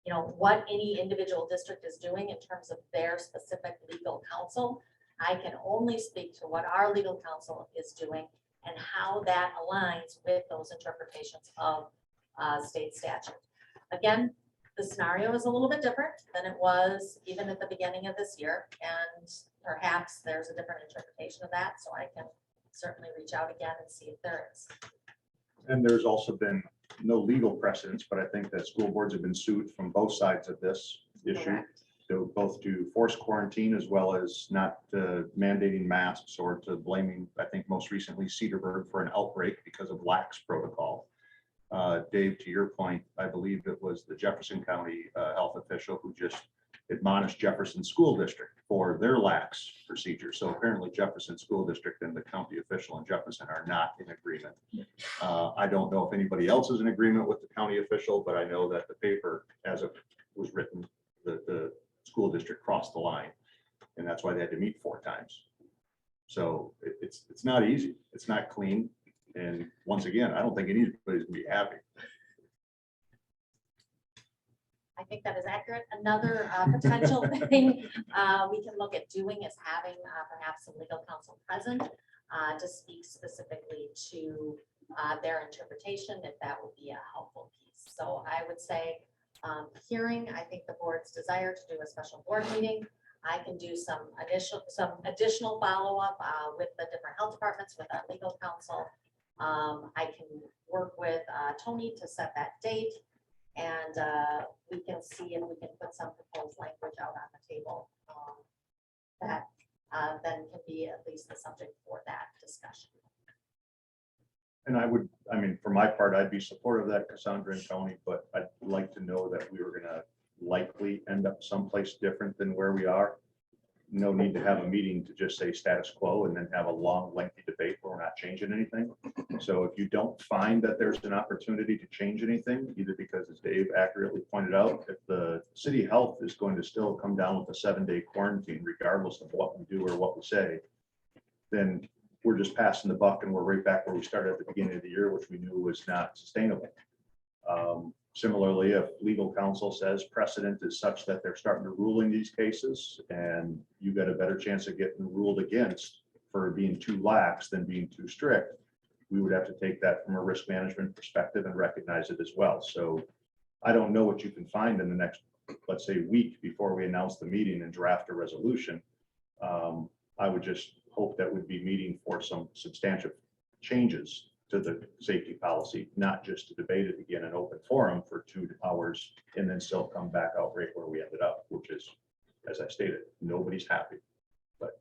S9: you know, what any individual district is doing in terms of their specific legal counsel. I can only speak to what our legal counsel is doing and how that aligns with those interpretations of state statute. Again, the scenario is a little bit different than it was even at the beginning of this year, and perhaps there's a different interpretation of that, so I can certainly reach out again and see if there is.
S16: And there's also been no legal precedence, but I think that school boards have been sued from both sides of this issue.
S9: Correct.
S16: To both to force quarantine as well as not mandating masks or to blaming, I think most recently Cedarburg for an outbreak because of lax protocol. Dave, to your point, I believe it was the Jefferson County health official who just admonished Jefferson School District for their lax procedure. So apparently Jefferson School District and the county official in Jefferson are not in agreement. I don't know if anybody else is in agreement with the county official, but I know that the paper, as it was written, the school district crossed the line. And that's why they had to meet 4 times. So it's not easy. It's not clean. And once again, I don't think anybody's gonna be happy.
S9: I think that is accurate. Another potential thing we can look at doing is having perhaps some legal counsel present to speak specifically to their interpretation, if that would be a helpful piece. So I would say, hearing, I think the board's desire to do a special board meeting. I can do some additional follow-up with the different health departments, with our legal counsel. I can work with Tony to set that date. And we can see if we can put some proposed language out on the table that then can be at least the subject for that discussion.
S16: And I mean, for my part, I'd be supportive of that, Cassandra and Tony, but I'd like to know that we were gonna likely end up someplace different than where we are. No need to have a meeting to just say status quo and then have a long, lengthy debate where we're not changing anything. So if you don't find that there's an opportunity to change anything, either because, as Dave accurately pointed out, if the city health is going to still come down with a 7-day quarantine, regardless of what we do or what we say, then we're just passing the buck and we're right back where we started at the beginning of the year, which we knew was not sustainable. Similarly, if legal counsel says precedent is such that they're starting to rule in these cases and you got a better chance of getting ruled against for being too lax than being too strict, we would have to take that from a risk management perspective and recognize it as well. So I don't know what you can find in the next, let's say, week before we announce the meeting and draft a resolution. I would just hope that we'd be meeting for some substantial changes to the safety policy, not just to debate it again in open forum for 2 hours and then still come back out right where we ended up, which is, as I stated, nobody's happy, but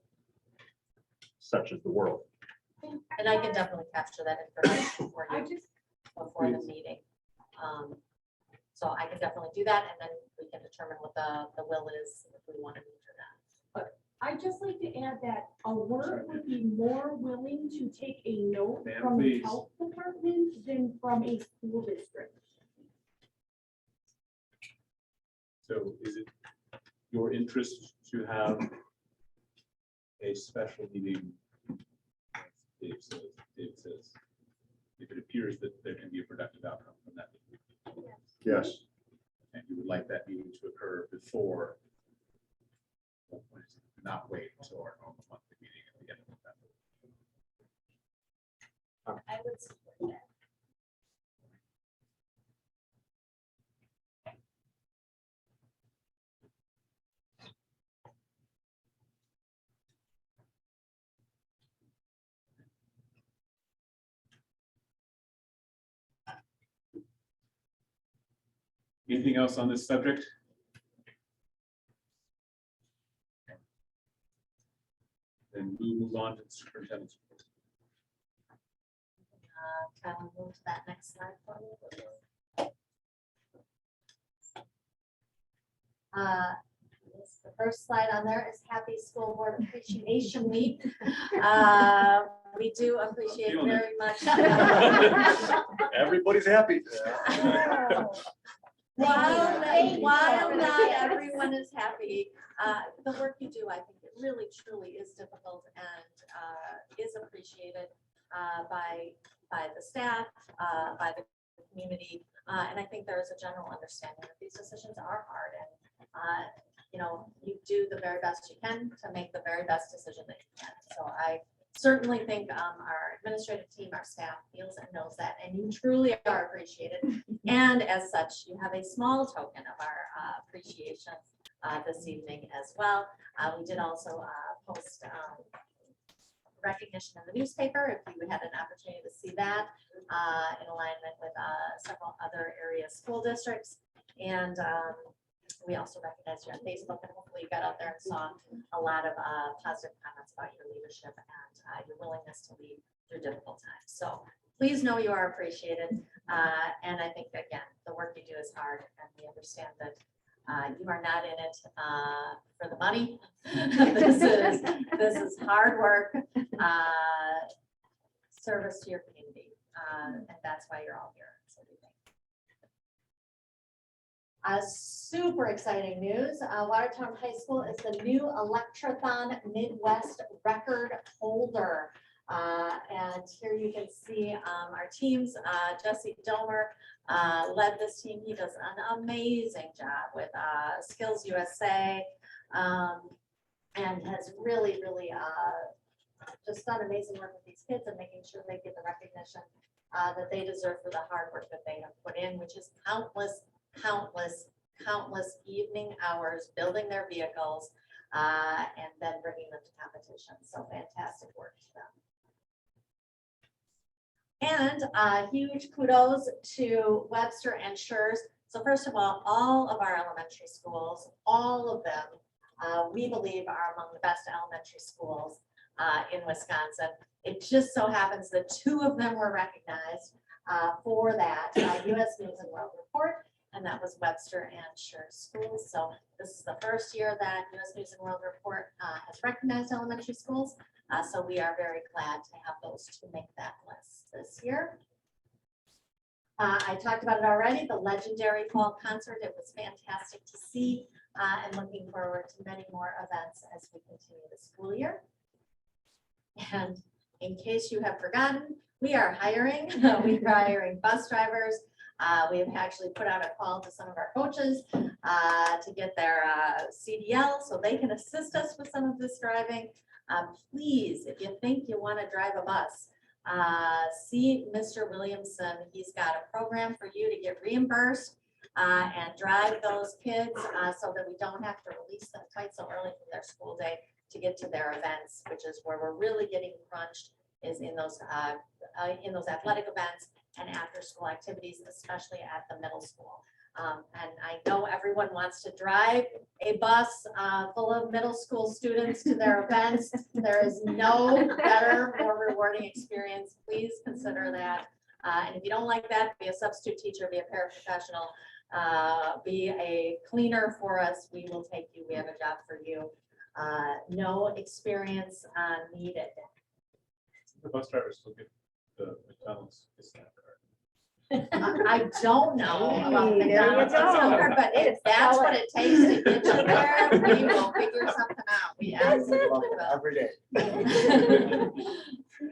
S16: such is the world.
S9: And I can definitely capture that information for you before the meeting. So I can definitely do that, and then we can determine what the will is if we want to meet or not.
S8: I'd just like to add that a word would be more willing to take a note
S1: Ma'am,
S8: from the
S1: please.
S8: health department than from a school district.
S1: So is it your interest to have a special meeting? Dave says, if it appears that there can be a productive outcome from that.
S16: Yes.
S1: And you would like that meeting to occur before, not wait until our normal monthly meeting at the end of November.
S15: I would support that.
S1: Anything else on this subject? Then we move on to the superintendent's report.
S9: Can we move to that next slide for me? The first slide on there is Happy School Board Appreciation Week. We do appreciate very much.
S12: Everybody's happy.
S9: While not everyone is happy, the work you do, I think it really truly is difficult and is appreciated by the staff, by the community. And I think there is a general understanding that these decisions are hard, and you know, you do the very best you can to make the very best decision that you can. So I certainly think our administrative team, our staff feels and knows that, and you truly are appreciated. And as such, you have a small token of our appreciation this evening as well. We did also post recognition in the newspaper, if you had an opportunity to see that, in alignment with several other area school districts. And we also recognize you on Facebook, and hopefully you got out there and saw a lot of positive comments about your leadership and your willingness to lead through difficult times. So please know you are appreciated. And I think, again, the work you do is hard, and we understand that You are not in it for the money. This is hard work, service to your community, and that's why you're all here. So we thank you. Super exciting news. Watertown High School is the new Electrothon Midwest record holder. And here you can see our teams. Jesse Domer led this team. He does an amazing job with Skills USA and has really just done amazing work with these kids and making sure they get the recognition that they deserve for the hard work that they have put in, which is countless evening hours building their vehicles and then bringing them to competition. So fantastic work to them. And huge kudos to Webster and Schurz. So first of all of our elementary schools, all of them, we believe are among the best elementary schools in Wisconsin. It just so happens that 2 of them were recognized for that U.S. News and World Report, and that was Webster and Schurz schools. So this is the first year that U.S. News and World Report has recognized elementary schools. So we are very glad to have those 2 make that list this year. I talked about it already, the legendary fall concert. It was fantastic to see and looking forward to many more events as we continue the school year. And in case you have forgotten, we are hiring. We are hiring bus drivers. We have actually put out a call to some of our coaches to get their CDL so they can assist us with some of this driving. Please, if you think you want to drive a bus, see Mr. Williamson. He's got a program for you to get reimbursed and drive those kids so that we don't have to release them quite so early from their school day to get to their events, which is where we're really getting crunched, is in those athletic events and after school activities, especially at the middle school. And I know everyone wants to drive a bus full of middle school students to their events. There is no better, more rewarding experience. Please consider that. And if you don't like that, be a substitute teacher, be a paraprofessional, be a cleaner for us. We will take you. We have a job for you. No experience needed.
S1: The bus drivers will get the McDonald's discount card.
S9: I don't know about the
S20: Hey, there you
S9: McDonald's
S20: go.
S9: discount card, but if that's what it takes to get you there, we will figure something out. We absolutely will.
S10: Every day.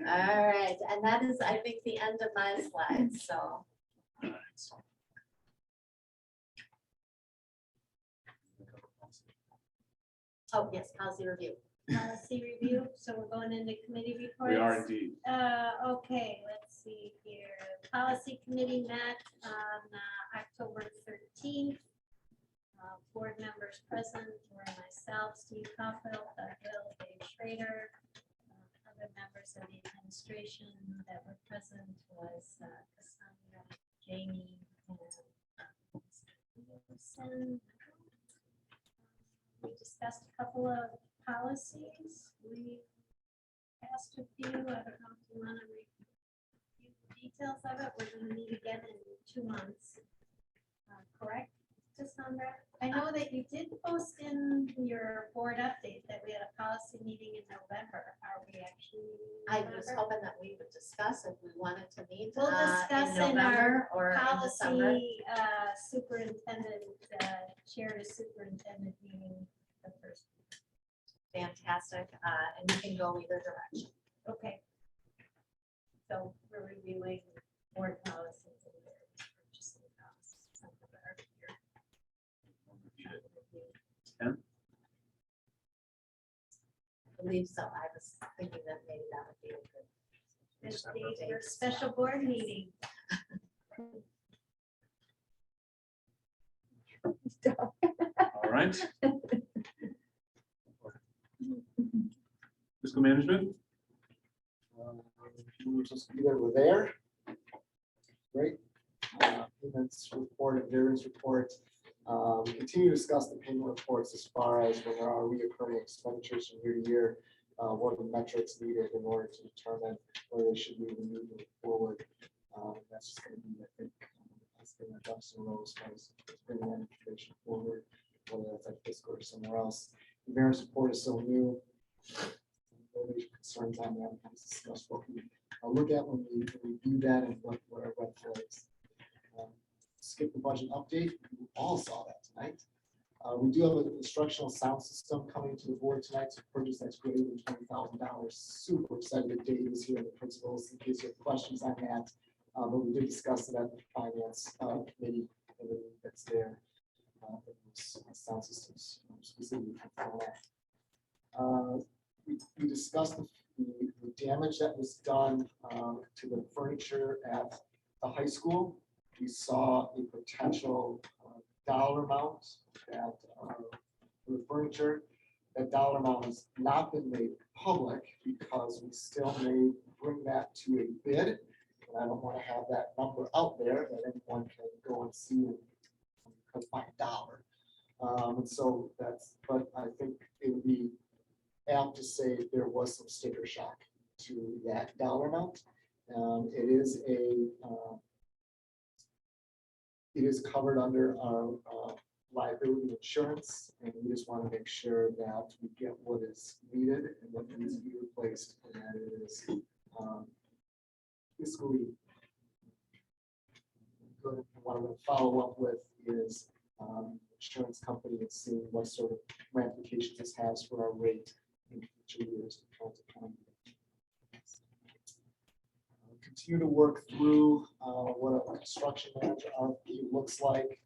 S9: All right, and that is, I think, the end of my slides, so. Oh, yes, policy review.
S15: Policy review, so we're going into committee reports.
S1: We are indeed.
S15: Okay, let's see here. Policy committee met on October 13th. Board members present were myself, Steve Caulfield, Doug Hill, Dave Schrader. Other members of the administration that were present was Cassandra, Jamie, and Wilson. We discussed a couple of policies. We passed a few. I don't know if you want to review the details of it. We're going to meet again in 2 months. Correct, Cassandra? I know that you did post in your board update that we had a policy meeting in November. Are we actually?
S9: I was hoping that we would discuss if we wanted to meet
S15: We'll discuss in
S9: November
S15: our
S9: or in December.
S15: policy superintendent, chair to superintendent meeting the first.
S9: Fantastic, and you can go either direction.
S15: Okay. So we're reviewing board policies and purchasing policies. Something that are here.
S9: I believe so. I was thinking that maybe that would be a good.
S15: It's your special board meeting.
S1: All right. Fiscal management.
S10: We're there. Great. Payments report and variance report. We continue to discuss the payment reports as far as when there are reoccurring expenditures from year to year. What are the metrics needed in order to determine whether they should be moving forward. That's just going to be, I think, that's going to ducks in a row as far as bringing that information forward. whether that's at fiscal or somewhere else. The variance report is so new. No major concerns on that. Kind of discuss what we look at when we do that and what our red flags. Skip the budget update. We all saw that tonight. We do have an instructional sound system coming to the board tonight to purchase that's greater than $20,000. Super excited that Dave is here, the principals, in case you have questions on that. But we did discuss it at the finance committee, and that's there. Sound systems specifically for that. We discussed the damage that was done to the furniture at the high school. We saw a potential dollar amount that for the furniture. That dollar amount has not been made public because we still may bring that to a bid. And I don't want to have that number out there that anyone can go and see and find a dollar. And so that's, but I think it would be apt to say there was some sticker shock to that dollar amount. It is covered under our liability insurance, and we just want to make sure that we get what is needed and what needs to be replaced, and that it is fiscally good. What I'm going to follow up with is insurance company and seeing what sort of ramifications this has for our rate in future years. Continue to work through what a construction manager RFP looks like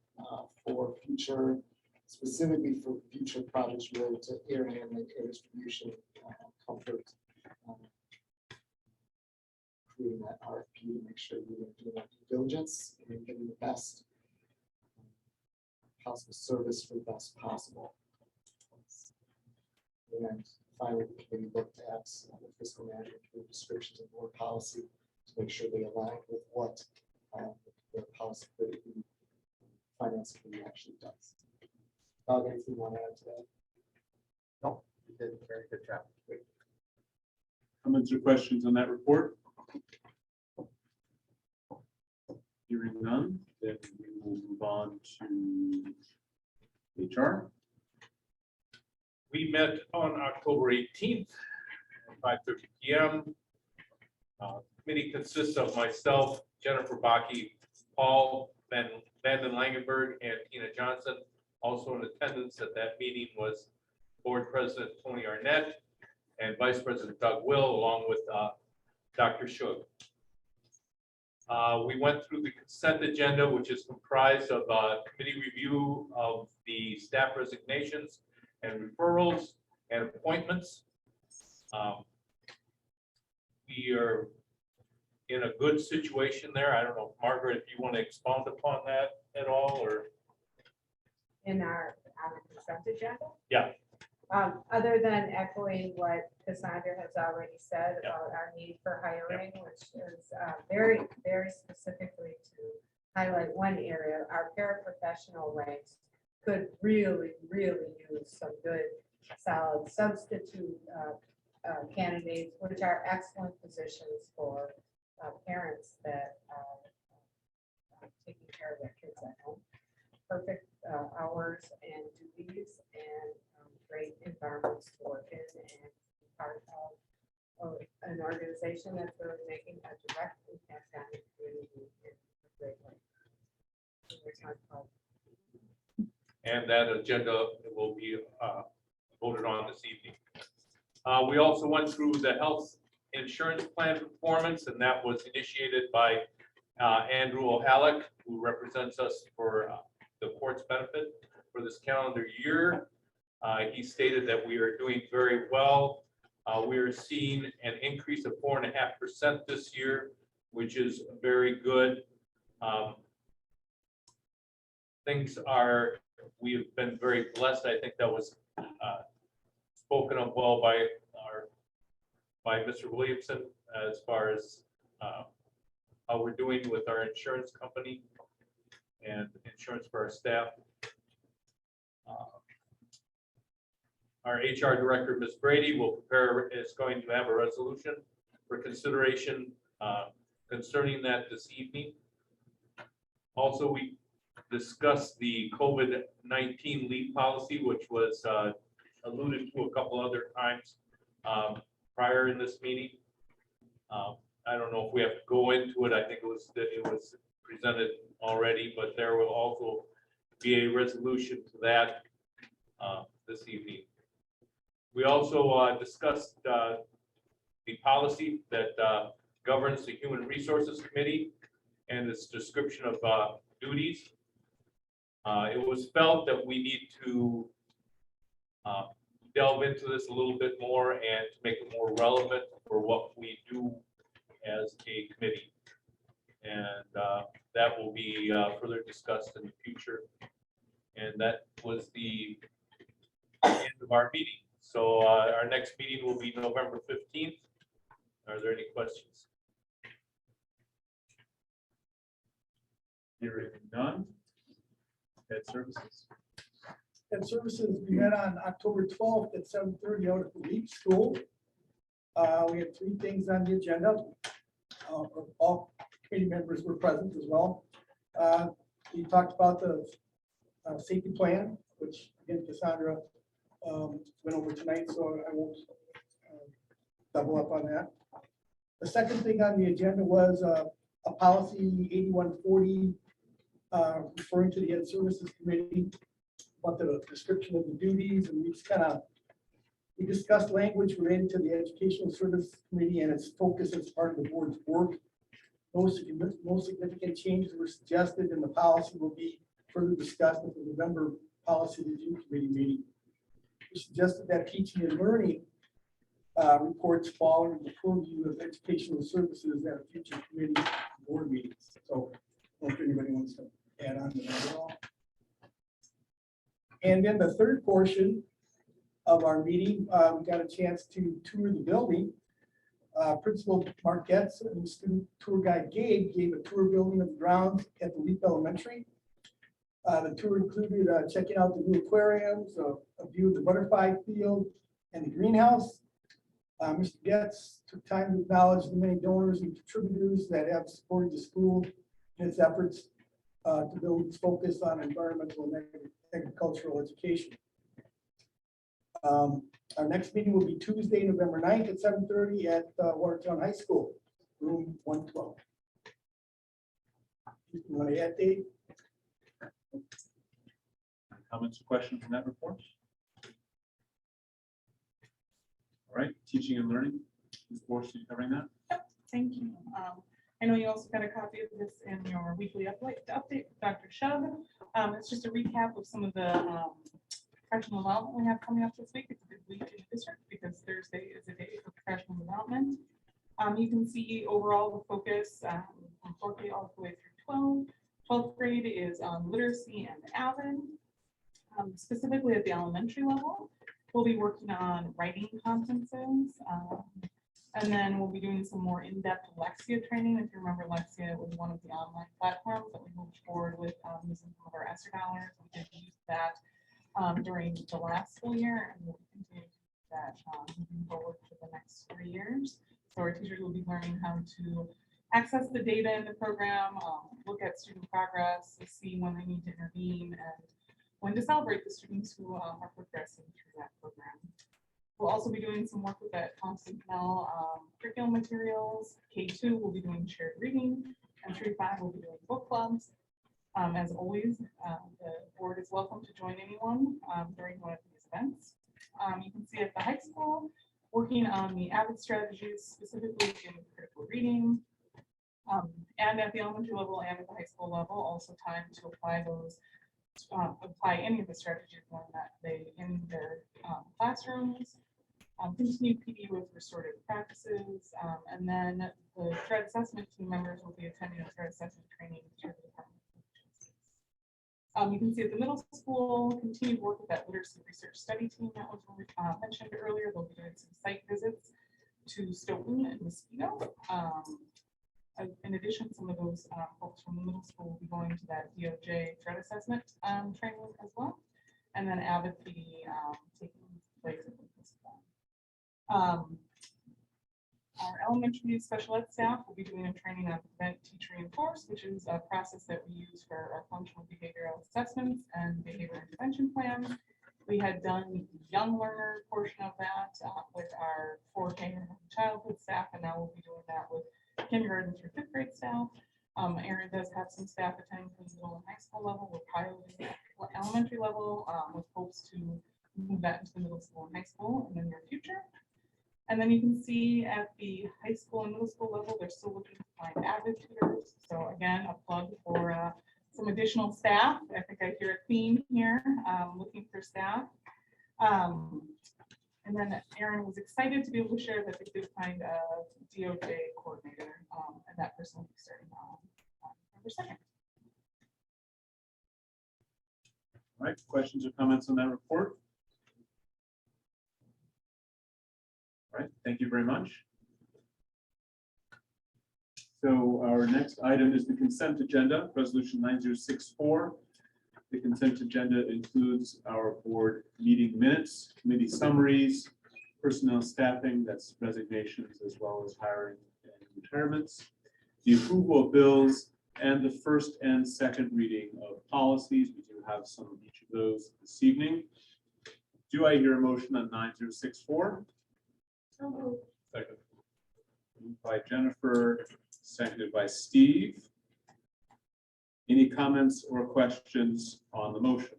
S10: for future, specifically for future projects related to air handling, air distribution, comfort. Creating that RFP to make sure we're doing our due diligence and getting the best possible service for the best possible. And finally, the committee looked at the fiscal management descriptions and board policy to make sure they align with what the policy committee, finance committee actually does. Doug, anything you want to add to that?
S17: No, you did a very good job. Great.
S1: Comments or questions on that report? Hearing none, then we will move on to HR.
S12: We met on October 18th at 5:30 p.m. Committee consists of myself, Jennifer Baki, Paul Vanden Langenberg, and Tina Johnson. Also in attendance at that meeting was Board President Tony Arnett and Vice President Doug Will, along with Dr. Shug. We went through the consent agenda, which is comprised of committee review of the staff resignations and referrals and appointments. We are in a good situation there. I don't know, Margaret, if you want to expound upon that at all, or?
S2: On the consent agenda?
S12: Yeah.
S2: Other than echoing what Cassandra has already said about our need for hiring, which is very, very specifically to highlight one area, our paraprofessional ranks could really, really use some good, solid substitute candidates, which are excellent positions for parents that are taking care of their kids at home. Perfect hours and duties and great environments to work in and be part of an organization that's really making a direct impact on the community in a great way.
S12: And that agenda will be voted on this evening. We also went through the health insurance plan performance, and that was initiated by Andrew O'Hallock, who represents us for the court's benefit for this calendar year. He stated that we are doing very well. We are seeing an increase of 4.5% this year, which is very good. We have been very blessed. I think that was spoken of well by Mr. Williamson as far as how we're doing with our insurance company and insurance for our staff. Our HR director, Ms. Brady, is going to have a resolution for consideration concerning that this evening. Also, we discuss the COVID-19 leave policy, which was alluded to a couple other times prior in this meeting. I don't know if we have to go into it. I think it was presented already, but there will also be a resolution to that this evening. We also discussed the policy that governs the Human Resources Committee and its description of duties. It was felt that we need to delve into this a little bit more and to make it more relevant for what we do as a committee. And that will be further discussed in the future. And that was the end of our meeting. So our next meeting will be November 15th. Are there any questions?
S1: Hearing none. Ed Services.
S5: And services, we met on October 12th at 7:30 out at the Leap School. We had 3 things on the agenda. All committee members were present as well. We talked about the safety plan, which again Cassandra went over tonight, so I won't double up on that. The second thing on the agenda was a policy 8140 referring to the Ed Services Committee, about the description of the duties, and we just we discussed language related to the Educational Service Committee and its focus as part of the board's work. No significant changes were suggested, and the policy will be further discussed at the November Policy Review Committee meeting. We suggested that teaching and learning reports fall under the purview of educational services at a future committee board meetings. So I don't know if anybody wants to add on to that at all. And then the third portion of our meeting, we got a chance to tour the building. Principal Mark Getz and student tour guide Gabe gave a tour building of the grounds at the Leap Elementary. The tour included checking out the new aquariums, a view of the butterfly field and the greenhouse. Mr. Getz took time to acknowledge the many donors and contributors that have supported the school in its efforts to build its focus on environmental and agricultural education. Our next meeting will be Tuesday, November 9th at 7:30 at Watertown High School, room 112. You want to add, Dave?
S1: Comments or questions on that report? All right, teaching and learning. Ms. Borst, you covering that?
S6: Thank you. I know you also got a copy of this in your weekly update with Dr. Shub. It's just a recap of some of the professional development we have coming up this week. It's a big week in the district because Thursday is a day for professional development. You can see overall the focus from 4K all the way through 12. 12th grade is on literacy and AVID. Specifically at the elementary level, we'll be working on writing competences. And then we'll be doing some more in-depth Lexia training. If you remember, Lexia was one of the online platforms that we moved forward with using some of our ESSER dollars. We did use that during the last school year, and we'll continue to do that moving forward for the next 3 years. So our teachers will be learning how to access the data in the program, look at student progress, see when they need to intervene, and when to celebrate the students who are progressing through that program. We'll also be doing some work with that Constant Canal curriculum materials. K2 will be doing shared reading, and 3-5 will be doing book clubs. As always, the board is welcome to join anyone during one of these events. You can see at the high school, working on the AVID strategies, specifically in critical reading, and at the elementary level and at the high school level, also time to apply those, apply any of the strategies in their classrooms. Continue PD with restorative practices, and then the threat assessment team members will be attending a threat assessment training through the Department of Education. You can see at the middle school, continue work with that literacy research study team that was mentioned earlier. They'll be doing some site visits to Stoughton and Mosquito. In addition, some of those folks from the middle school will be going to that DOJ threat assessment training as well. And then AVID PD taking place at this our elementary special ed staff will be doing a training on prevent, teach, reinforce, which is a process that we use for our functional behavioral assessments and behavior intervention plans. We had done the young learner portion of that with our 4K and childhood staff, and now we'll be doing that with kindergarten through 5th grade staff. Erin does have some staff attending from the middle and high school level. We're piloting at elementary level with hopes to move that into the middle school and high school in the near future. And then you can see at the high school and middle school level, they're still looking to find avid tutors. So again, a plug for some additional staff. I think I hear a theme here, looking for staff. And then Erin was excited to be able to share that they did find a DOJ coordinator, and that person will be starting on November 2nd.
S1: All right, questions or comments on that report? All right, thank you very much. So our next item is the consent agenda, resolution 9064. The consent agenda includes our board meeting minutes, committee summaries, personnel staffing, that's resignations, as well as hiring and retirements, the approval of bills, and the first and second reading of policies. We do have some of each of those this evening. Do I hear a motion on 9064?
S12: Second.
S1: Moved by Jennifer, seconded by Steve. Any comments or questions on the motion?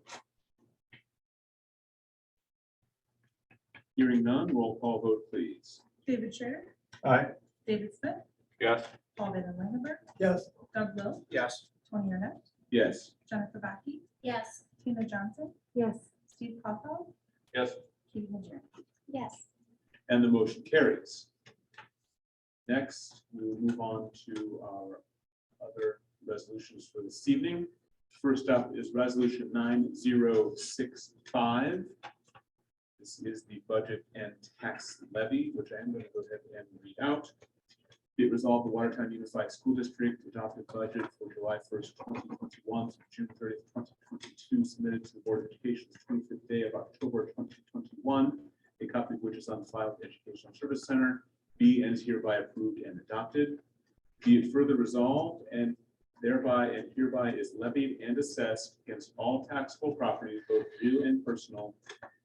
S1: Hearing none, roll call vote, please.
S6: David Schrader,
S12: Aye.
S6: David Smith,
S12: Yes.
S6: Paul Van Langenberg,
S5: Yes.
S6: Doug Will,
S7: Yes.
S6: Tony Arnett,
S1: Yes.
S6: Jennifer Bakke,
S15: Yes.
S6: Tina Johnson,
S20: Yes.
S6: Steve Koffel,
S12: Yes.
S6: Katie Major.
S20: Yes.
S1: And the motion carries. Next, we will move on to our other resolutions for this evening. First up is resolution 9065. This is the budget and tax levy, which I am going to go ahead and read out. Be it resolved, the Watertown Unified School District adopted budget for July 1st, 2021 through June 30th, 2022, submitted to the Board of Education's 25th day of October 2021, a copy of which is on file at the Educational Service Center. Be and is hereby approved and adopted. Be it further resolved, and thereby and hereby is levied and assessed against all taxable property, both real and personal,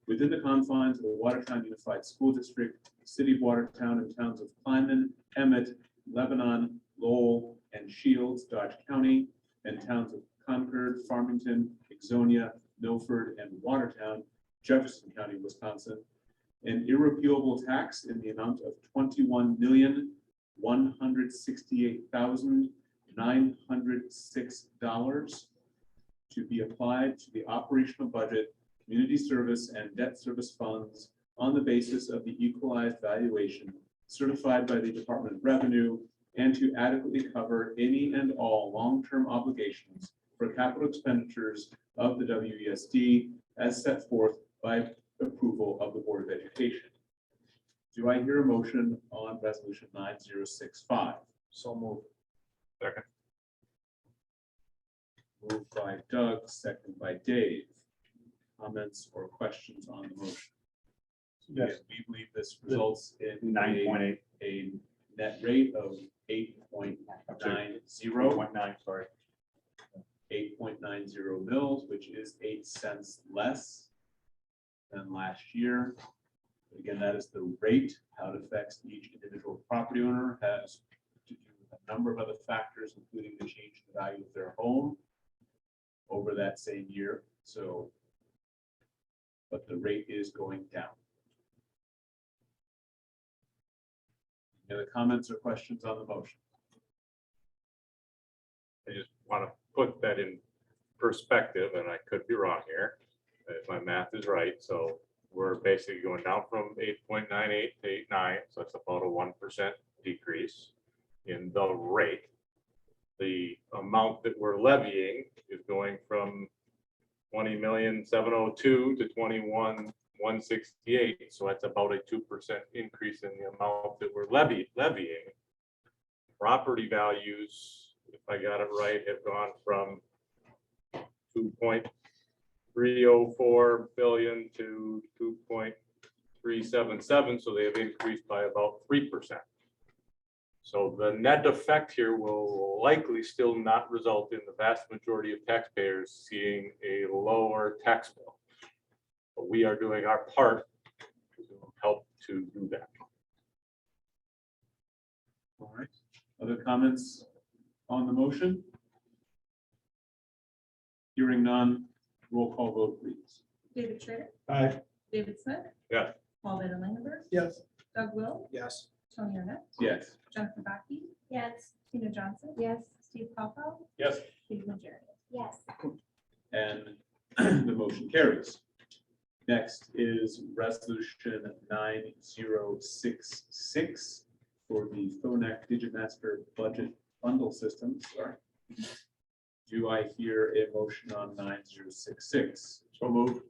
S1: within the confines of the Watertown Unified School District, City of Watertown, and towns of Kleinman, Emmett, Lebanon, Lowell, and Shields, Dodge County, and towns of Concord, Farmington, Ixonia, Milford, and Watertown, Jefferson County, Wisconsin, an irrepealable tax in the amount of $21,168,906 to be applied to the operational budget, community service, and debt service funds on the basis of the equalized valuation certified by the Department of Revenue, and to adequately cover any and all long-term obligations for capital expenditures of the WESD as set forth by approval of the Board of Education. Do I hear a motion on resolution 9065?
S7: So moved.
S12: Second.
S1: Moved by Doug, second by Dave. Comments or questions on the motion?
S14: Yes.
S1: We believe this results in
S12: 9.8.
S1: a net rate of 8.90.
S12: 0.9, sorry.
S1: 8.90 mils, which is 8 cents less than last year. Again, that is the rate. How it affects each individual property owner has to do with a number of other factors, including the change in the value of their home over that same year. So, but the rate is going down. Any other comments or questions on the motion?
S12: I just want to put that in perspective, and I could be wrong here, if my math is right. So we're basically going down from 8.98 to 8.9, so that's about a 1% decrease in the rate. The amount that we're levying is going from 20,702,000 to 21,168. So that's about a 2% increase in the amount that we're levying. Property values, if I got it right, have gone from 2.304 billion to 2.377. So they have increased by about 3%. So the net effect here will likely still not result in the vast majority of taxpayers seeing a lower tax bill. But we are doing our part to help to do that.
S1: All right. Other comments on the motion? Hearing none, roll call vote, please.
S6: David Schrader,
S14: Aye.
S6: David Smith,
S12: Yeah.
S6: Paul Van Langenberg,
S5: Yes.
S6: Doug Will,
S10: Yes.
S6: Tony Arnett,
S1: Yes.
S6: Jennifer Bakke,
S15: Yes.
S6: Tina Johnson,
S20: Yes.
S6: Steve Papa,
S12: Yes.
S6: Katie Majority.
S15: Yes.
S1: And the motion carries. Next is resolution 9066 for the Phonak Digimaster budget bundle system. Sorry. Do I hear a motion on 9066?
S12: So moved.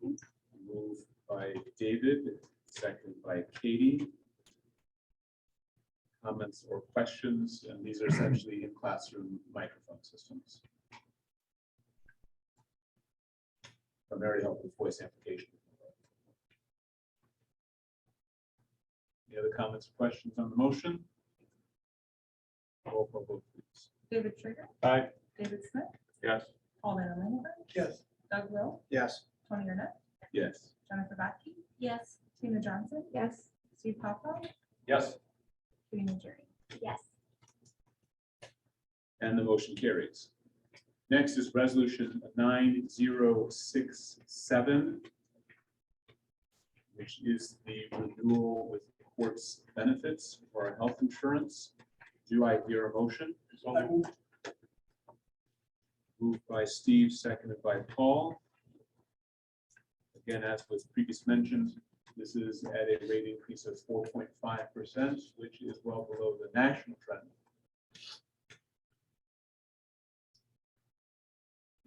S1: Moved by David, seconded by Katie. Comments or questions, and these are essentially in classroom microphone systems. Primarily help with voice amplification. Any other comments or questions on the motion? Roll call vote, please.
S6: David Schrader,
S12: Aye.
S6: David Smith,
S12: Yes.
S6: Paul Van Langenberg,
S5: Yes.
S6: Doug Will,
S10: Yes.
S6: Tony Arnett,
S1: Yes.
S6: Jennifer Bakke,
S15: Yes.
S6: Tina Johnson,
S20: Yes.
S6: Steve Papa,
S12: Yes.
S6: Katie Majority.
S15: Yes.
S1: And the motion carries. Next is resolution 9067, which is the renewal with courts benefits for our health insurance. Do I hear a motion?
S12: So moved.
S1: Moved by Steve, seconded by Paul. Again, as was previously mentioned, this is at a rate increase of 4.5%, which is well below the national trend.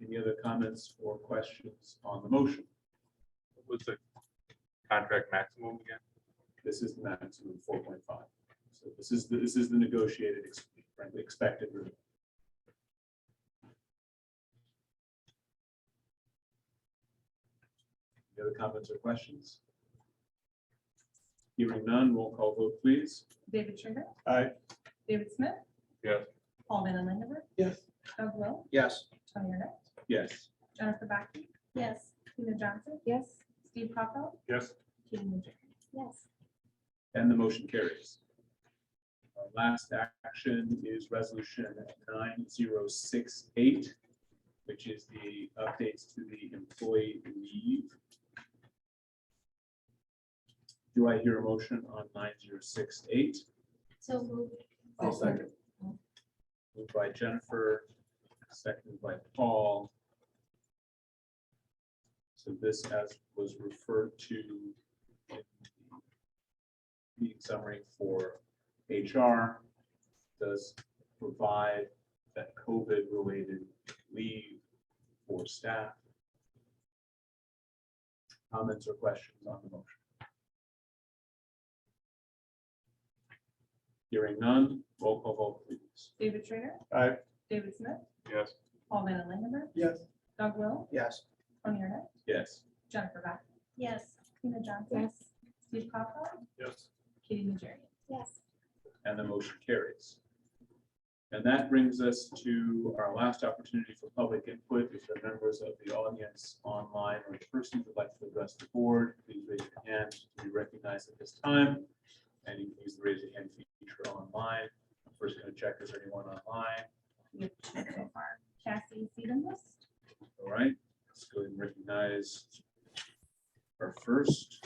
S1: Any other comments or questions on the motion?
S12: What was the contract maximum again?
S1: This is the maximum 4.5. So this is the negotiated, frankly, expected route. Any other comments or questions? Hearing none, roll call vote, please.
S6: David Schrader,
S12: Aye.
S6: David Smith,
S12: Yes.
S6: Paul Van Langenberg,
S5: Yes.
S6: Doug Will,
S10: Yes.
S6: Tony Arnett,
S1: Yes.
S6: Jennifer Bakke,
S15: Yes.
S6: Tina Johnson,
S20: Yes.
S6: Steve Papa,
S12: Yes.
S6: Katie Majority.
S15: Yes.
S1: And the motion carries. Our last action is resolution 9068, which is the updates to the employee leave. Do I hear a motion on 9068?
S15: So moved.
S1: I'll second. Moved by Jennifer, seconded by Paul. So this, as was referred to in the meeting summary for HR, does provide that COVID-related leave for staff. Comments or questions on the motion? Hearing none, roll call vote, please.
S6: David Schrader,
S12: Aye.
S6: David Smith,
S12: Yes.
S6: Paul Van Langenberg,
S5: Yes.
S6: Doug Will,
S10: Yes.
S6: Tony Arnett,
S1: Yes.
S6: Jennifer Bakke,
S15: Yes.
S6: Tina Johnson,
S20: Yes.
S6: Steve Papa,
S12: Yes.
S6: Katie Majority.
S15: Yes.
S1: And the motion carries. And that brings us to our last opportunity for public input. If there are members of the audience online or in person who would like to address the board, please raise your hand to be recognized at this time. And you can use the raise your hand feature online. I'm first going to check, is there anyone online?
S6: We have two so far. Cassie Sedenlist,
S1: All right, let's go ahead and recognize our first.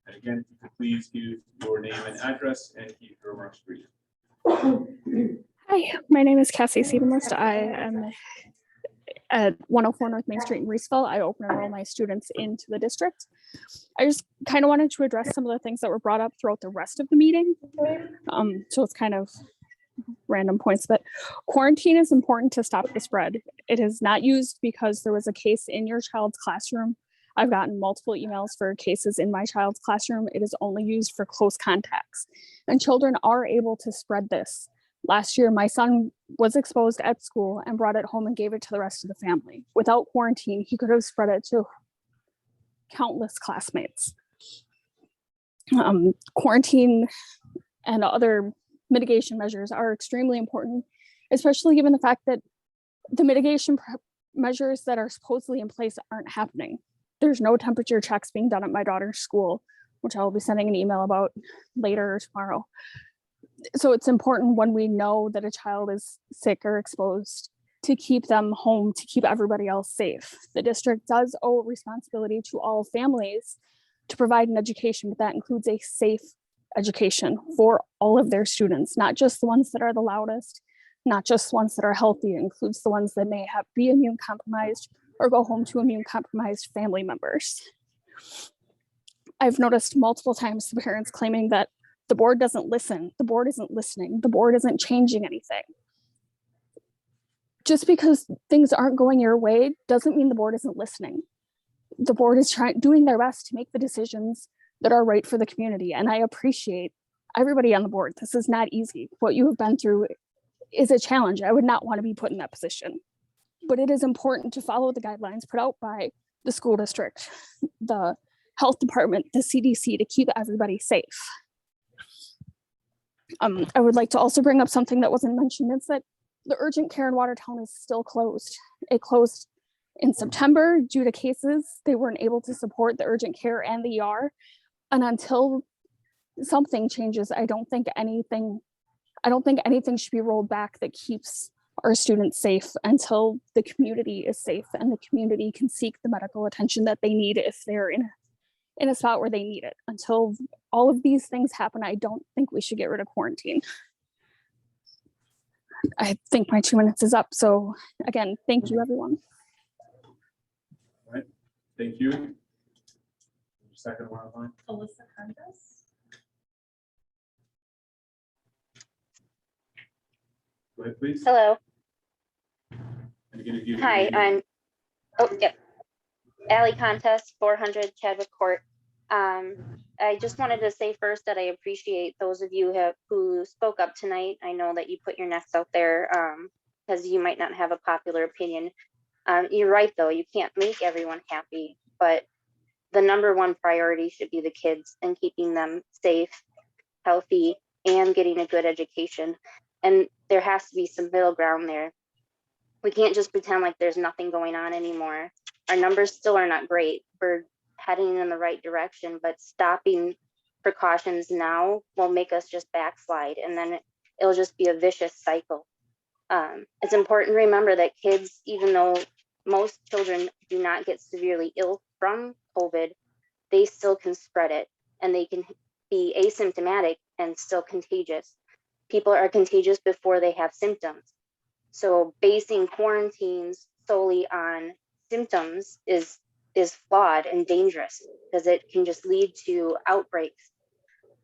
S1: And again, if you could please give your name and address and keep your remarks brief.
S13: Hi, my name is Cassie Siebenlist. I am at 104 North Main Street in Reeseville. I open enroll my students into the district. I just kind of wanted to address some of the things that were brought up throughout the rest of the meeting. So it's kind of random points, but quarantine is important to stop the spread. It is not used because there was a case in your child's classroom. I've gotten multiple emails for cases in my child's classroom. It is only used for close contacts, and children are able to spread this. Last year, my son was exposed at school and brought it home and gave it to the rest of the family. Without quarantine, he could have spread it to countless classmates. Quarantine and other mitigation measures are extremely important, especially given the fact that the measures that are supposedly in place aren't happening. There's no temperature checks being done at my daughter's school, which I will be sending an email about later or tomorrow. So it's important when we know that a child is sick or exposed to keep them home, to keep everybody else safe. The district does owe responsibility to all families to provide an education, but that includes a safe education for all of their students, not just the ones that are the loudest, not just ones that are healthy. It includes the ones that may be immune compromised or go home to immune compromised family members. I've noticed multiple times the parents claiming that the board doesn't listen, the board isn't listening, the board isn't changing anything. Just because things aren't going your way doesn't mean the board isn't listening. The board is doing their best to make the decisions that are right for the community. And I appreciate everybody on the board. This is not easy. What you have been through is a challenge. I would not want to be put in that position. But it is important to follow the guidelines put out by the school district, the health department, the CDC, to keep everybody safe. I would like to also bring up something that wasn't mentioned. It's that the urgent care in Watertown is still closed. It closed in September due to cases. They weren't able to support the urgent care and the ER. And until something changes, I don't think anything should be rolled back that keeps our students safe until the community is safe and the community can seek the medical attention that they need if they're in a spot where they need it. Until all of these things happen, I don't think we should get rid of quarantine. I think my 2 minutes is up. So again, thank you, everyone.
S1: All right, thank you. Second one online.
S6: Alyssa Condos.
S1: Go ahead, please.
S4: Hello.
S1: And again, if you-
S4: Hi, I'm, oh, yep. Ally Contest, 400 Chadwick Court. I just wanted to say first that I appreciate those of you who spoke up tonight. I know that you put your necks out there because you might not have a popular opinion. You're right, though. You can't make everyone happy, but the #1 priority should be the kids and keeping them safe, healthy, and getting a good education. And there has to be some middle ground there. We can't just pretend like there's nothing going on anymore. Our numbers still are not great. We're heading in the right direction, but stopping precautions now will make us just backslide, and then it'll just be a vicious cycle. It's important to remember that kids, even though most children do not get severely ill from COVID, they still can spread it, and they can be asymptomatic and still contagious. People are contagious before they have symptoms. So basing quarantines solely on symptoms is flawed and dangerous because it can just lead to outbreaks.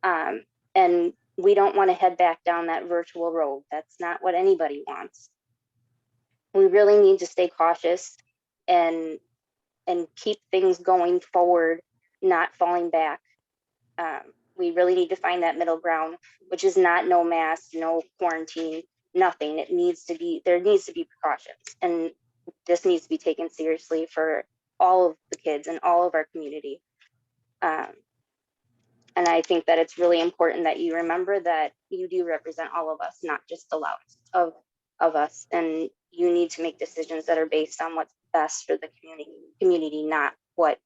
S4: And we don't want to head back down that virtual road. That's not what anybody wants. We really need to stay cautious and keep things going forward, not falling back. We really need to find that middle ground, which is not no mask, no quarantine, nothing. There needs to be precautions, and this needs to be taken seriously for all of the kids and all of our community. And I think that it's really important that you remember that you do represent all of us, not just the loudest of us. And you need to make decisions that are based on what's best for the community, not what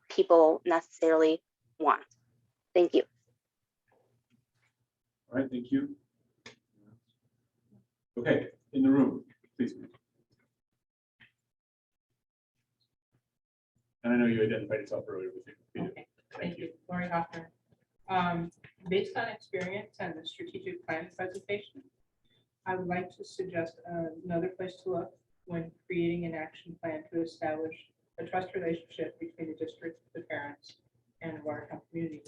S4: people necessarily want. Thank you.
S1: All right, thank you. Okay, in the room, please. And I know you identified yourself earlier with you.
S6: Okay, thank you. Lori Hoffner. Based on experience and the strategic plan presentation, I would like to suggest another place to look when creating an action plan to establish a trust relationship between the district, the parents, and Watertown community.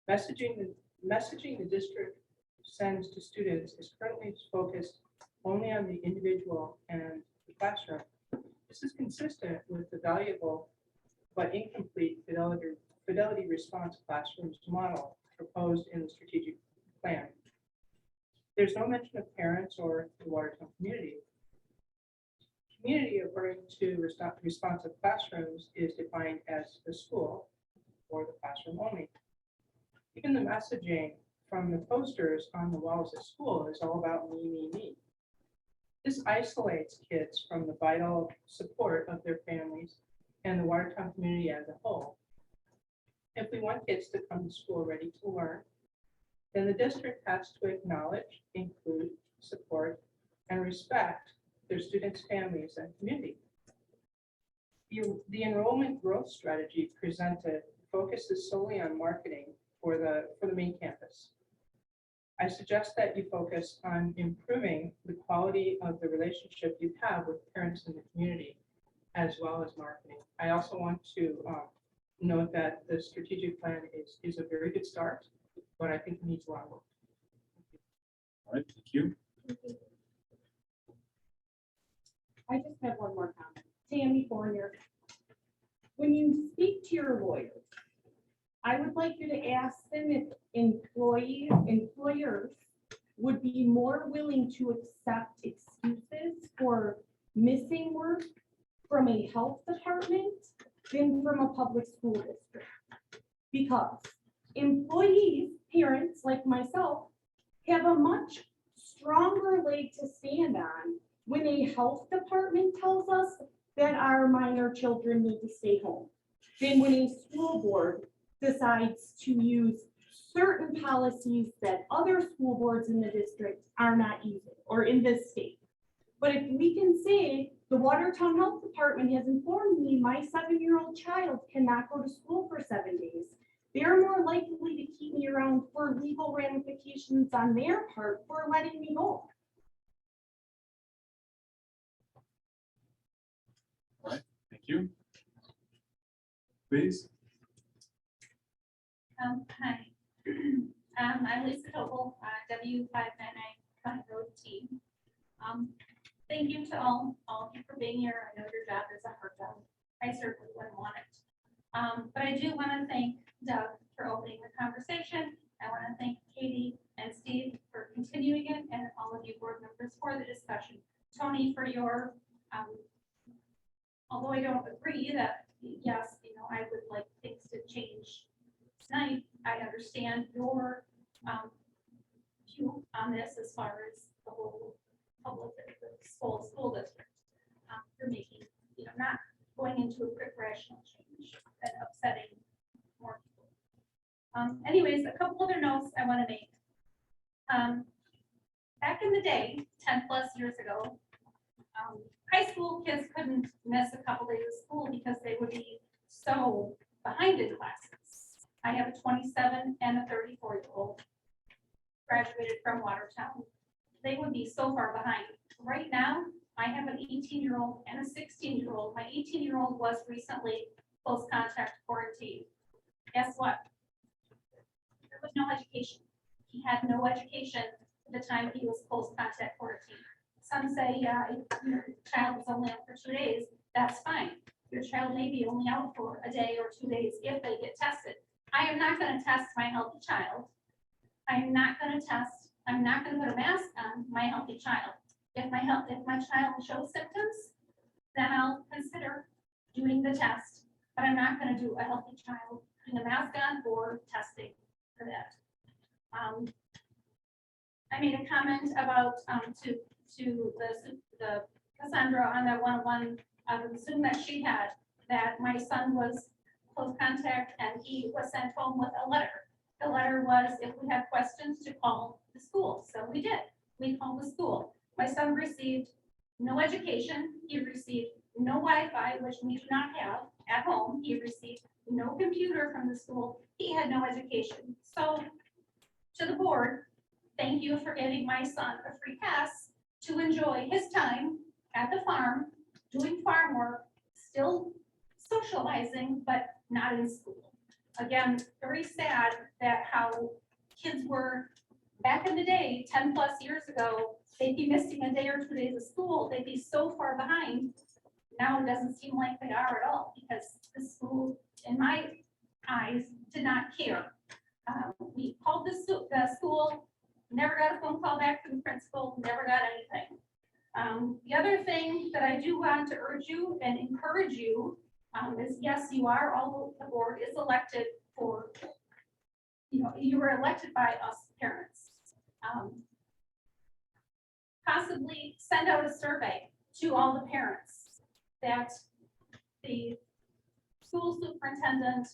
S6: Messaging the district sends to students is currently focused only on the individual and the classroom. This is consistent with the valuable but incomplete fidelity response classrooms model proposed in the strategic plan. There's no mention of parents or the Watertown community. Community, according to responsive classrooms, is defined as the school or the classroom only.
S3: Even the messaging from the posters on the walls at school is all about me, me, me. This isolates kids from the vital support of their families and the Watertown community as a whole. If we want kids to come to school ready to learn, then the district has to acknowledge, include, support, and respect their students' families and community. The enrollment growth strategy presented focuses solely on marketing for the main campus. I suggest that you focus on improving the quality of the relationship you have with parents in the community, as well as marketing. I also want to note that the strategic plan is a very good start, but I think it needs a lot of work.
S1: All right, thank you.
S8: I just have one more comment. Tammy Fournier. When you speak to your lawyers, I would like you to ask them if employers would be more willing to accept excuses for missing work from a health department than from a public school district. Because employees, parents like myself, have a much stronger leg to stand on when a health department tells us that our minor children need to stay home than when a school board decides to use certain policies that other school boards in the district are not using or in this state. But if we can say the Watertown Health Department has informed me my 7-year-old child cannot go to school for 7 days, they're more likely to keep me around for legal ramifications on their part for letting me go.
S1: All right, thank you. Please.
S22: Hi, I'm Lisa Tobel, W599 Front Road team. Thank you to all of you for being here. I know your job is a hard job. I certainly wouldn't want it. But I do want to thank Doug for opening the conversation. I want to thank Katie and Steve for continuing it, and all of you board members for the discussion. Tony, for your, although I don't agree that, yes, I would like things to change tonight, I understand your view on this as far as the whole public, the school district. You're making, not going into a quick rational change and upsetting more people. Anyways, a couple other notes I want to make. Back in the day, 10 plus years ago, high school kids couldn't miss a couple days of school because they would be so behind in classes. I have a 27 and a 34-year-old graduated from Watertown. They would be so far behind. Right now, I have an 18-year-old and a 16-year-old. My 18-year-old was recently close contact quarantined. Guess what? There was no education. He had no education at the time he was close contact quarantined. Some say, yeah, if your child was only out for 2 days, that's fine. Your child may be only out for a day or 2 days if they get tested. I am not going to test my healthy child. I'm not going to test. I'm not going to put a mask on my healthy child. If my child shows symptoms, then I'll consider doing the test. But I'm not going to do a healthy child putting a mask on or testing for that. I made a comment about to the Cassandra on that one-on-one Zoom that she had, that my son was close contact and he was sent home with a letter. The letter was, if we have questions, to call the school. So we did. We called the school. My son received no education. He received no Wi-Fi, which we do not have at home. He received no computer from the school. He had no education. So to the board, thank you for giving my son a free pass to enjoy his time at the farm, doing farm work, still socializing, but not in school. Again, very sad that how kids were back in the day, 10 plus years ago, they'd be missing a day or 2 days of school. They'd be so far behind. Now it doesn't seem like they are at all because the school, in my eyes, did not care. We called the school, never got a phone call back from the principal, never got anything. The other thing that I do want to urge you and encourage you is, yes, you are, all the board is elected for, you were elected by us parents. Possibly send out a survey to all the parents that the school superintendent,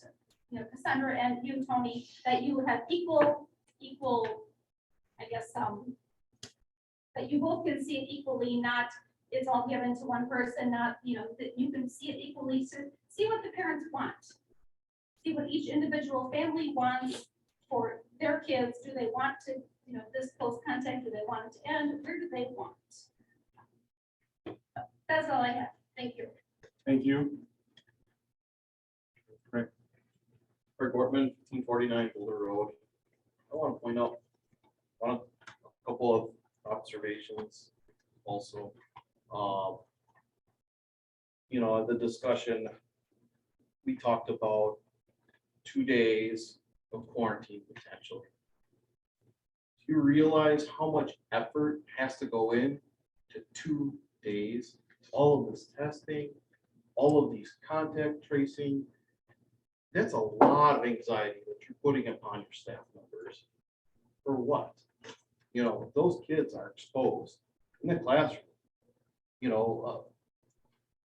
S22: Cassandra and you, Tony, that you have equal, I guess, that you both can see it equally, not it's all given to one person, not, that you can see it equally, so see what the parents want. See what each individual family wants for their kids. Do they want to, this close contact, do they want it to end? Where do they want? That's all I have. Thank you.
S1: Thank you.
S7: Craig Wortman, 1549 Boulder Road. I want to point out a couple of observations also. The discussion, we talked about 2 days of quarantine potentially. Do you realize how much effort has to go in to 2 days? All of this testing, all of these contact tracing. That's a lot of anxiety that you're putting upon your staff members. For what? Those kids are exposed in the classroom.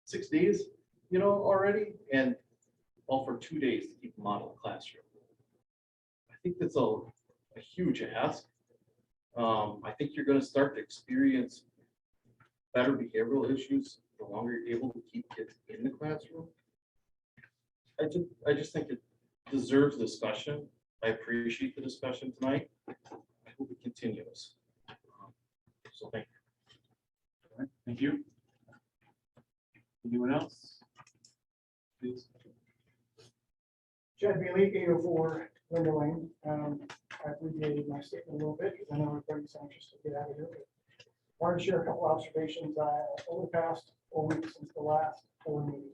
S7: 6 days, already, and all for 2 days to keep them out of the classroom. I think that's a huge ask. I think you're going to start to experience better behavioral issues the longer you're able to keep kids in the classroom. I just think it deserves discussion. I appreciate the discussion tonight. I hope it continues. So thank you.
S1: All right, thank you. Anyone else? Please.
S5: Chad Bailey, 804 Linda Lane. I abbreviated my statement a little bit because I know everybody's anxious to get out of here. But wanted to share a couple observations over the past 4 weeks since the last board meeting.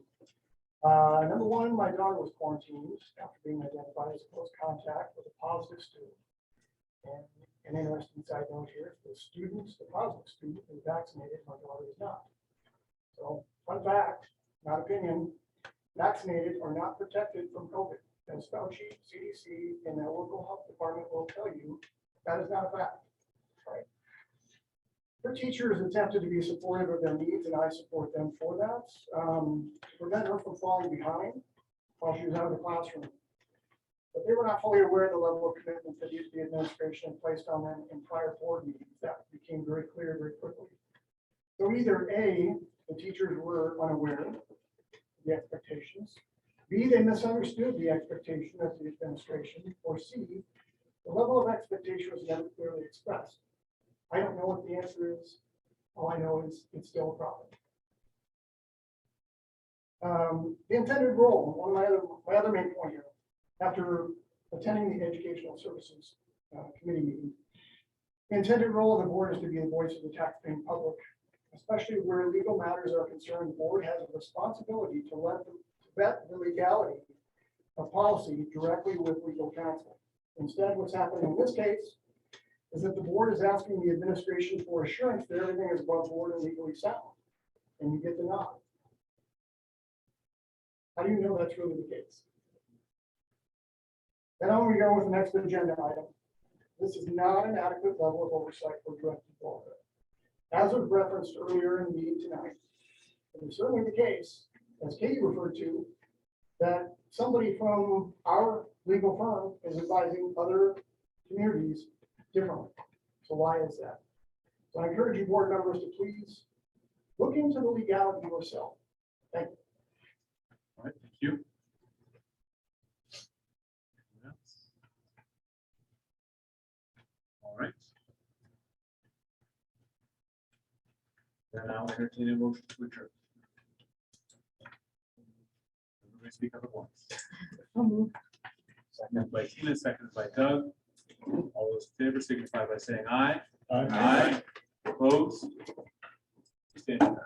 S5: Number one, my daughter was quarantined after being identified as a close contact with a positive student. And an interesting side note here, the positive student is vaccinated, my daughter is not. So fun fact, not opinion, vaccinated are not protected from COVID. As Fauci, CDC, and the local health department will tell you, that is not a fact. Right? Her teachers attempted to be supportive of their needs, and I support them for that. To prevent her from falling behind while she was out of the classroom. But they were not fully aware of the level of commitment that the administration placed on them in prior board meetings. That became very clear very quickly. So either A, the teachers were unaware of the expectations, B, they misunderstood the expectation of the administration, or C, the level of expectation was never clearly expressed. I don't know what the answer is. All I know is it's still a problem. The intended role, one of my other main point here, after attending the Educational Services Committee meeting, the intended role of the board is to be the voice of the taxpaying public, especially where legal matters are concerned. The board has a responsibility to vet the legality of policy directly with legal counsel. Instead, what's happening in this case is that the board is asking the administration for assurance that everything is above board and legally sound, and you get the nod. How do you know that's really the case? Then on we go with the next agenda item. This is not an adequate level of oversight for direct involvement. As was referenced earlier in the meeting tonight, it is certainly the case, as Katie referred to, that somebody from our legal firm is advising other communities differently. So why is that? So I encourage you board members to please look into the legality yourself. Thank you.
S1: All right, thank you. Anyone else? All right. Then I'll entertain a motion to adjourn. Everybody speak up at once. Second by Tina, seconded by Doug. All those in favor signify by saying aye. Aye. Opposed? Stand adjourned.